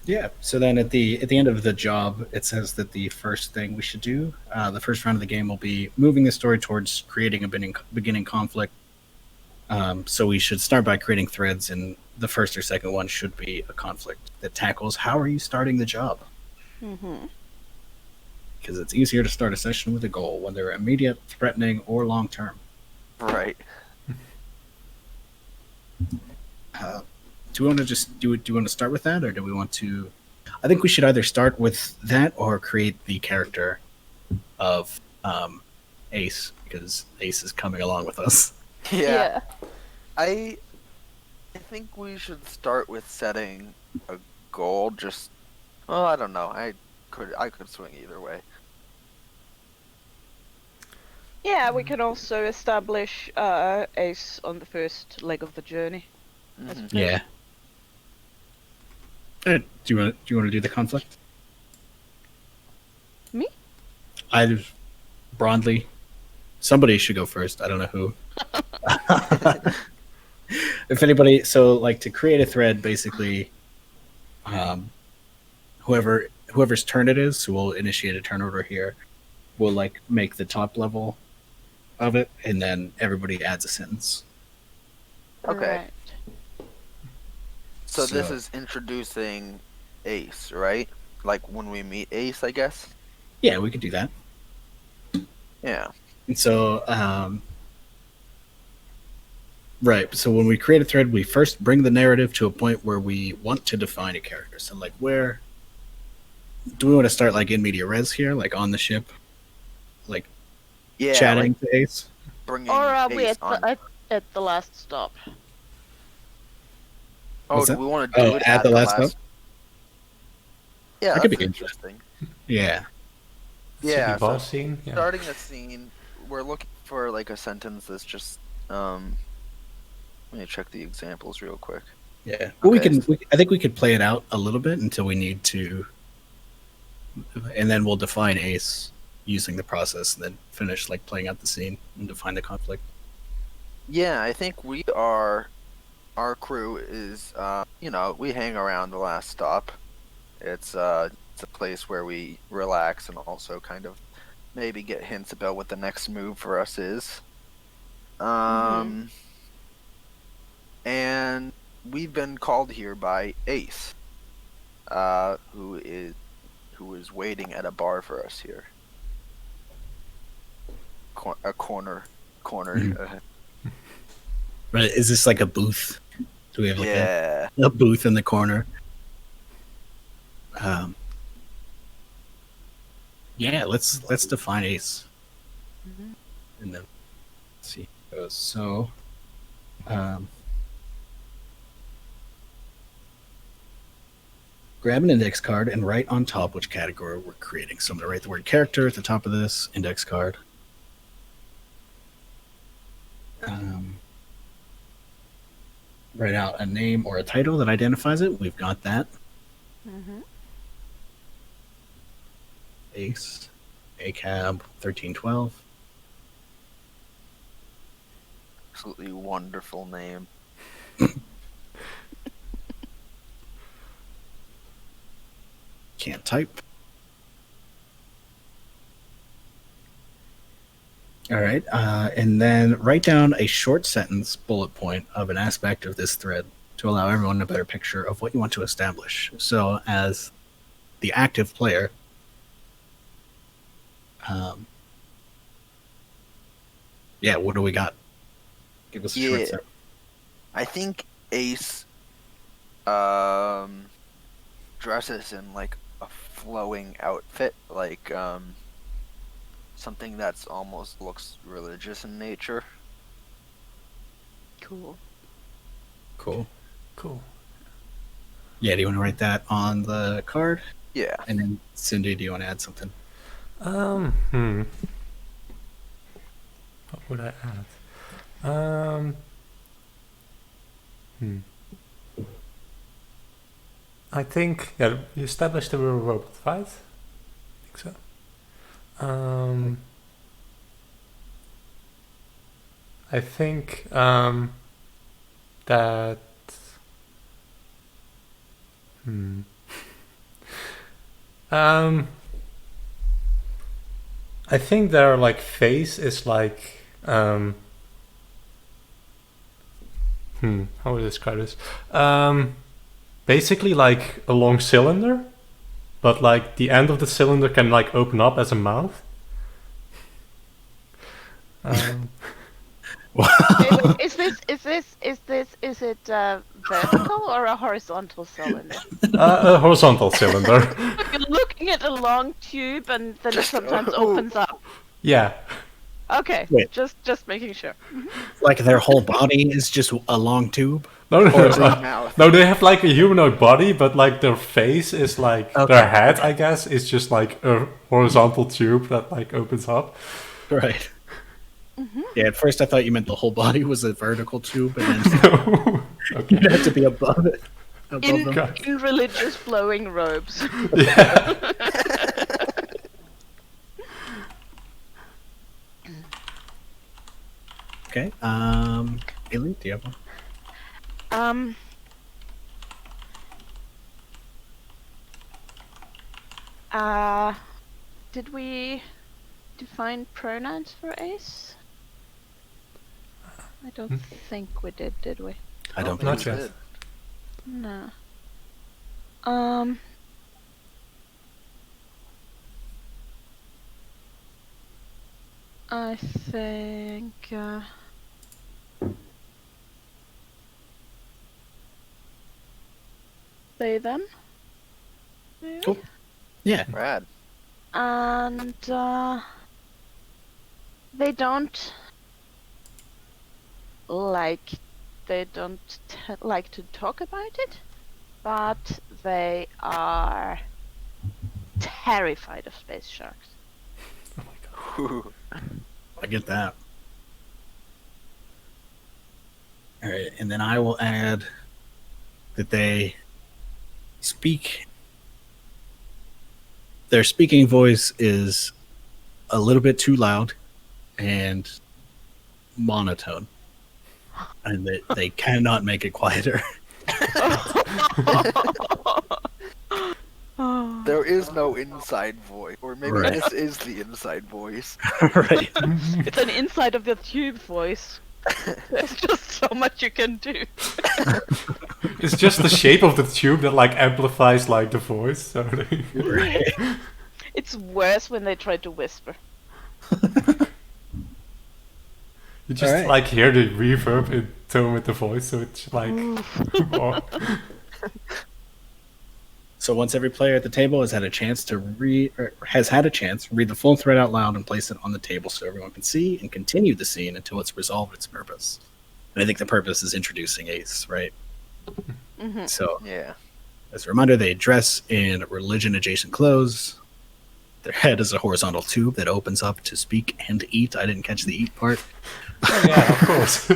Yeah. So then at the end of the job, it says that the first thing we should do, the first round of the game, will be moving the story towards creating a beginning conflict. So we should start by creating threads, and the first or second one should be a conflict that tackles how are you starting the job. Mm-hmm. Because it's easier to start a session with a goal, whether immediate, threatening, or long term. Right. Do we want to just do you want to start with that, or do we want to? I think we should either start with that or create the character of Ace, because Ace is coming along with us. Yeah. I think we should start with setting a goal. Well, I don't know. I could swing either way. Yeah, we can also establish Ace on the first leg of the journey. I suppose. Yeah. Do you want to do the conflict? Me? Broadly. Somebody should go first. I don't know who. If anybody, so like to create a thread, basically, whoever's turn it is, who will initiate a turn order here, will like make the top level of it, and then everybody adds a sentence. Okay. Right. So this is introducing Ace, right? Like when we meet Ace, I guess. Yeah, we could do that. Yeah. And so, right. So when we create a thread, we first bring the narrative to a point where we want to define a character. So, like, where do we want to start? Like in media res here, like on the ship, like chatting to Ace. Bringing Or are we Ace at the last stop? Oh, do we want to do it at the last stop? Yeah, that could that's be interesting. Yeah. Yeah. City boss scene. Yeah. Starting a scene, we're looking for like a sentence that's just. Let me check the examples real quick. Yeah. Well, Okay. I think we could play it out a little bit until we need to, and then we'll define Ace using the process, and then finish like playing out the scene and define the conflict. Yeah, I think our crew is, we hang around the last stop. It's a place where we relax and also kind of maybe get hints about what the next move for us is. And we've been called here by Ace, who is waiting at a bar for us here. A corner. Right? Is this like a booth? Do we have like Yeah. a booth in the corner? Yeah, let's define Ace, and then let's see how it goes. So, grab an index card and write on top which category we're creating. So I'm going to write the word character at the top of this index card. Write out a name or a title that identifies it. We've got that. Ace, ACAB 1312. absolutely wonderful name. Can't type. All right, and then write down a short sentence bullet point of an aspect of this thread to allow everyone a better picture of what you want to establish. So, as the active player, yeah, what do we got? Give us a short sentence. I think Ace dresses in like a flowing outfit, like something that's almost looks religious in nature. Cool. Cool. Cool. Yeah, do you want to write that on the card? Yeah. And then, Cindi, do you want to add something? What would I add? I think you established the robot, right? I think so. I think that. I think their like face is like how would I describe this? Basically like a long cylinder, but like the end of the cylinder can like open up as a mouth. Is it vertical or a horizontal cylinder? A horizontal cylinder. You're looking at a long tube and then it sometimes opens up. Yeah. Okay, Wait. just making sure. Like their whole body is just a long tube? No, Mouth. no, they have like a humanoid body, but like their face is like their head, I guess, is just like a horizontal tube that like opens up. Right. Yeah, at first I thought you meant the whole body was a vertical tube, and then Okay. it had to be above it. Above them. In religious flowing robes. Yeah. Okay. Elite, do you have one? Did we define pronouns for Ace? I don't think we did we? I don't Not think so. yet. No. I think they them. Maybe? Cool. Yeah. Rad. And they don't like like to talk about it, but they are terrified of space sharks. Oh my god. I get that. All right, and then I will add that they speak. Their speaking voice is a little bit too loud and monotone, and they cannot make it quieter. There is no inside voice, or maybe Right. this is the inside voice. Right. It's an inside of the tube voice. There's just so much you can do. It's just the shape of the tube that like amplifies like the voice. So Right. It's worse when they try to whisper. you just Alright. like hear the reverb in tone with the voice, so it's like oh. So once every player at the table has had a chance to read the full thread out loud and place it on the table so everyone can see and continue the scene until it's resolved its purpose. And I think the purpose is introducing Ace, right? Mm-hmm. So Yeah. as a reminder, they dress in religion-adjacent clothes. Their head is a horizontal tube that opens up to speak and eat. I didn't catch the eat part. Oh, yeah, of course.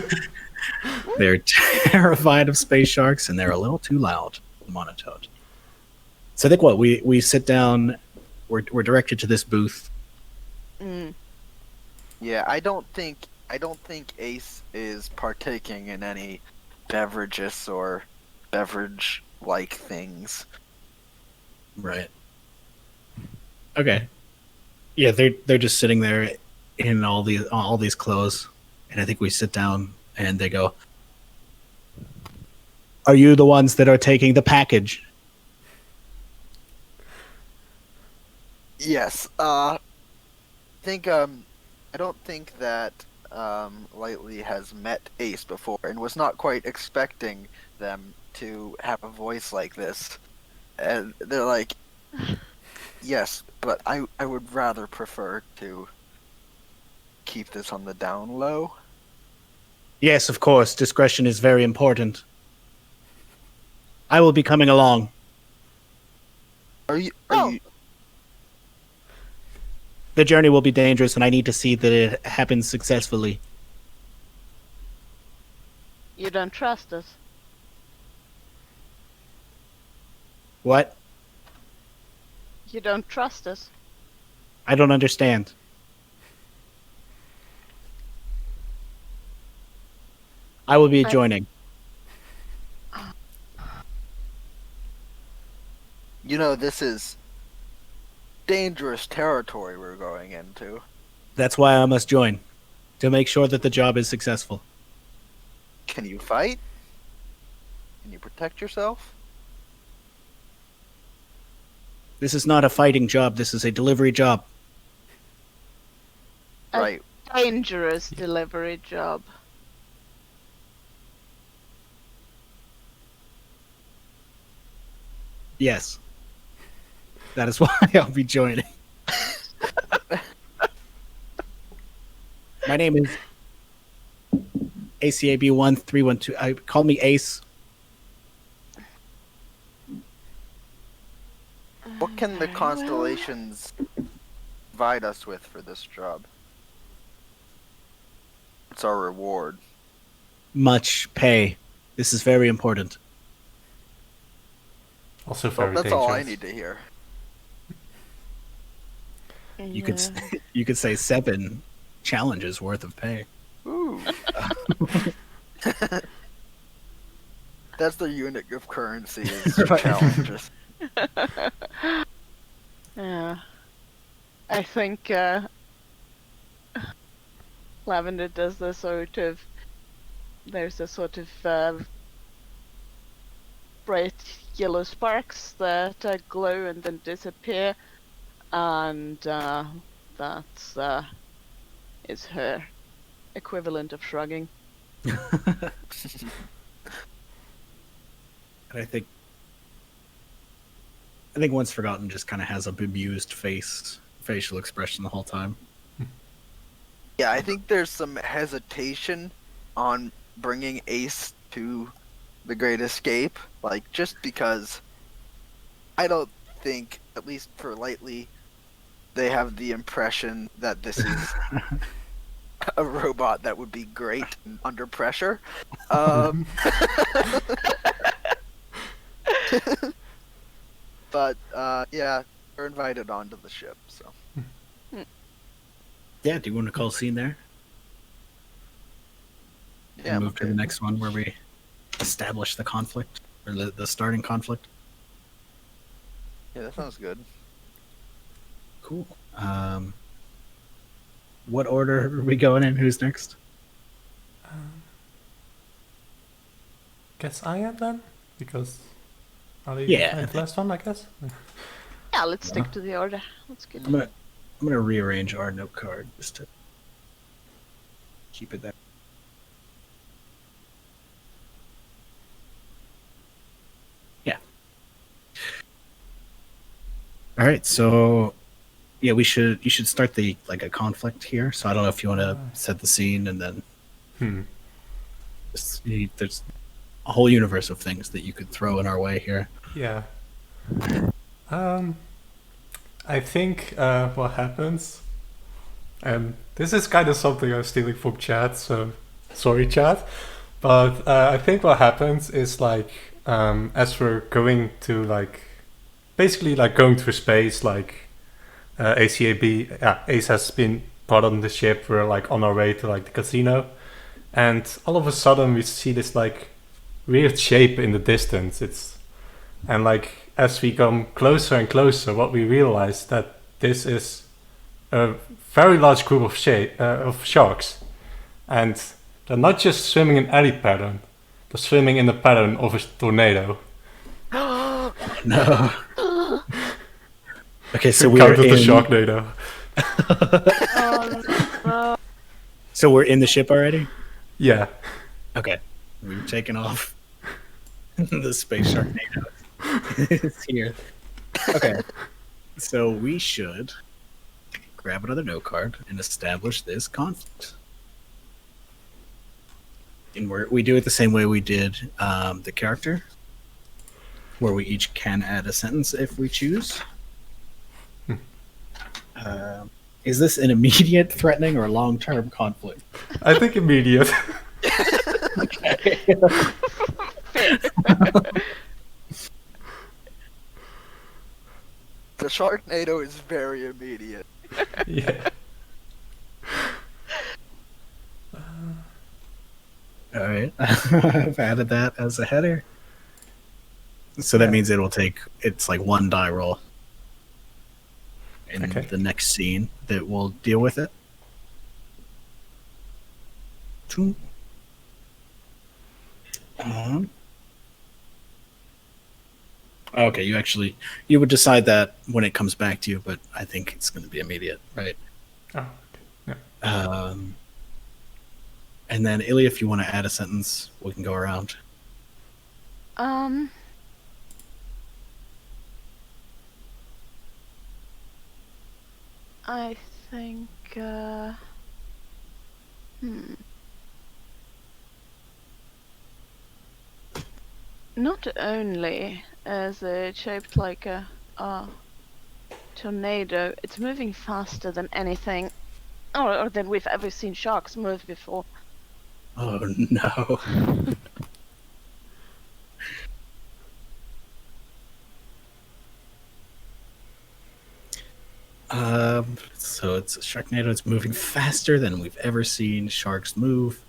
They're terrified of space sharks, and they're a little too loud and monotone. So I think we sit down, we're directed to this booth. Mm. Yeah, I don't think I don't think Ace is partaking in any beverages or beverage-like things. Right. Okay. Yeah, they're just sitting there in all these clothes, and I think we sit down and they go, "Are you the ones that are taking the package?" Yes. Think I don't think that Lightly has met Ace before and was not quite expecting them to have a voice like this. And they're like, yes, but I would rather prefer to keep this on the down low. Yes, of course. Discretion is very important. I will be coming along. Are you The journey will be dangerous, and I need to see that it happens successfully. You don't trust us. What? You don't trust us. I don't understand. I will be joining. You know, this is dangerous territory we're going into. That's why I must join, to make sure that the job is successful. Can you fight? Can you protect yourself? This is not a fighting job. This is a delivery job. A Right. dangerous delivery job. Yes. That is why I'll be joining. My name is ACAB1312. Call me Ace. What can the Very well. constellations provide us with for this job? What's our reward? Much pay. This is very important. Also Well, very that's dangerous. all I need to hear. You could you could say 7 challenges worth of pay. Ooh. That's the unit of currency is Right. challenges. Yeah. I think Lavender does the sort of. There's a sort of bright yellow sparks that glow and then disappear, and that's is her equivalent of shrugging. And I think Once Forgotten just kind of has a bemused facial expression the whole time. Yeah, I think there's some hesitation on bringing Ace to the Great Escape, like just because I don't think, at least for Lightly, they have the impression that this is a robot that would be great under pressure. But yeah, we're invited onto the ship, so. Yeah, do you want to call scene there? Yeah, And move to okay. the next one where we establish the conflict, or the starting conflict. Yeah, that sounds good. Cool. What order are we going in? Who's next? Guess I am then? Because Ali Yeah, I went think- last one, I guess. Yeah, let's stick to the order. That's good. I'm gonna rearrange our note card just to keep it there. Yeah. All right, so yeah, you should start a conflict here. So I don't know if you want to set the scene and then there's a whole universe of things that you could throw in our way here. Yeah. I think what happens, and this is kind of something I'm stealing from chat, so sorry chat, but I think what happens is as we're going to basically going through space, Ace has been part on the ship. We're like on our way to like the casino, and all of a sudden we see this like weird shape in the distance. And like as we come closer and closer, what we realize that this is a very large group of sharks, and they're not just swimming in any pattern; they're swimming in the pattern of a tornado. No. Okay, so We we're counted the in. sharknado. So we're in the ship already. Yeah. Okay, we've taken off. The space sharknado is here. Okay, so we should grab another note card and establish this conflict. And we do it the same way we did the character, where we each can add a sentence if we choose. Is this an immediate, threatening, or long-term conflict? I think immediate. Okay. The Sharknado is very immediate. Yeah. All right, I've added that as a header. So that means it's like one die roll in Okay. the next scene that will deal with it. Two. Okay, you would decide that when it comes back to you, but I think it's going to be immediate, right? Oh, okay. Yeah. And then Ilya, if you want to add a sentence, we can go around. I think. Not only is it shaped like a tornado, it's moving faster than anything, or than we've ever seen sharks move before. Oh no. So it's a Sharknado. It's moving faster than we've ever seen sharks move.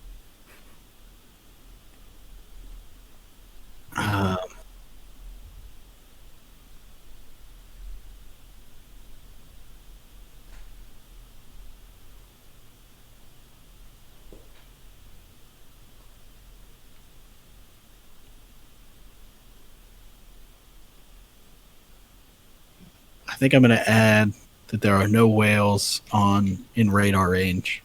I think I'm going to add that there are no whales in radar range.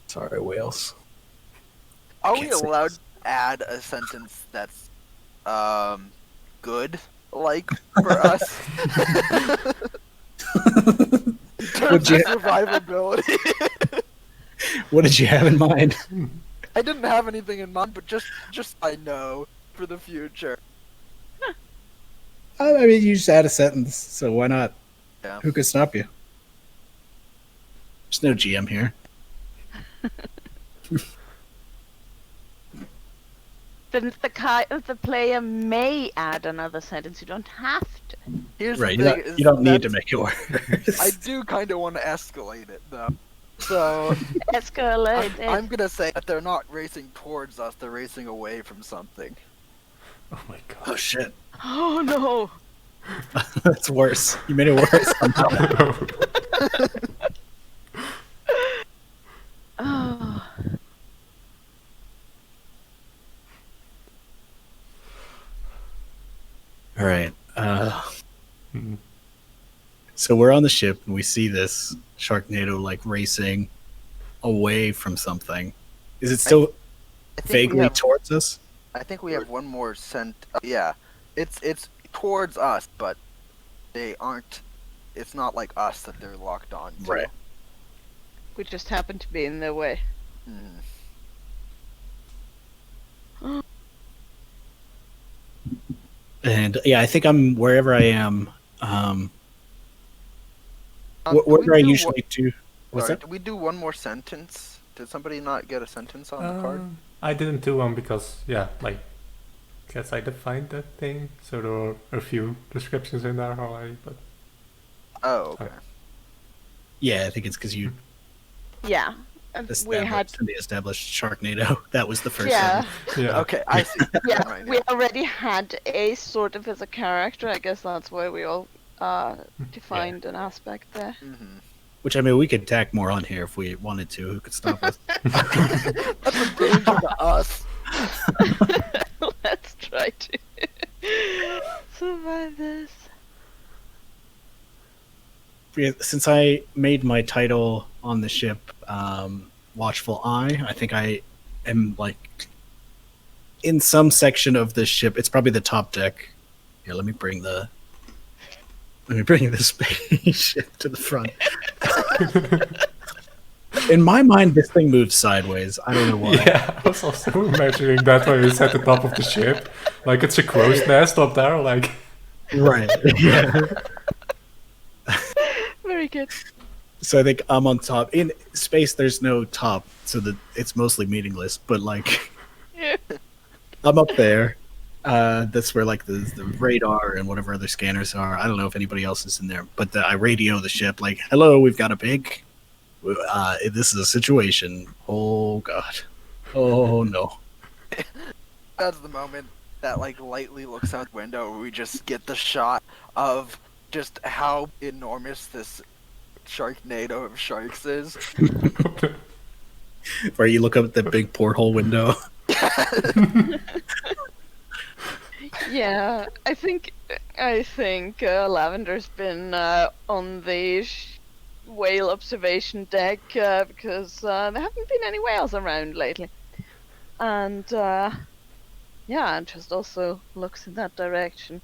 Sorry, whales. Are we Can't say allowed this. to add a sentence that's good, like, for us? In terms Would you- of survivability. What did you have in mind? I didn't have anything in mind, but just I know for the future. I mean, you just add a sentence, so why not? Yeah. Who could stop you? There's no GM here. Then the player may add another sentence. You don't have to. Here's Right, the thing: you don't need to that's- make it worse. I do kind of want to escalate it though. So Escalate it. I'm gonna say that they're not racing towards us; they're racing away from something. Oh my god. Oh shit, Oh no! that's worse. You made it worse. Oh. All right. Mhm. So we're on the ship and we see this Sharknado like racing away from something. Is it still I think we vaguely have- towards us? I think we have one more yeah, it's towards us, but they aren't. It's not like us that they're locked on to. Right. We just happen to be in their way. Mm. And yeah, I think I'm wherever I am. Did What we do I do usually do? What's Sorry, that? did we do one more sentence? Did somebody not get a sentence on the card? I didn't do one because, yeah, like, guess I defined that thing, so there were a few descriptions in there already, but... Oh, okay. Yeah, I think it's because you Yeah. And we had established Sharknado. That was the first yeah. one. Yeah. Okay, I see. Yeah, Right, we already had a sort of as a character. I guess that's why we all defined an aspect there. Mm-hmm. Which, I mean, we could tack more on here if we wanted to. Who could stop us? That's a danger to us. Let's try to survive this. Since I made my title on the ship Watchful Eye, I think I am like in some section of the ship. It's probably the top deck. Here, let me bring the spaceship to the front. In my mind, this thing moves sideways. I don't know why. Yeah, I was also imagining that when it's at the top of the ship. Like it's a crow's nest up there, like... Right. Yeah. Very good. So I think I'm on top. In space, there's no top, so that it's mostly meaningless. But like, Yeah. I'm up there. That's where like the radar and whatever other scanners are. I don't know if anybody else is in there, but I radio the ship like, "Hello, we've got a big. This is a situation. Oh God. Oh no." That's the moment that like lightly looks out the window. We just get the shot of just how enormous this Sharknado of sharks is. Where you look up at the big porthole window. Yeah, I think Lavender's been on the whale observation deck because there haven't been any whales around lately, and and just also looks in that direction,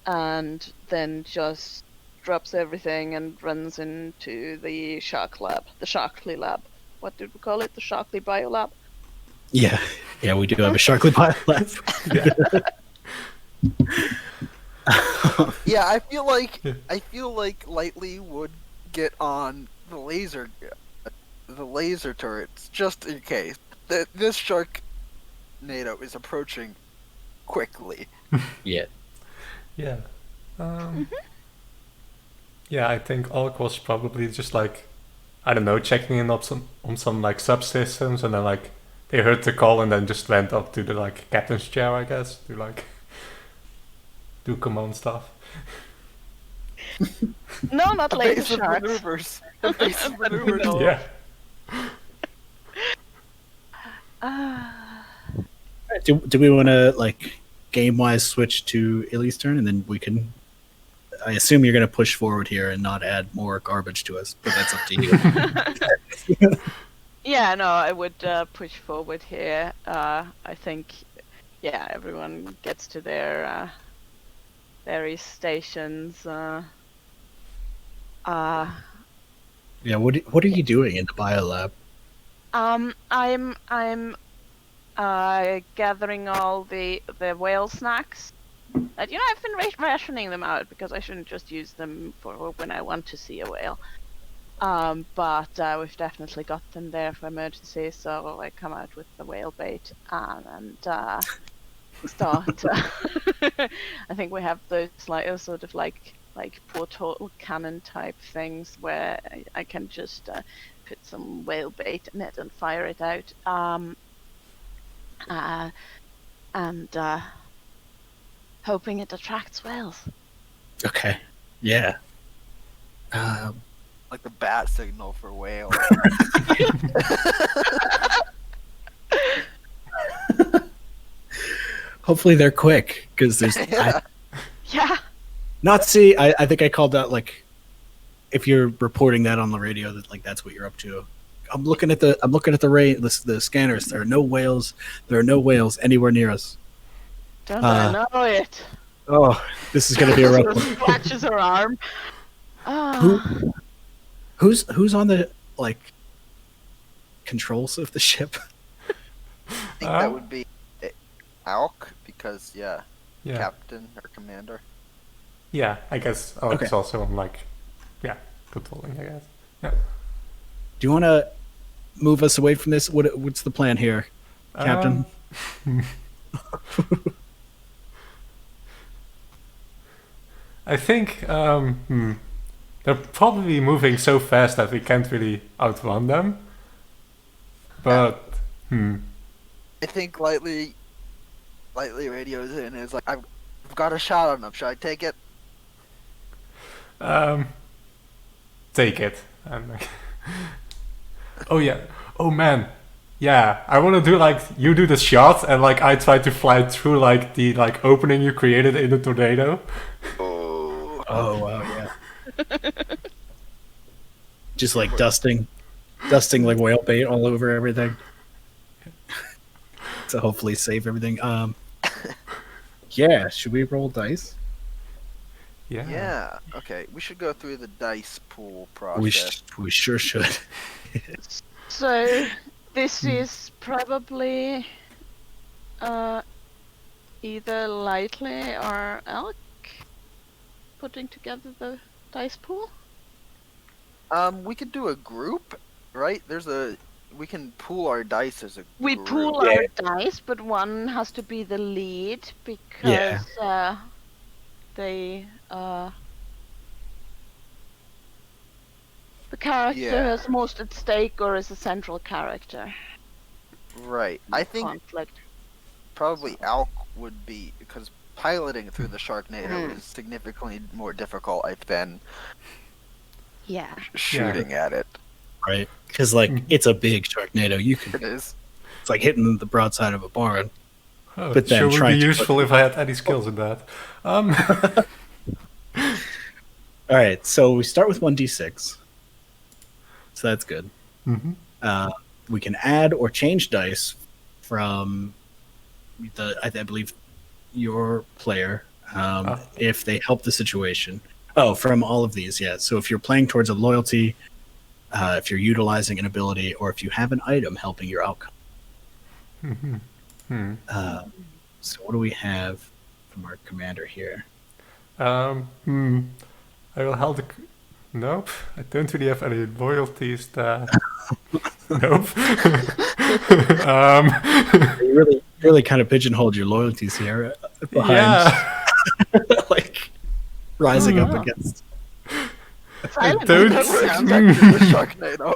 and then just drops everything and runs into the Sharkly lab. What did we call it? The Sharkly Biolab? Yeah, we do have a Sharkly pilot left. Yeah, I feel like Lightly would get on the laser turrets just in case. This Sharknado is approaching quickly. Yeah. Yeah. Yeah, I think Alk was probably just like, I don't know, checking in on some like subsystems, and then like they heard the call and then just went up to the like captain's chair, I guess, to like do command stuff. No, not laser Evasive sharks. maneuvers. Evasive maneuvers. No. Yeah. Do we want to like game wise switch to Illy's turn, and then we can? I assume you're going to push forward here and not add more garbage to us, but that's up to you. Yeah, no, I would push forward here. I think, everyone gets to their various stations. Yeah, what are you doing in the biolab? I'm gathering all the whale snacks. I've been rationing them out because I shouldn't just use them for when I want to see a whale. But we've definitely got them there for emergency, so I come out with the whale bait and start. I think we have those sort of like porthole cannon type things where I can just put some whale bait in it and fire it out. And hoping it attracts whales. Okay. Yeah. Like the bat signal for whale. Hopefully they're quick because there's. Yeah. I think I called out like, if you're reporting that on the radio, that like that's what you're up to. I'm looking at the the scanners. There are no whales. There are no whales anywhere near us. Don't I know it? Oh, this is going to be a rough one. Scratches her arm. Who's on the like controls of the ship? I think that would be Alk, because yeah, captain or commander. Yeah, I guess Alk is Okay. also on like, controlling, I guess. Yeah. Do you want to move us away from this? What's the plan here, Captain? I think They're probably moving so fast that we can't really outrun them. But I think lightly radios in is like, I've got a shot on them. Should I take it? take it. And like, oh yeah. Oh man. Yeah. I want to do like you do the shot and like I try to fly through like the like opening you created in the tornado. Oh wow, yeah. Just like dusting like whale bait all over everything to hopefully save everything. Yeah, should we roll dice? Yeah. Yeah. Okay. We should go through the dice pool process. We sure should. So this is probably either Lightly or Elk putting together the dice pool. We could do a group, right? We can pool our dice as a group. We pool our dice, but one has to be the lead because the character has most at stake or is a central character. Right. I think conflict. Probably Alk would be, because piloting through the Sharknado is significantly more difficult, I think, than shooting at it. Right, because like it's a big Sharknado. It is. It's like hitting the broadside of a barn. Oh, but then sure would be useful if I had any skills in that. All right, so we start with 1d6. So that's good. Mm-hmm. We can add or change dice from I believe your player if they help the situation. Oh, from all of these, yeah. So if you're playing towards a loyalty, if you're utilizing an ability, or if you have an item helping your outcome. So what do we have from our commander here? I will help the... Nope, I don't really have any loyalties that... Nope. You really kind of pigeonholed your loyalties here behind, like rising up against. Silent Sharknado.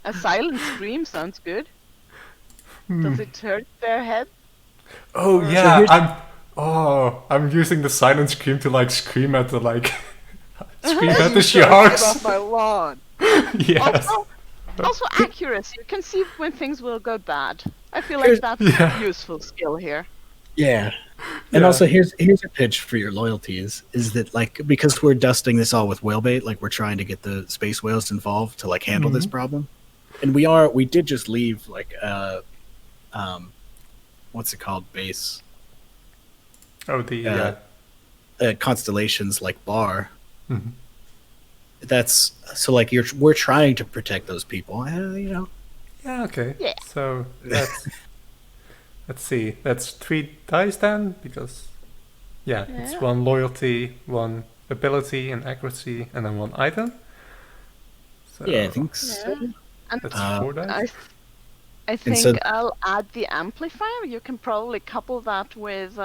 A silent scream sounds good. Does it hurt their head? Oh yeah, I'm using the silent scream to like scream at the like scream at the sharks. Get off my lawn. Yes. Also accuracy. You can see when things will go bad. I feel like that's a useful skill here. Yeah. And also here's a pitch for your loyalties is that like because we're dusting this all with whale bait, like we're trying to get the space whales involved to like handle this problem. And we did just leave like what's it called? Base. Oh, the constellations like bar. Mm-hmm. That's so like we're trying to protect those people, you know. Yeah. Okay. Yeah. So let's see. That's 3 dice then, because it's 1 loyalty, 1 ability and accuracy, and then 1 item. So yeah, I think so. And that's 4 dice. I think I'll add the amplifier. You can probably couple that with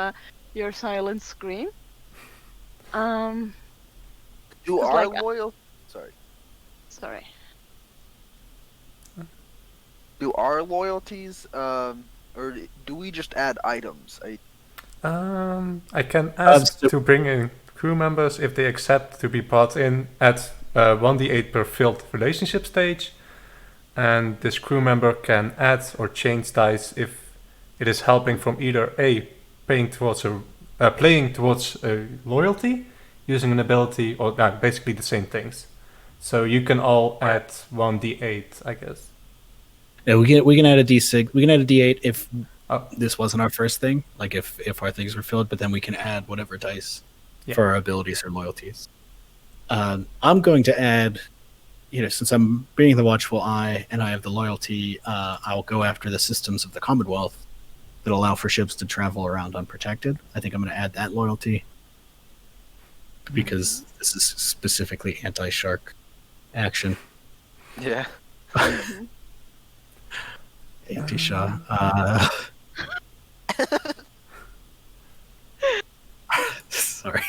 your silent scream. Do our loyal... Sorry. Do our loyalties, or do we just add items? I can ask to bring in crew members if they accept to be brought in at 1d8 per filled relationship stage, and this crew member can add or change dice if it is helping from either playing towards a loyalty, using an ability, or basically the same things. So you can all add 1d8, I guess. Yeah, we can add a d6. We can add a d8 if this wasn't our first thing, like if our things were filled. But then we can add whatever dice for our abilities or loyalties. I'm going to add, since I'm being the watchful eye and I have the loyalty, I'll go after the systems of the Commonwealth that allow for ships to travel around unprotected. I think I'm going to add that loyalty because this is specifically anti-shark action. Yeah. Anti-Shaw. Sorry.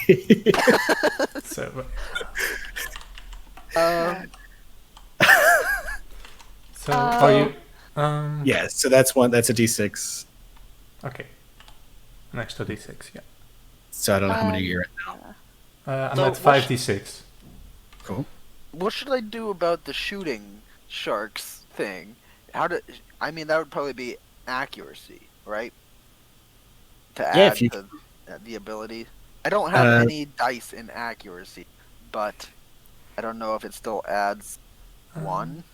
So, Um, so are you? Yeah, so that's one. That's a D6. Okay. An extra d6. Yeah. So I don't know how many you're at now. I'm So at what 5d6. Cool. what should I do about the shooting sharks thing? I mean, that would probably be accuracy, right? To Yeah, if add you. the ability. I don't have Uh, any dice in accuracy, but I don't know if it still adds one.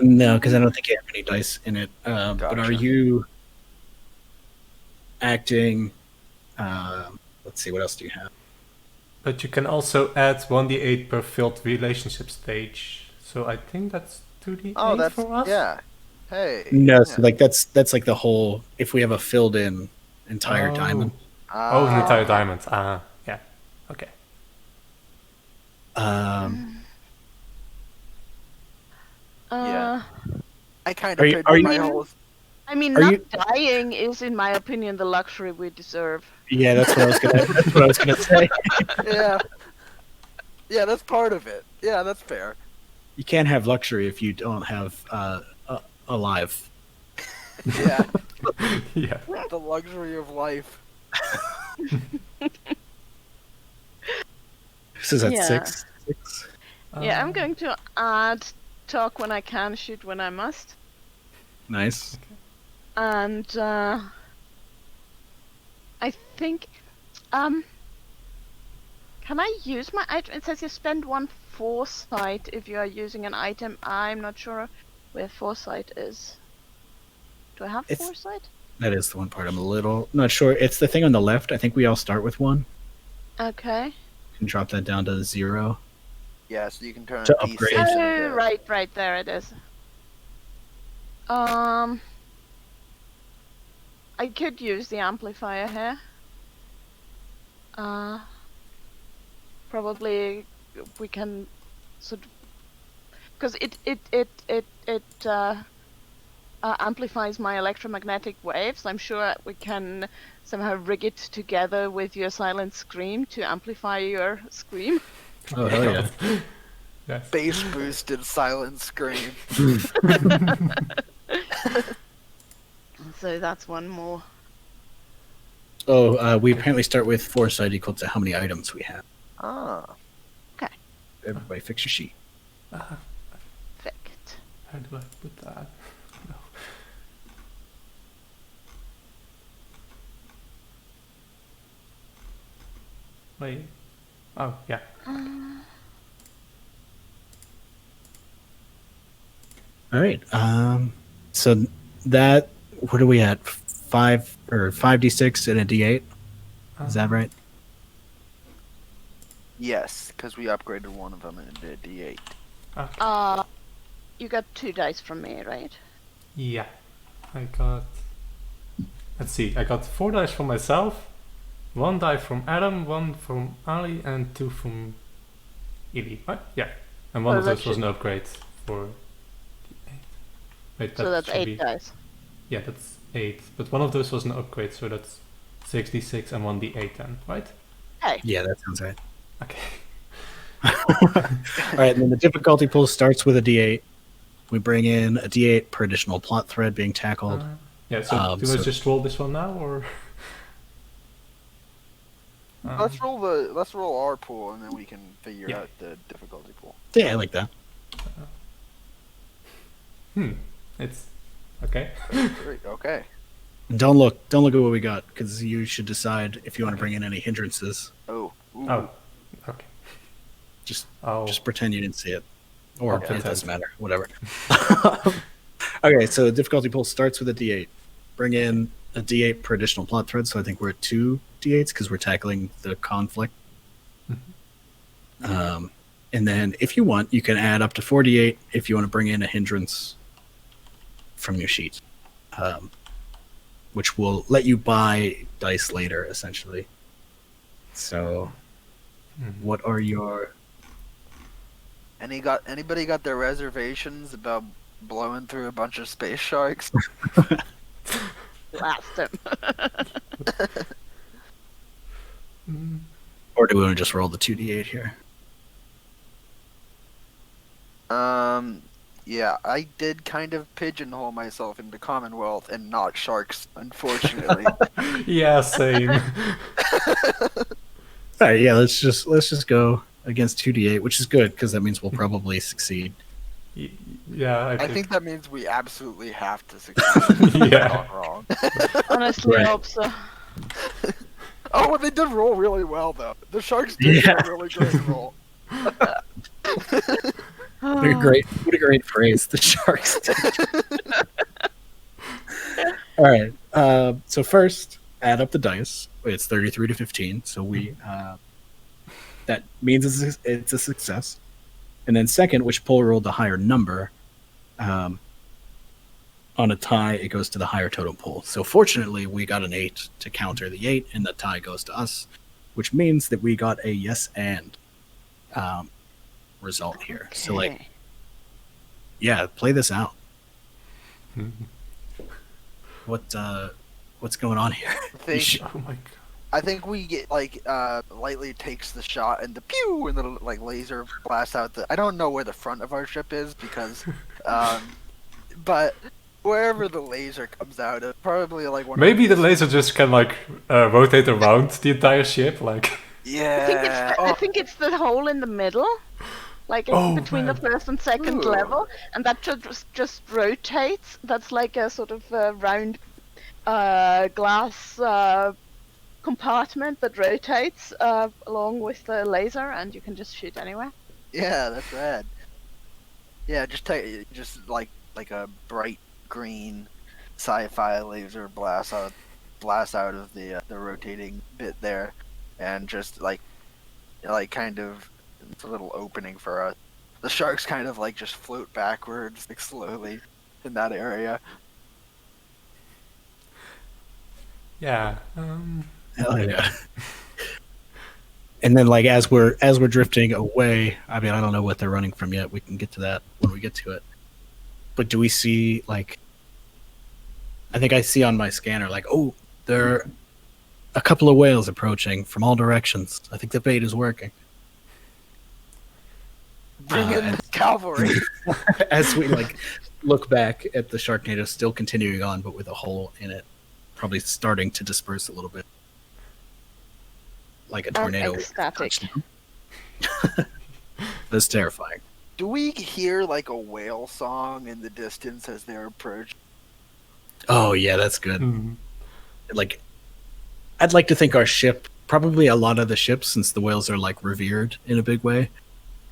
No, because I don't think you have any dice in it. But are Gotcha. you acting? Let's see. What else do you have? But you can also add 1d8 per filled relationship stage. So I think that's 2d8 Oh, that's for us. yeah. Hey. No, yeah. so like that's like the whole. If we have a filled in entire diamond. Oh, an entire Ah. diamond. Yeah. Okay. Yeah. I kind Are of you- pictured are you- my whole. I mean, Are not you- dying is, in my opinion, the luxury we deserve. Yeah, that's what I was gonna. That's what I was gonna say. Yeah. Yeah, that's part of it. Yeah, that's fair. You can't have luxury if you don't have alive. Yeah. Yeah. The luxury of life. This is at Yeah. 6. Yeah, I'm going to add talk when I can, shoot when I must. Nice. And I think can I use my item? It says you spend 1 foresight if you are using an item. I'm not sure where foresight is. Do I have It's- foresight? That is the one part I'm a little not sure. It's the thing on the left. I think we all start with 1. Okay. You can drop that down to 0. Yeah, so you can turn To a upgrade. D6 Oh, into right, there it is. I could use the amplifier here. Probably we can sort of, because it amplifies my electromagnetic waves. I'm sure we can somehow rig it together with your silent scream to amplify your scream. Oh hell yeah! Yes. bass boosted silent scream. So that's one more. Oh, we apparently start with foresight equal to how many items we have. Ah. Everybody, fix your sheet. Perfect. How do I put that? No. Wait. Oh, yeah. All right. So that what are we at? 5 or 5d6 and a d8. Is that right? Yes, because we upgraded one of them into a D8. Okay. You got 2 dice from me, right? Yeah. I got... Let's see. I got 4 dice from myself, 1 die from Adam, 1 from Ali, and 2 from Ili. Right? Yeah. And one Oh, of that those was should- an upgrade for... Wait, So that's should 8 be... dice. Yeah, that's 8. But one of those was an upgrade, so that's 66 and 1d8 then, right? Hey. Yeah, that sounds right. Okay. All right, and then the difficulty pool starts with a d8. We bring in a d8 per additional plot thread being tackled. Yeah, so do I so- just roll this one now, or...? Let's roll our pool and then we can figure Yeah. out the difficulty pool. Yeah, I like that. It's... Okay. Great, okay. And don't look at what we got because you should decide if you want to bring in any hindrances. Oh. Ooh. Oh. Okay. Just Oh. just pretend you didn't see it, or Okay. it doesn't matter. Whatever. Okay, so the difficulty pool starts with a d8. Bring in a d8 per additional plot thread. So I think we're at 2 d8s because we're tackling the conflict. And then if you want, you can add up to 4d8 if you want to bring in a hindrance from your sheet, which will let you buy dice later, essentially. So, what are your... Anybody got their reservations about blowing through a bunch of space sharks? Blast him. Or do we want to just roll the 2d8 here? Yeah, I did kind of pigeonhole myself into Commonwealth and not Sharks, unfortunately. Yeah, same. All right, yeah, let's just go against 2d8, which is good because that means we'll probably succeed. Yeah, I think that means we absolutely have to succeed. Yeah. Not wrong. Honestly, Right. I hope so. Oh, well, they did roll really well, though. The Sharks did Yeah. do a really great roll. What a great phrase, the Sharks. All right. So first, add up the dice. It's 33 to 15. So we that means it's a success. And then second, which pull rolled the higher number. On a tie, it goes to the higher total pull. So fortunately, we got an 8 to counter the 8, and the tie goes to us, which means that we got a yes and result here. So like, Okay. yeah, play this out. What's going on here? Oh my god. I think we get lightly takes the shot and the pew and the like laser blasts out the. I don't know where the front of our ship is because, but wherever the laser comes out of, probably like one. Maybe of the these- laser just can like rotate around the entire ship, like. Yeah. I think it's the hole in the middle, like it's Oh, between the man. first and second Ooh. level, and that just rotates. That's like a sort of round glass compartment that rotates along with the laser, and you can just shoot anywhere. Yeah, that's rad. Yeah, just like a bright green sci-fi laser blast out of the rotating bit there, and just like kind of it's a little opening for us. The sharks kind of like just float backwards like slowly in that area. Yeah. Hell yeah. And then like as we're drifting away, I mean I don't know what they're running from yet. We can get to that when we get to it. But do we see like I think I see on my scanner like, oh, there are a couple of whales approaching from all directions. I think the bait is working. Bring in the cavalry. As we like look back at the Sharknado still continuing on but with a hole in it, probably starting to disperse a little bit. Like a tornado. Ecstatic. That's terrifying. Do we hear like a whale song in the distance as they're approaching? Oh yeah, that's good. Mhm. Like I'd like to think our ship, probably a lot of the ships, since the whales are like revered in a big way,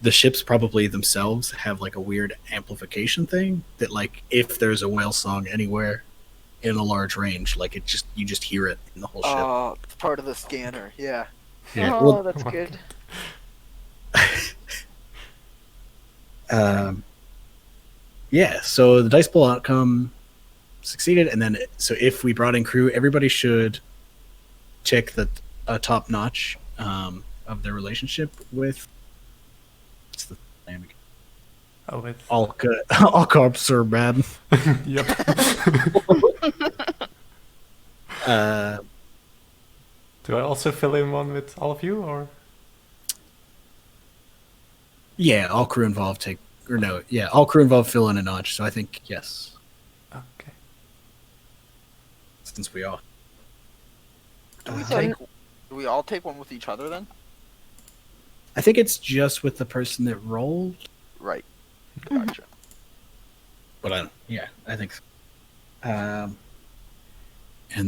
the ships probably themselves have like a weird amplification thing that like if there's a whale song anywhere in a large range, like you just hear it in the whole ship. Oh, it's part of the scanner. Yeah. Yeah, Oh, well- that's Oh my good. Yeah, so the dice pull outcome succeeded, and then so if we brought in crew, everybody should check the top notch of their relationship with. What's the name again? Oh, it's... All corps are bad. Yep. Do I also fill in one with all of you, or? Yeah, all crew involved all crew involved fill in a notch. So I think yes, Okay. since we all. Do we So- take? Do we all take one with each other then? I think it's just with the person that rolled, Right. Gotcha. but I think so. And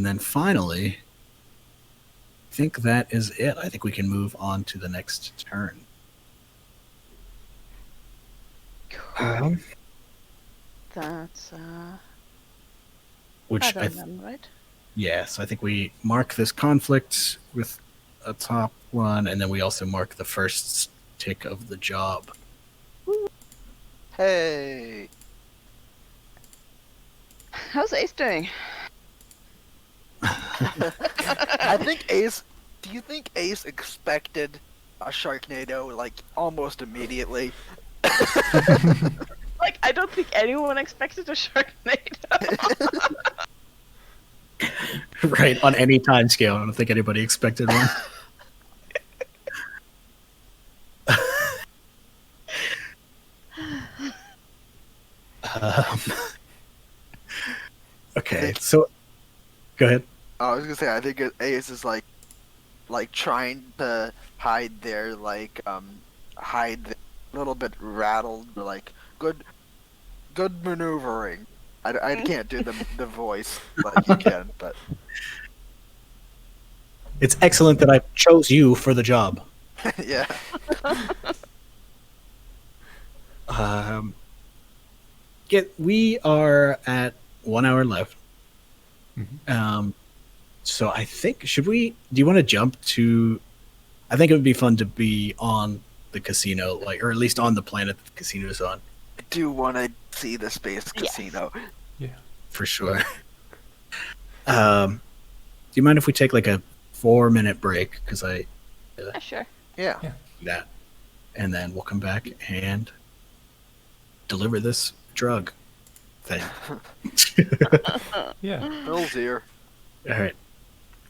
then finally, I think that is it. I think we can move on to the next turn. That's Which Adam then, right? yeah, so I think we mark this conflict with a top one, and then we also mark the first tick of the job. Hey. How's Ace doing? I think Ace. Do you think Ace expected a Sharknado like almost immediately? Like, I don't think anyone expected a Sharknado. Right, on any time scale. I don't think anybody expected one. Okay, so go ahead. I was gonna say, I think Ace is like trying to hide their a little bit rattled, but like good maneuvering. I can't do the voice like you can, but It's excellent that I chose you for the job. yeah. We are at 1 hour left. Mhm. So I think do you want to jump to? I think it would be fun to be on the casino, or at least on the planet that the casino is on, I do want to see the space Yes. casino. Yeah. for sure. Do you mind if we take like a 4-minute break? Because I Sure. Yeah. Yeah. do that, and then we'll come back and deliver this drug thing. Yeah. Bill's here. All right.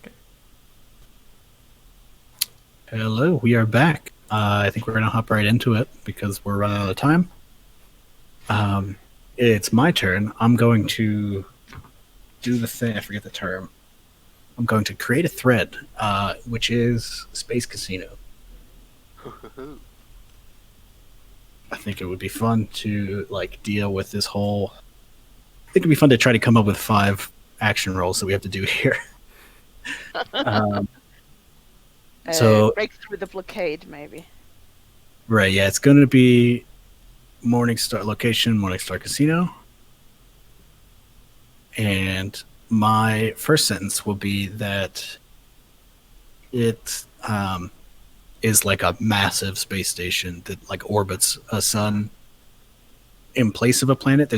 Okay. Hello, we are back. I think we're going to hop right into it because we're running out of time. It's my turn. I'm going to do the thing. I forget the term. I'm going to create a thread, which is Space Casino. I think it would be fun to deal with this whole. I think it'd be fun to try to come up with 5 action rolls that we have to do here. So Break through the blockade, maybe. right, yeah, it's going to be Morningstar location, Morningstar Casino, and my first sentence will be that it is like a massive space station that orbits a sun in place of a planet.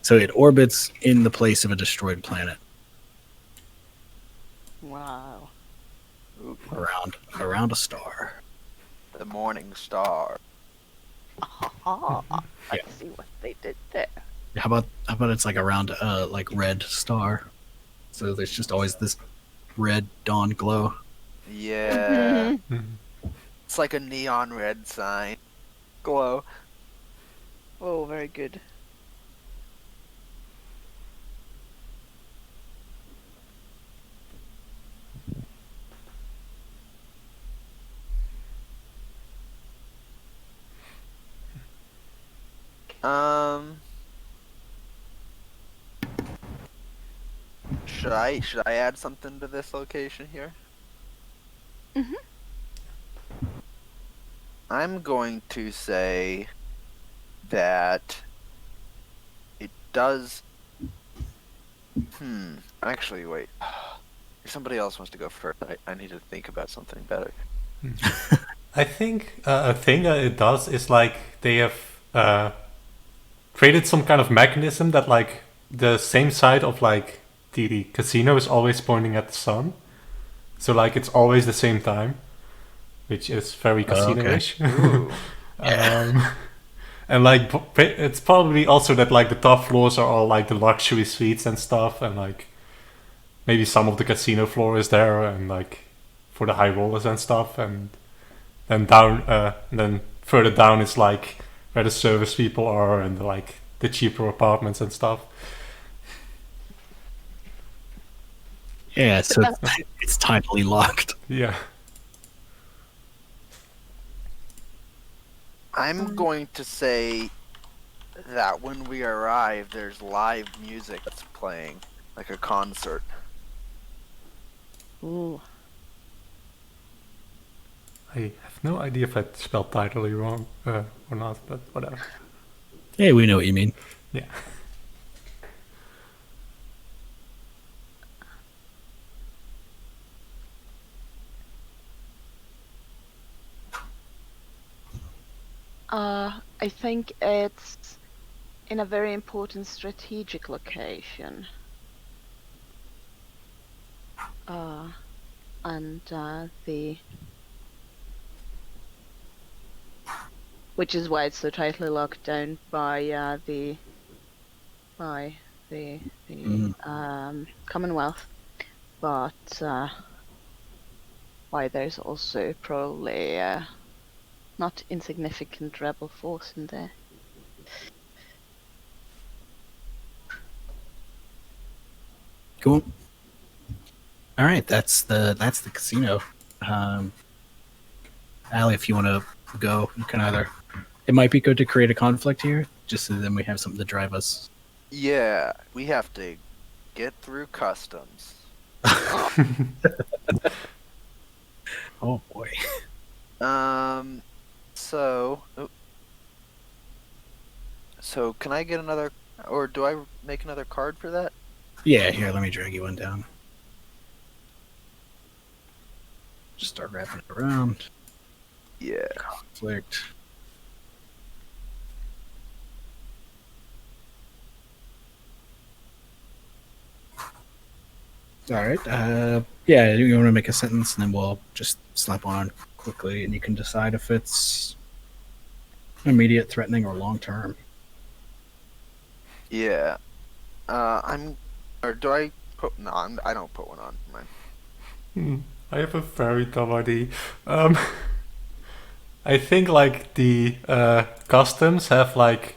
So it orbits in the place of a destroyed planet Wow. around a star. The Morning Star. I see what they did there. How about it's around a red star, so there's just always this red dawn glow. Yeah. Mhm. It's like a neon red sign. Glow. Oh, very good. Should I add something to this location here? Mhm. I'm going to say that it does. Actually, wait. If somebody else wants to go first, I need to think about something better. I think a thing that it does is they have created some kind of mechanism that the same side of the casino is always pointing at the sun, so it's always the same time, which is very casino-ish. Ooh. And it's probably also that the top floors are all the luxury suites and stuff, and maybe some of the casino floor is there and for the high rollers and stuff, and then then further down is where the service people are and the cheaper apartments and stuff. Yeah, so it's tidally locked. Yeah. I'm going to say that when we arrive, there's live music that's playing, like a concert. Ooh. I have no idea if I spelled tidally wrong or not, but whatever. Hey, we know what you mean. Yeah. I think it's in a very important strategic location. And which is why it's so tightly locked down by the Commonwealth, but why there's also probably not insignificant rebel force in there. Cool. All right, that's the casino. Allie, if you want to go, you can either. It might be good to create a conflict here, just so then we have something to drive us. Yeah, we have to get through customs. Oh boy. So can I get another, or do I make another card for that? Yeah, here, let me drag you one down. Just start wrapping it around. Yeah. Conflict. All right. Yeah, you want to make a sentence, and then we'll just slap on quickly, and you can decide if it's immediate, threatening, or long term. Yeah. Or do I put? No, I don't put one on. Mine. I have a very dumb idea. I think like the customs have like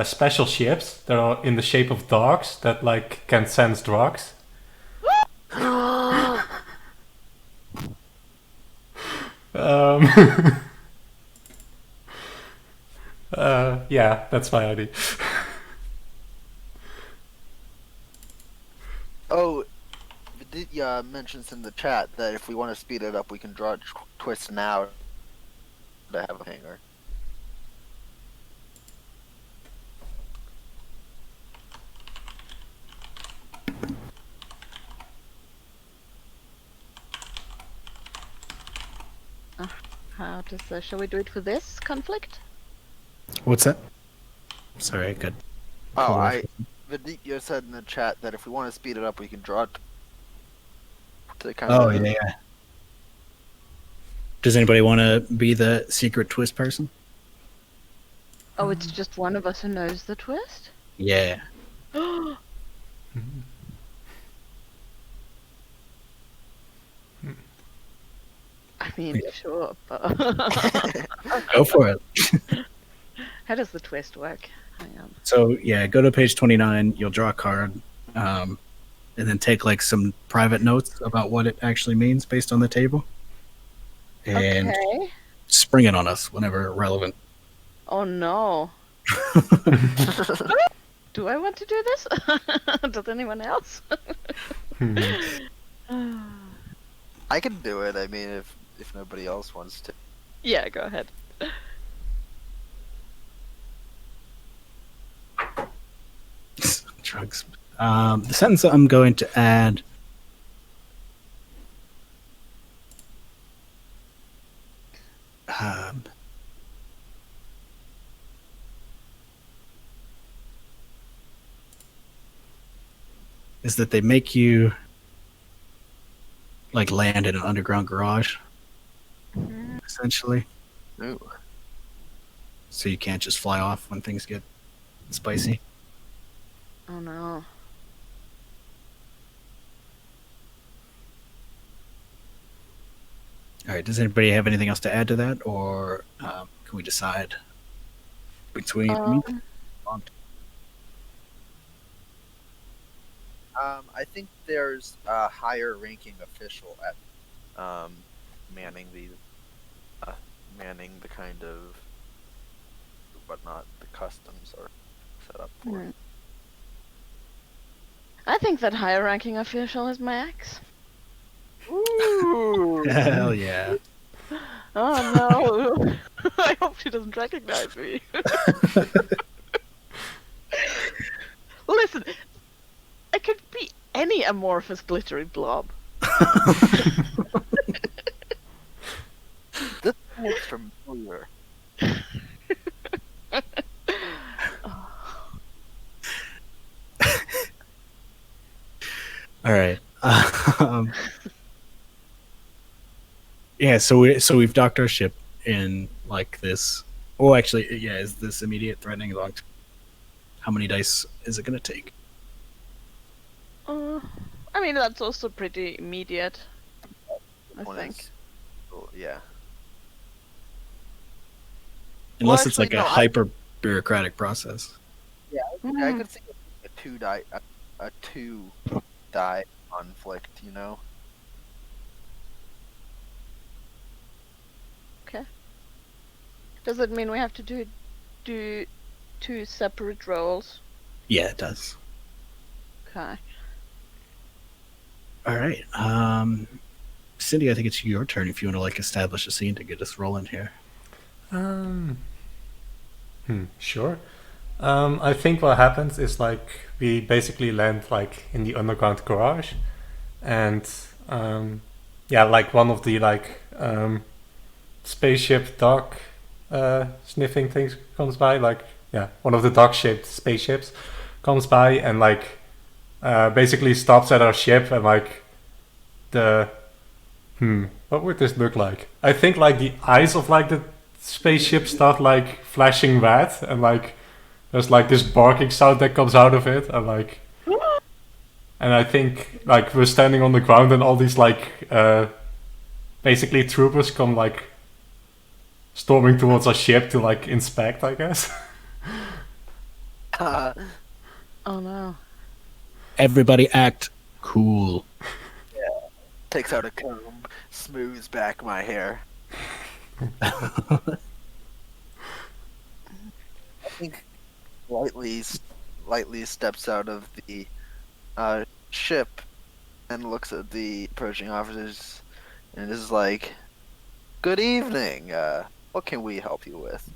special ships that are in the shape of dogs that like can sense drugs. Um, yeah, that's my idea. Oh, Vidya mentions in the chat that if we want to speed it up, we can draw twist now to have a hanger. How does shall we do it for this conflict? What's that? Sorry, I got. Oh, Vidya said in the chat that if we want to speed it up, we can draw it to kind Oh of. yeah. Does anybody want to be the secret twist person? Oh, it's just one of us who knows the twist? Yeah. I mean, sure, but Go for it. how does the twist work? Hang on. So yeah, go to page 29. You'll draw a card, and then take like some private notes about what it actually means based on the table, and Okay. spring it on us whenever relevant. Oh no. Do I want to do this? Does anyone else? I can do it. I mean, if nobody else wants to. Yeah, go ahead. Drugs. The sentence I'm going to add. Is that they make you like land in an underground garage, essentially. Ooh. So you can't just fly off when things get spicy. Oh no. All right. Does anybody have anything else to add to that, or can we decide between me? I think there's a higher ranking official at manning the kind of whatnot the customs are set up for. Hmm. I think that higher ranking official is Max. Ooh. Hell yeah. Oh no. I hope she doesn't recognize me. Listen, I could be any amorphous glittery blob. This looks familiar. All right. Yeah. So we've docked our ship in like this. Oh, actually, yeah. Is this immediate threatening long? How many dice is it going to take? I mean, that's also pretty immediate, I One think. is- oh, yeah. Unless it's actually, like a no, hyper bureaucratic process. I Mm. could see a 2 die, a 2 die conflict, you know? Okay. Does it mean we have to do 2 separate rolls? Yeah, it does. Okay. All right. Cindi, I think it's your turn if you want to like establish a scene to get us rolling here. Sure. I think what happens is like we basically land like in the underground garage, and yeah, like one of the like spaceship dock sniffing things comes by. Like yeah, one of the dock-shaped spaceships comes by and like basically stops at our ship and like the what would this look like? I think like the eyes of like the spaceship start like flashing red and like there's like this barking sound that comes out of it and like and I think like we're standing on the ground and all these like basically troopers come like storming towards our ship to like inspect, I guess. Oh no. Everybody act cool. Takes out a comb, smooths back my hair. I think lightly steps out of the ship and looks at the approaching officers and is like, "Good evening. What can we help you with?"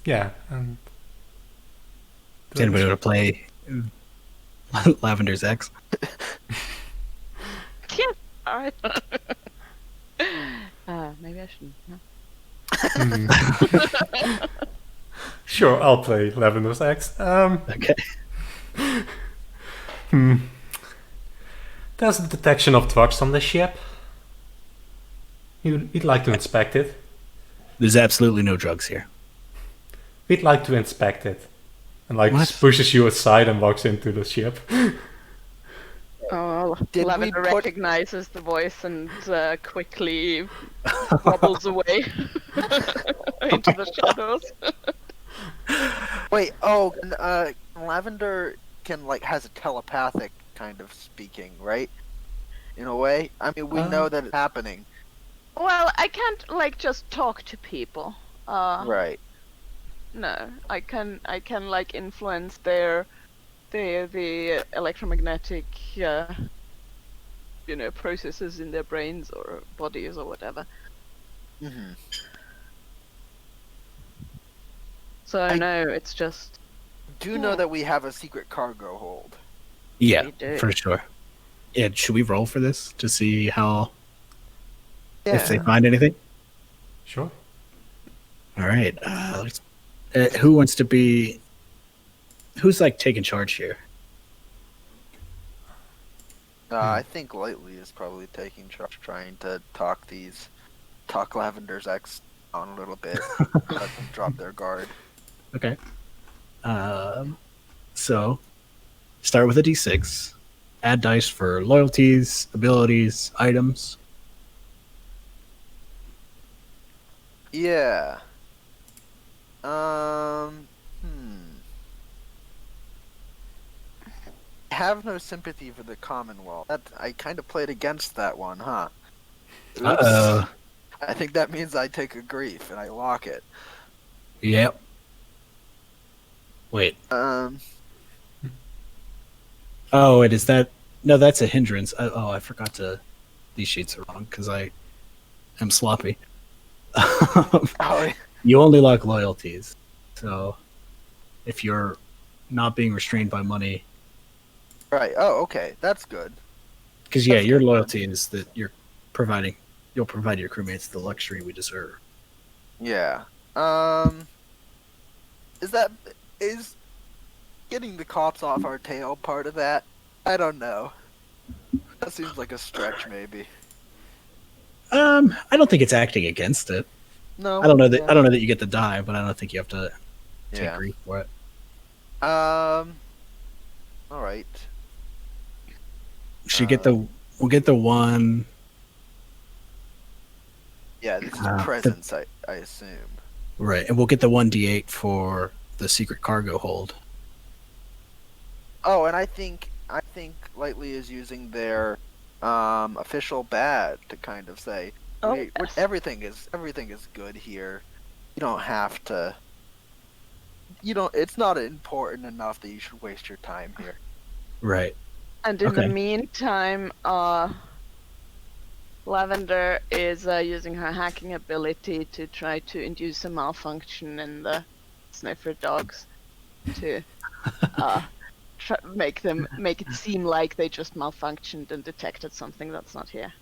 Yeah. Does anybody want to play Lavender's X? Yeah. All right. Maybe I shouldn't. No. Sure, I'll play Lavender's X. Okay. There's a detection of drugs on the ship. We'd like to inspect it. There's absolutely no drugs here. We'd like to inspect it. And like What? pushes you aside and walks into the ship. Oh, Did we Lavender put- recognizes the voice and quickly wobbles away into the shadows. Wait, Lavender has a telepathic kind of speaking, right? In a way? I mean, we know that it's happening. Well, I can't like just talk to people. Right. No, I can like influence the electromagnetic processes in their brains or bodies or whatever. Mm-hmm. So no, it's just Do you know that we have a secret cargo hold? Yeah, We do. for sure. Yeah, should we roll for this to see how if they Yeah. find anything? Sure. All right. Who wants to be? Who's like taking charge here? I think Lightly is probably taking charge, trying to talk Lavender's X on a little bit, let them drop their guard. Okay. So start with a d6. Add dice for loyalties, abilities, items. Yeah. Have no sympathy for the Commonwealth. I kind of played against that one, huh? Oops. Uh-oh. I think that means I take a grief and I lock it. Yep. Wait. Oh, it is that. No, that's a hindrance. I forgot to. These sheets are wrong because I am sloppy. Oh, You only lock loyalties. So if you're not being restrained by money. right. Oh, okay. That's good. Because, yeah, That's your good. loyalty is that you'll provide your crewmates the luxury we deserve. Yeah. Is getting the cops off our tail part of that? I don't know. That seems like a stretch, maybe. I don't think it's acting against it. No. I don't know that. Yeah. I don't know that you get the die, but I don't think you have to take Yeah. grief for it. All right. We'll get the one. Yeah, this is the- presence, I assume. Right, and we'll get the 1d8 for the secret cargo hold. Oh, and I think Lightly is using their official badge to kind of say, Oh, yes. everything is good here. You don't have to. It's not important enough that you should waste your time here. Right. And in Okay. the meantime, Lavender is using her hacking ability to try to induce a malfunction in the sniffer dogs to make it seem like they just malfunctioned and detected something that's not here.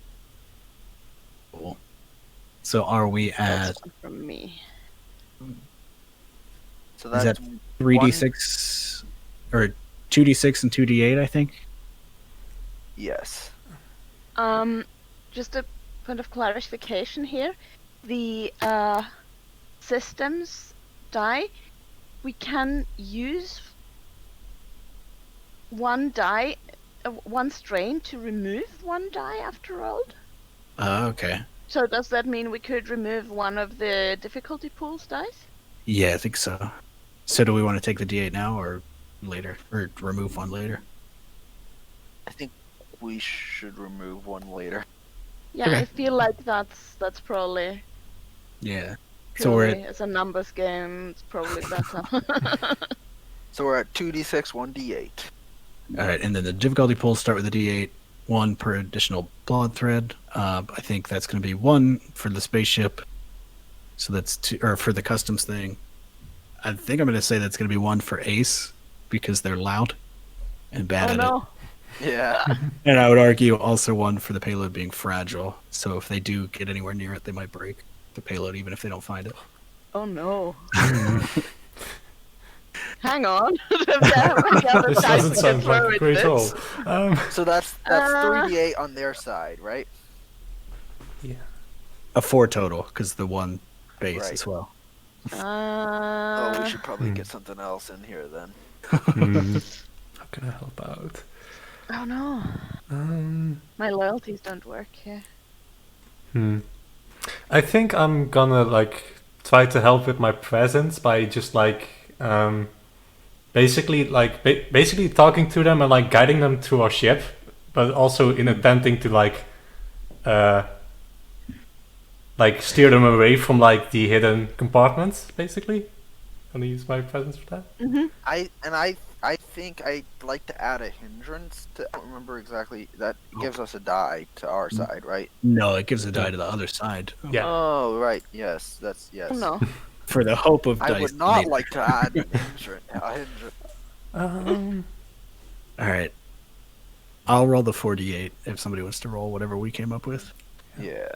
Cool. So are we at? That's one from me. So Is that's that 3d6 or 2d6 and 2d8? I think. Yes. Just a point of clarification here. The systems die, we can use one strain to remove one die after rolled. Okay. So does that mean we could remove one of the difficulty pools dice? Yeah, I think so. So do we want to take the d8 now or later, or remove one later? I think we should remove one later. Yeah, Okay. I feel like that's probably Yeah. So we're purely as a numbers game. It's probably better. So we're at 2d6, 1d8. all right, and then the difficulty pools start with a d8, 1 per additional blood thread. I think that's going to be 1 for the spaceship. So that's 2, or for the customs thing. I think I'm going to say that's going to be 1 for Ace because they're loud and bad Oh at no! Yeah. it. And I would argue also 1 for the payload being fragile. So if they do get anywhere near it, they might break the payload even if they don't find it. Oh no! Hang on. This This doesn't sound like a great roll. So that's 3d8 on their side, right? Yeah. A 4 total because the 1 base Right. as well. Oh, we should probably get something else in here then. How can I help out? Oh no! My loyalties don't work here. I think I'm gonna try to help with my presence by just basically talking to them and guiding them to our ship, but also in attempting to steer them away from the hidden compartments. Basically, gonna use my presence for that. Mm-hmm. I think I'd like to add a hindrance to. I don't remember exactly. That gives us a die to our side, right? No, it gives a die to the other side. Yeah. Oh, right. Yes, that's yes. Oh no! For the hope of I dice. would not later. like to add a hindrance. All right. I'll roll the 4d8 if somebody wants to roll whatever we came up with. Yeah.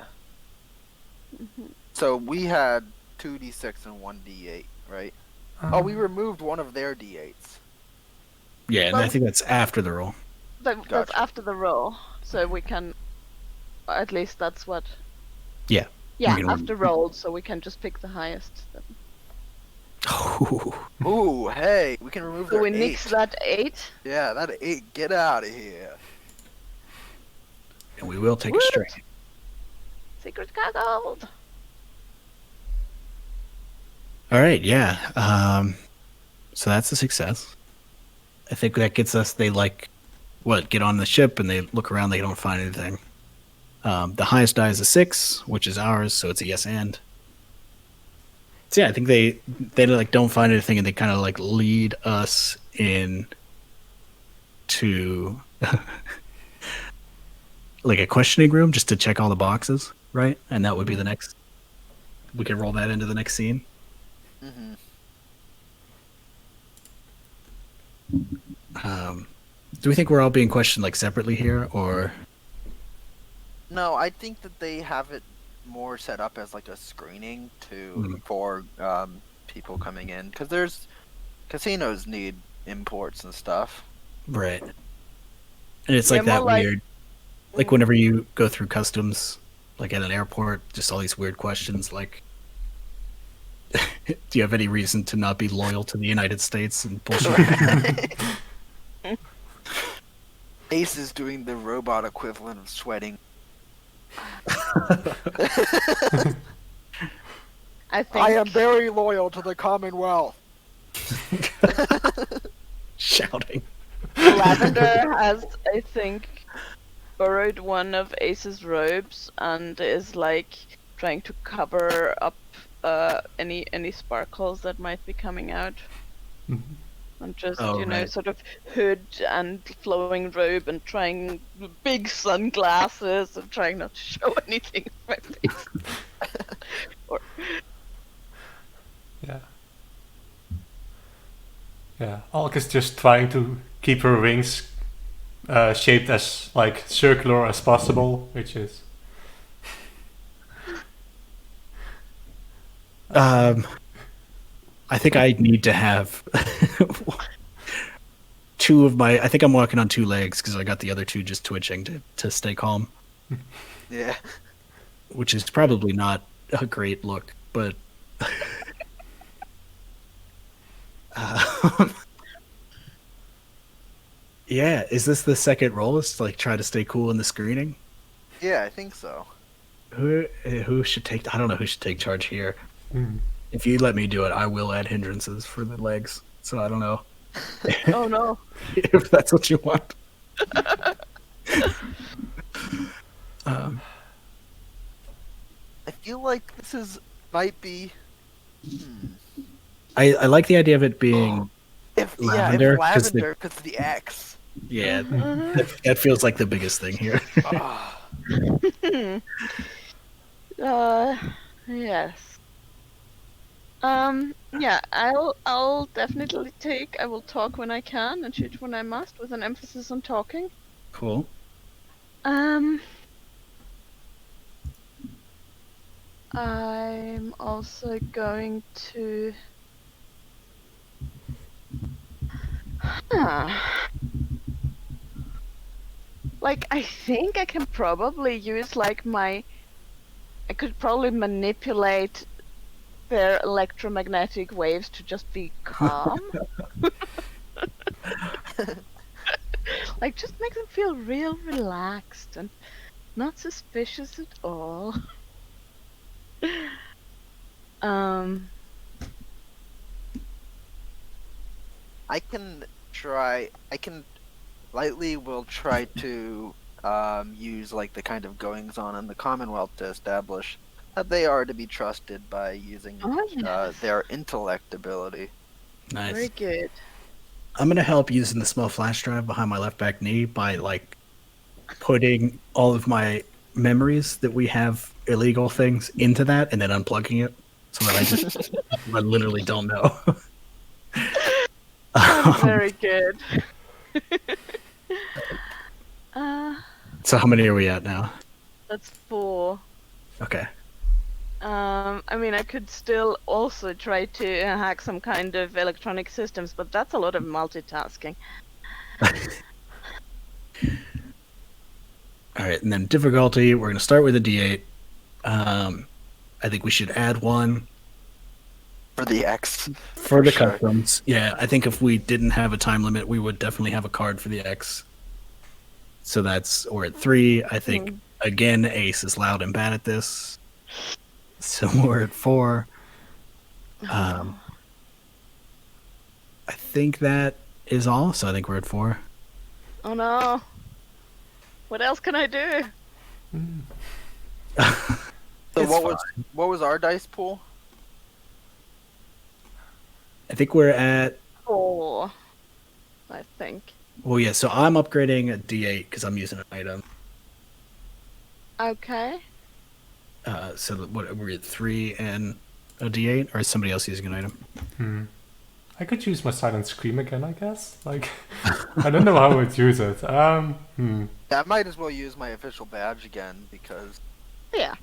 So we had 2d6 and 1d8, right? Oh, we removed one of their d8s. Yeah, and I think that's after the roll. That's Gotcha. after the roll, so we can. At least that's what. Yeah. Yeah, can after rolled, so we can just pick the highest. Ooh, hey, we can remove So their we 8. nix that 8. Yeah, that 8. Get out of here. And we will take a Woot! strain. Secret cargo. All right, yeah. So that's a success. I think that gets us, they get on the ship and they look around, they don't find anything. The highest die is a 6, which is ours, so it's a yes and. So yeah, I think they don't find anything and they kind of lead us in to a questioning room just to check all the boxes, right? And that would be the next. We can roll that into the next scene. Mm-hmm. Do we think we're all being questioned separately here, or? No, I think that they have it more set up as a screening for people coming in, because there's casinos need imports and stuff. Right. And it's Yeah, that more weird, whenever you go through customs, at an airport, just all these weird questions do you have any reason to not be loyal to the United States and bullshit? Ace is doing the robot equivalent of sweating. I think. I am very loyal to the Commonwealth. Shouting. Lavender has, I think, borrowed one of Ace's robes and is like trying to cover up any sparkles that might be coming out. And just, Oh, right. sort of hood and flowing robe and trying big sunglasses and trying not to show anything in my face. Or, Yeah. Yeah. Alka's just trying to keep her wings shaped as like circular as possible, which is I think I need to have two of my. I think I'm walking on two legs because I got the other two just twitching to stay calm, Yeah. which is probably not a great look, but. Yeah, is this the second role? Is to like try to stay cool in the screening? Yeah, I think so. Who should take? I don't know who should take charge here. If you let me do it, I will add hindrances for the legs. So I don't know oh no. if that's what you want. I feel like might be. I like the idea of it being If lavender, 'cause lavender, because the X. yeah, that feels like the biggest thing here. Ah, Yes. Yeah, I'll definitely I will talk when I can and shoot when I must, with an emphasis on talking. Cool. I'm also going to. Like, I think I can probably use like I could probably manipulate their electromagnetic waves to just be calm. Like, just make them feel real relaxed and not suspicious at all. I can try. Lightly will try to use like the kind of goings on in the Commonwealth to establish that they are to be trusted by using yes. their intellect ability. Nice. Very good. I'm gonna help using the small flash drive behind my left back knee by like putting all of my memories that we have illegal things into that and then unplugging it so that I literally don't know. Very good. So how many are we at now? That's 4. Okay. I mean, I could still also try to hack some kind of electronic systems, but that's a lot of multitasking. All right, and then difficulty, we're going to start with a D8. I think we should add one For the X. for the sure. customs. Yeah, I think if we didn't have a time limit, we would definitely have a card for the X. So we're at 3. I think, again, Ace is loud and bad at this. So we're at 4. I think that is all. So I think we're at 4. Oh no. What else can I do? So It's what was our dice pool? I think we're at 4, I think. well, yeah. So I'm upgrading a D8 because I'm using an item. Okay. So what we're at 3 and a D8, or is somebody else using an item? I could use my silent scream again, I guess. Like, I don't know how I would use it. I might as well use my official badge again because Yeah.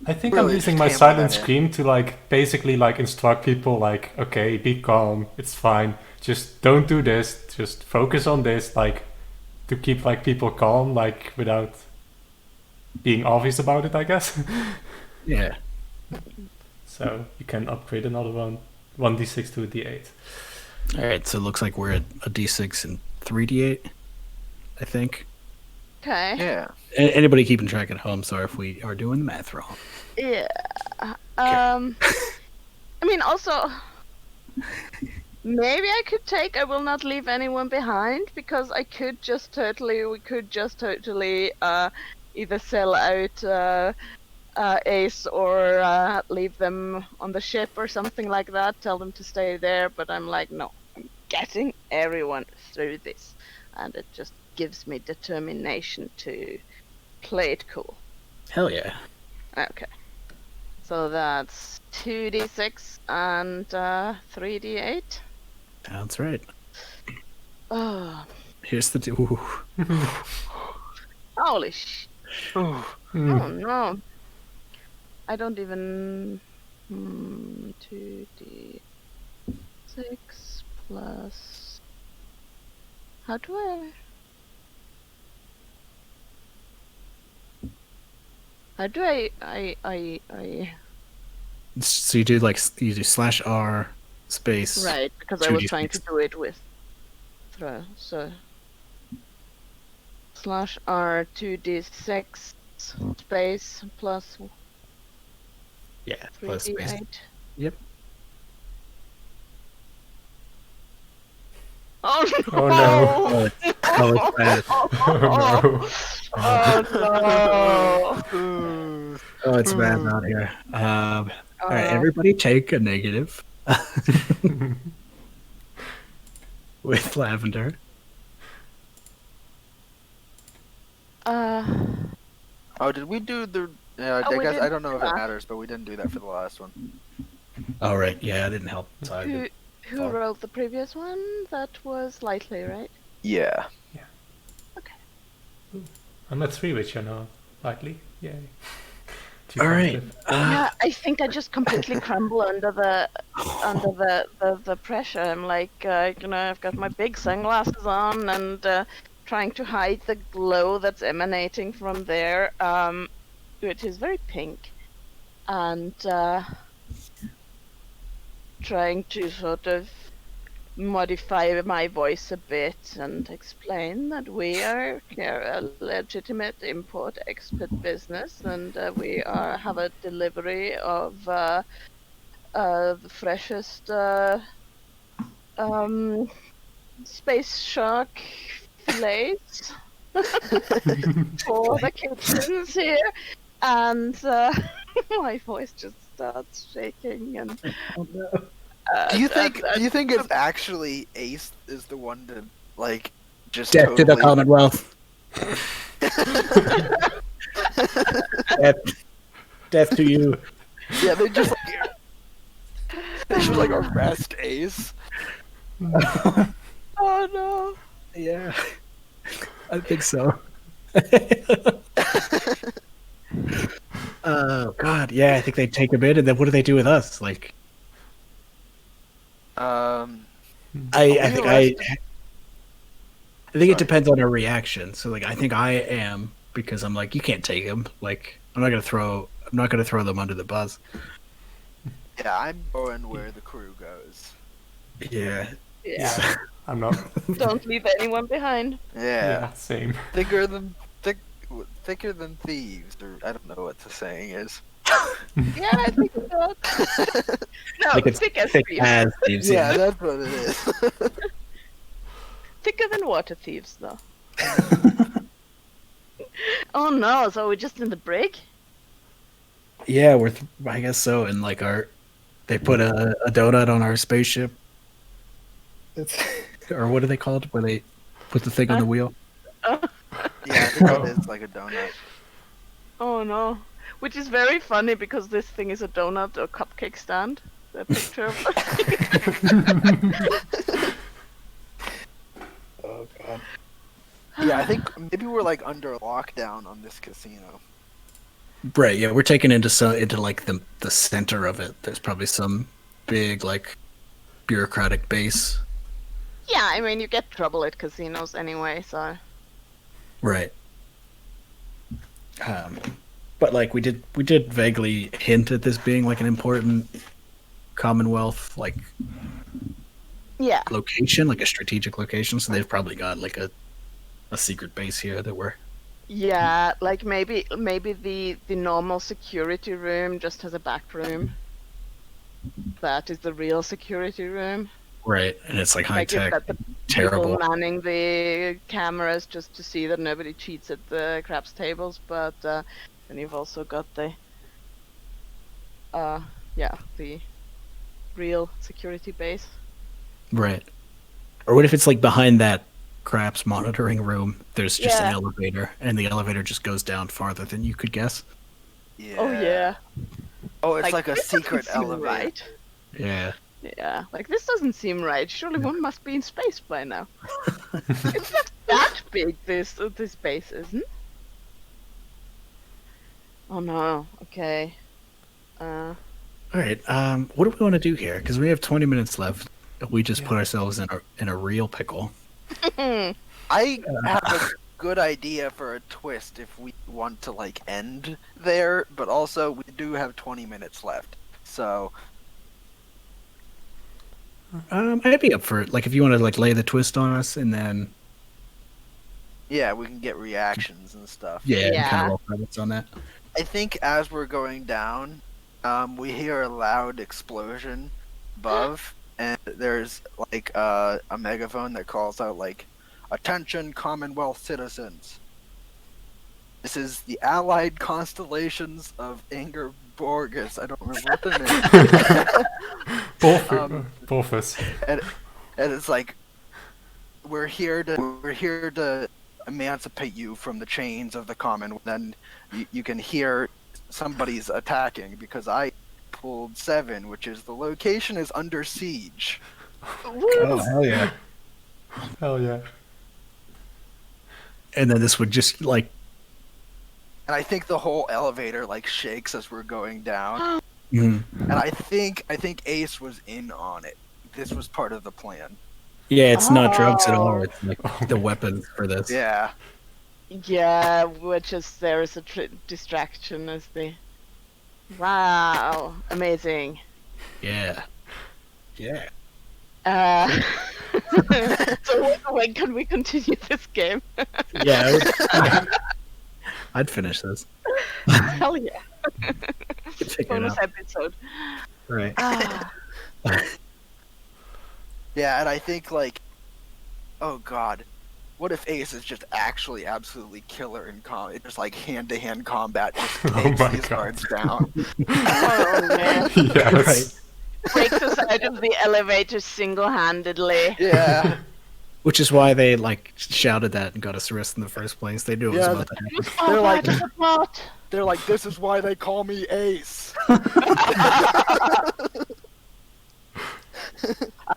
I think Really I'm using just my came silent with it. scream to like basically like instruct people like, okay, be calm, it's fine. Just don't do this. Just focus on this, like to keep like people calm, like without being obvious about it, I guess. Yeah. So you can upgrade another 1d6 to a d8. All right. So it looks like we're at a D6 and 3 D8. I think. Okay. yeah. Anybody keeping track at home? Sorry if we are doing the math wrong. Yeah. I mean, also, Maybe I could take I will not leave anyone behind, because we could just totally either sell out Ace or leave them on the ship or something like that, tell them to stay there, but I'm like, no, I'm getting everyone through this, and it just gives me determination to play it cool. Hell yeah. Okay. So that's 2d6 and 3d8. That's right. Oh, Here's the two. holy sh! Oh no. I don't even... 2d6 plus... How do I... How do I... So you do /R space. Right, because I was 2d6. trying to do it with throw, so... /R 2d6 space plus Yeah, plus space. 3d8. Yep. Oh no! Oh no. Oh, it's bad. Oh Oh no! Oh, it's bad out here. All right, everybody take a negative with Lavender. Oh, did we do the? Yeah, Oh, I we guess I didn't don't know do if it that. matters, but we didn't do that for the last one. All right, yeah, I didn't help. So I did. Who Oh. wrote the previous one? That was Lightly, right? Yeah. I'm at 3 with you now. Lightly. Yay. Too All right. positive. Yeah, I think I just completely crumble under the pressure. I'm like, I've got my big sunglasses on and trying to hide the glow that's emanating from there. It is very pink, and trying to sort of modify my voice a bit and explain that we are a legitimate import-export business, and we have a delivery of the freshest space shark fillets for the kitchens here, and my voice just starts shaking and. Do you think it's actually Ace is the one to like just Death to the totally... Commonwealth. Death to you. Yeah, they just like arrest Ace. Oh no! Yeah, I think so. Oh God, yeah, I think they take a bit, and then what do they do with us? Like, I think it depends on our reaction. So, like, I think I am, because I'm like, you can't take him. Like, I'm not gonna throw them under the bus. Yeah, I'm going where the crew goes. Yeah. Yeah. I'm not. Don't leave anyone behind. Yeah, Same. thicker than thieves, or I don't know what the saying is. Yeah, I think so. No, Like it's thick as thick thieves. as thieves. Yeah, that's what it is. Thicker than water thieves, though. Oh no! So we're just in the break? Yeah, I guess so. And like they put a donut on our spaceship. Or what are they called? Where they put the thing on the wheel? Yeah, I think it is like a donut. Oh no! Which is very funny because this thing is a donut or cupcake stand. The picture of Oh God. Yeah, I think maybe we're like under lockdown on this casino. Right. Yeah, we're taken into like the center of it. There's probably some big like bureaucratic base. Yeah, I mean you get trouble at casinos anyway, so. Right. But like we did vaguely hint at this being like an important Commonwealth like Yeah. location, like a strategic location. So they've probably got like a secret base here that we're. Yeah, like maybe the normal security room just has a back room. That is the real security room. Right, and it's like high Like you've tech, got the terrible. people manning the cameras just to see that nobody cheats at the craps tables, but then you've also got the the real security base. Right. Or what if it's like behind that craps monitoring room, there's just an Yeah. elevator, and the elevator just goes down farther than you could guess? Yeah. Oh yeah. Oh, it's like a this doesn't secret seem elevator. right. Yeah. Yeah, like this doesn't seem right. Surely one must be in space by now. It's not that big. This base isn't. Oh no. Okay. All right. What do we want to do here? Because we have 20 minutes left. We just put ourselves in a real pickle. I have a good idea for a twist if we want to like end there, but also we do have 20 minutes left. So I'd be up for it. Like if you want to like lay the twist on us, and then yeah, we can get reactions and stuff. kind Yeah. of roll credits on that. I think as we're going down, we hear a loud explosion above, and there's like a megaphone that calls out like, "Attention, Commonwealth citizens! This is the Allied constellations of Inger Borges." I don't remember what the name. Porthos. and it's like, we're here to emancipate you from the chains of the common. Then you can hear somebody's attacking because I pulled 7, which is the location is under siege. Oh hell yeah! Hell yeah. And then this would just like And I think the whole elevator like shakes as we're going down. mhm. And I think Ace was in on it. This was part of the plan. Yeah, it's not drugs at all. Oh. It's like the weapons for this. Yeah. Yeah, which is there is a distraction as the. Wow, amazing. Yeah. Yeah. So when can we continue this game? Yeah. I'd finish this. Hell yeah! Figure it Bonus out. episode. Right. Ah, Yeah, and I think like, oh god, what if Ace is just actually absolutely killer in combat? Just like hand-to-hand combat just takes my these God. guards down. oh man! Yes. Right. Breaks us out of the elevator single-handedly. Yeah. Which is why they like shouted that and got us arrested in the first place. They knew it was Yeah, about to happen. Oh, They're like- what is it not? They're like, this is why they call me Ace.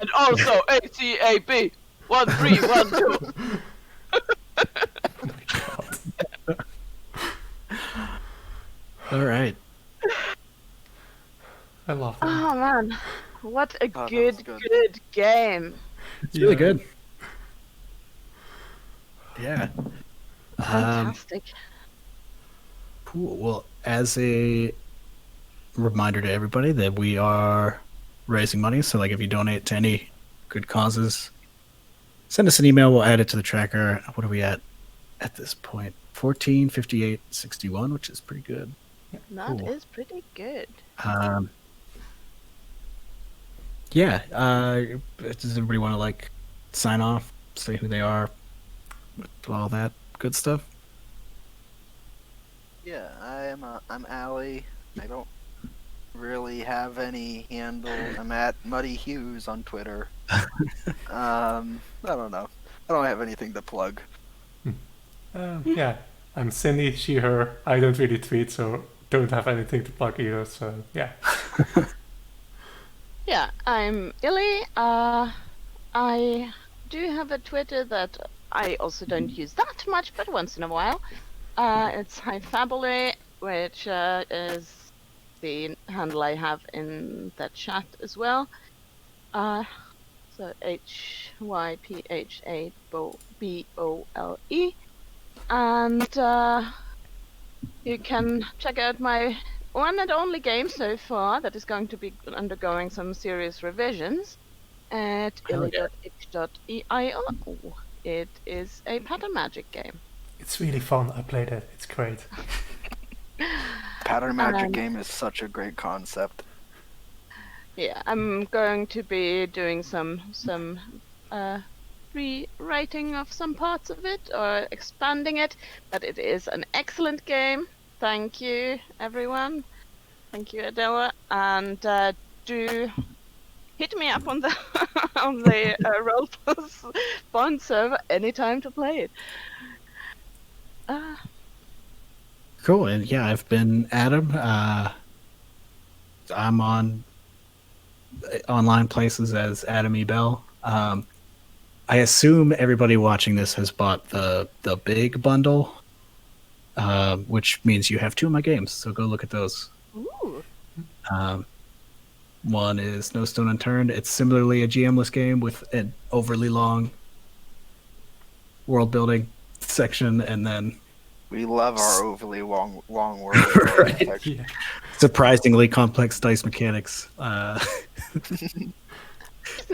And also ACAB 1312. All right. I love that. Oh man, what a Oh, that good, was good. good game. It's really Yeah. good. Yeah. Fantastic. Cool. Well, as a reminder to everybody that we are raising money, so like if you donate to any good causes, send us an email. We'll add it to the tracker. What are we at this point? 1458.61, which is pretty good. That cool. is pretty good. Yeah. Does everybody want to like sign off, say who they are, all that good stuff? Yeah, I'm Allie. I don't really have any handles. I'm at Muddy Hughes on Twitter. I don't know. I don't have anything to plug. Yeah. I'm Cindi, she, her. I don't really tweet, so don't have anything to plug either, so yeah. Yeah, I'm Illy. I do have a Twitter that I also don't use that much, but once in a while. It's HiFabulary, which is the handle I have in that chat as well. So HYPHABOLE. And you can check out my one and only game so far that is going to be undergoing some serious revisions at Hell yeah. illy.itch.io. It is a pattern magic game. It's really fun. I played it. It's great. Pattern magic game is such a great concept. Yeah, I'm going to be doing some rewriting of some parts of it or expanding it, but it is an excellent game. Thank you, everyone. Thank you, Adela, and do hit me up on the on the Roleplay Bond server anytime to play it. Cool. And yeah, I've been Adam. I'm on online places as Adam E. Bell. I assume everybody watching this has bought the big bundle, which means you have 2 of my games. So go look at those. Ooh. One is No Stone Unturned. It's similarly a GM-less game with an overly long world building section, and then We love our overly long world. Right. Section. Yeah. surprisingly complex dice mechanics. Listen,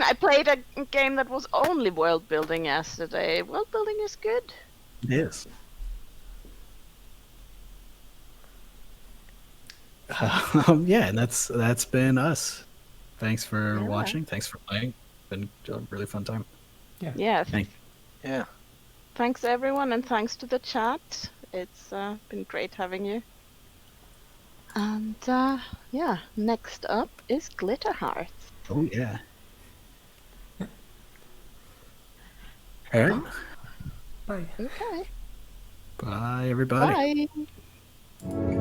I played a game that was only world building yesterday. World building is good. It is. Yeah, and that's been us. Thanks for Yeah. watching. Thanks for playing. Been a really fun time. Yeah. Thank Yeah. Thanks everyone, and thanks to the chat. It's been great having you. And yeah, next up is Glitter Hearts. Oh yeah. All right. Bye. Okay. Bye everybody. Bye.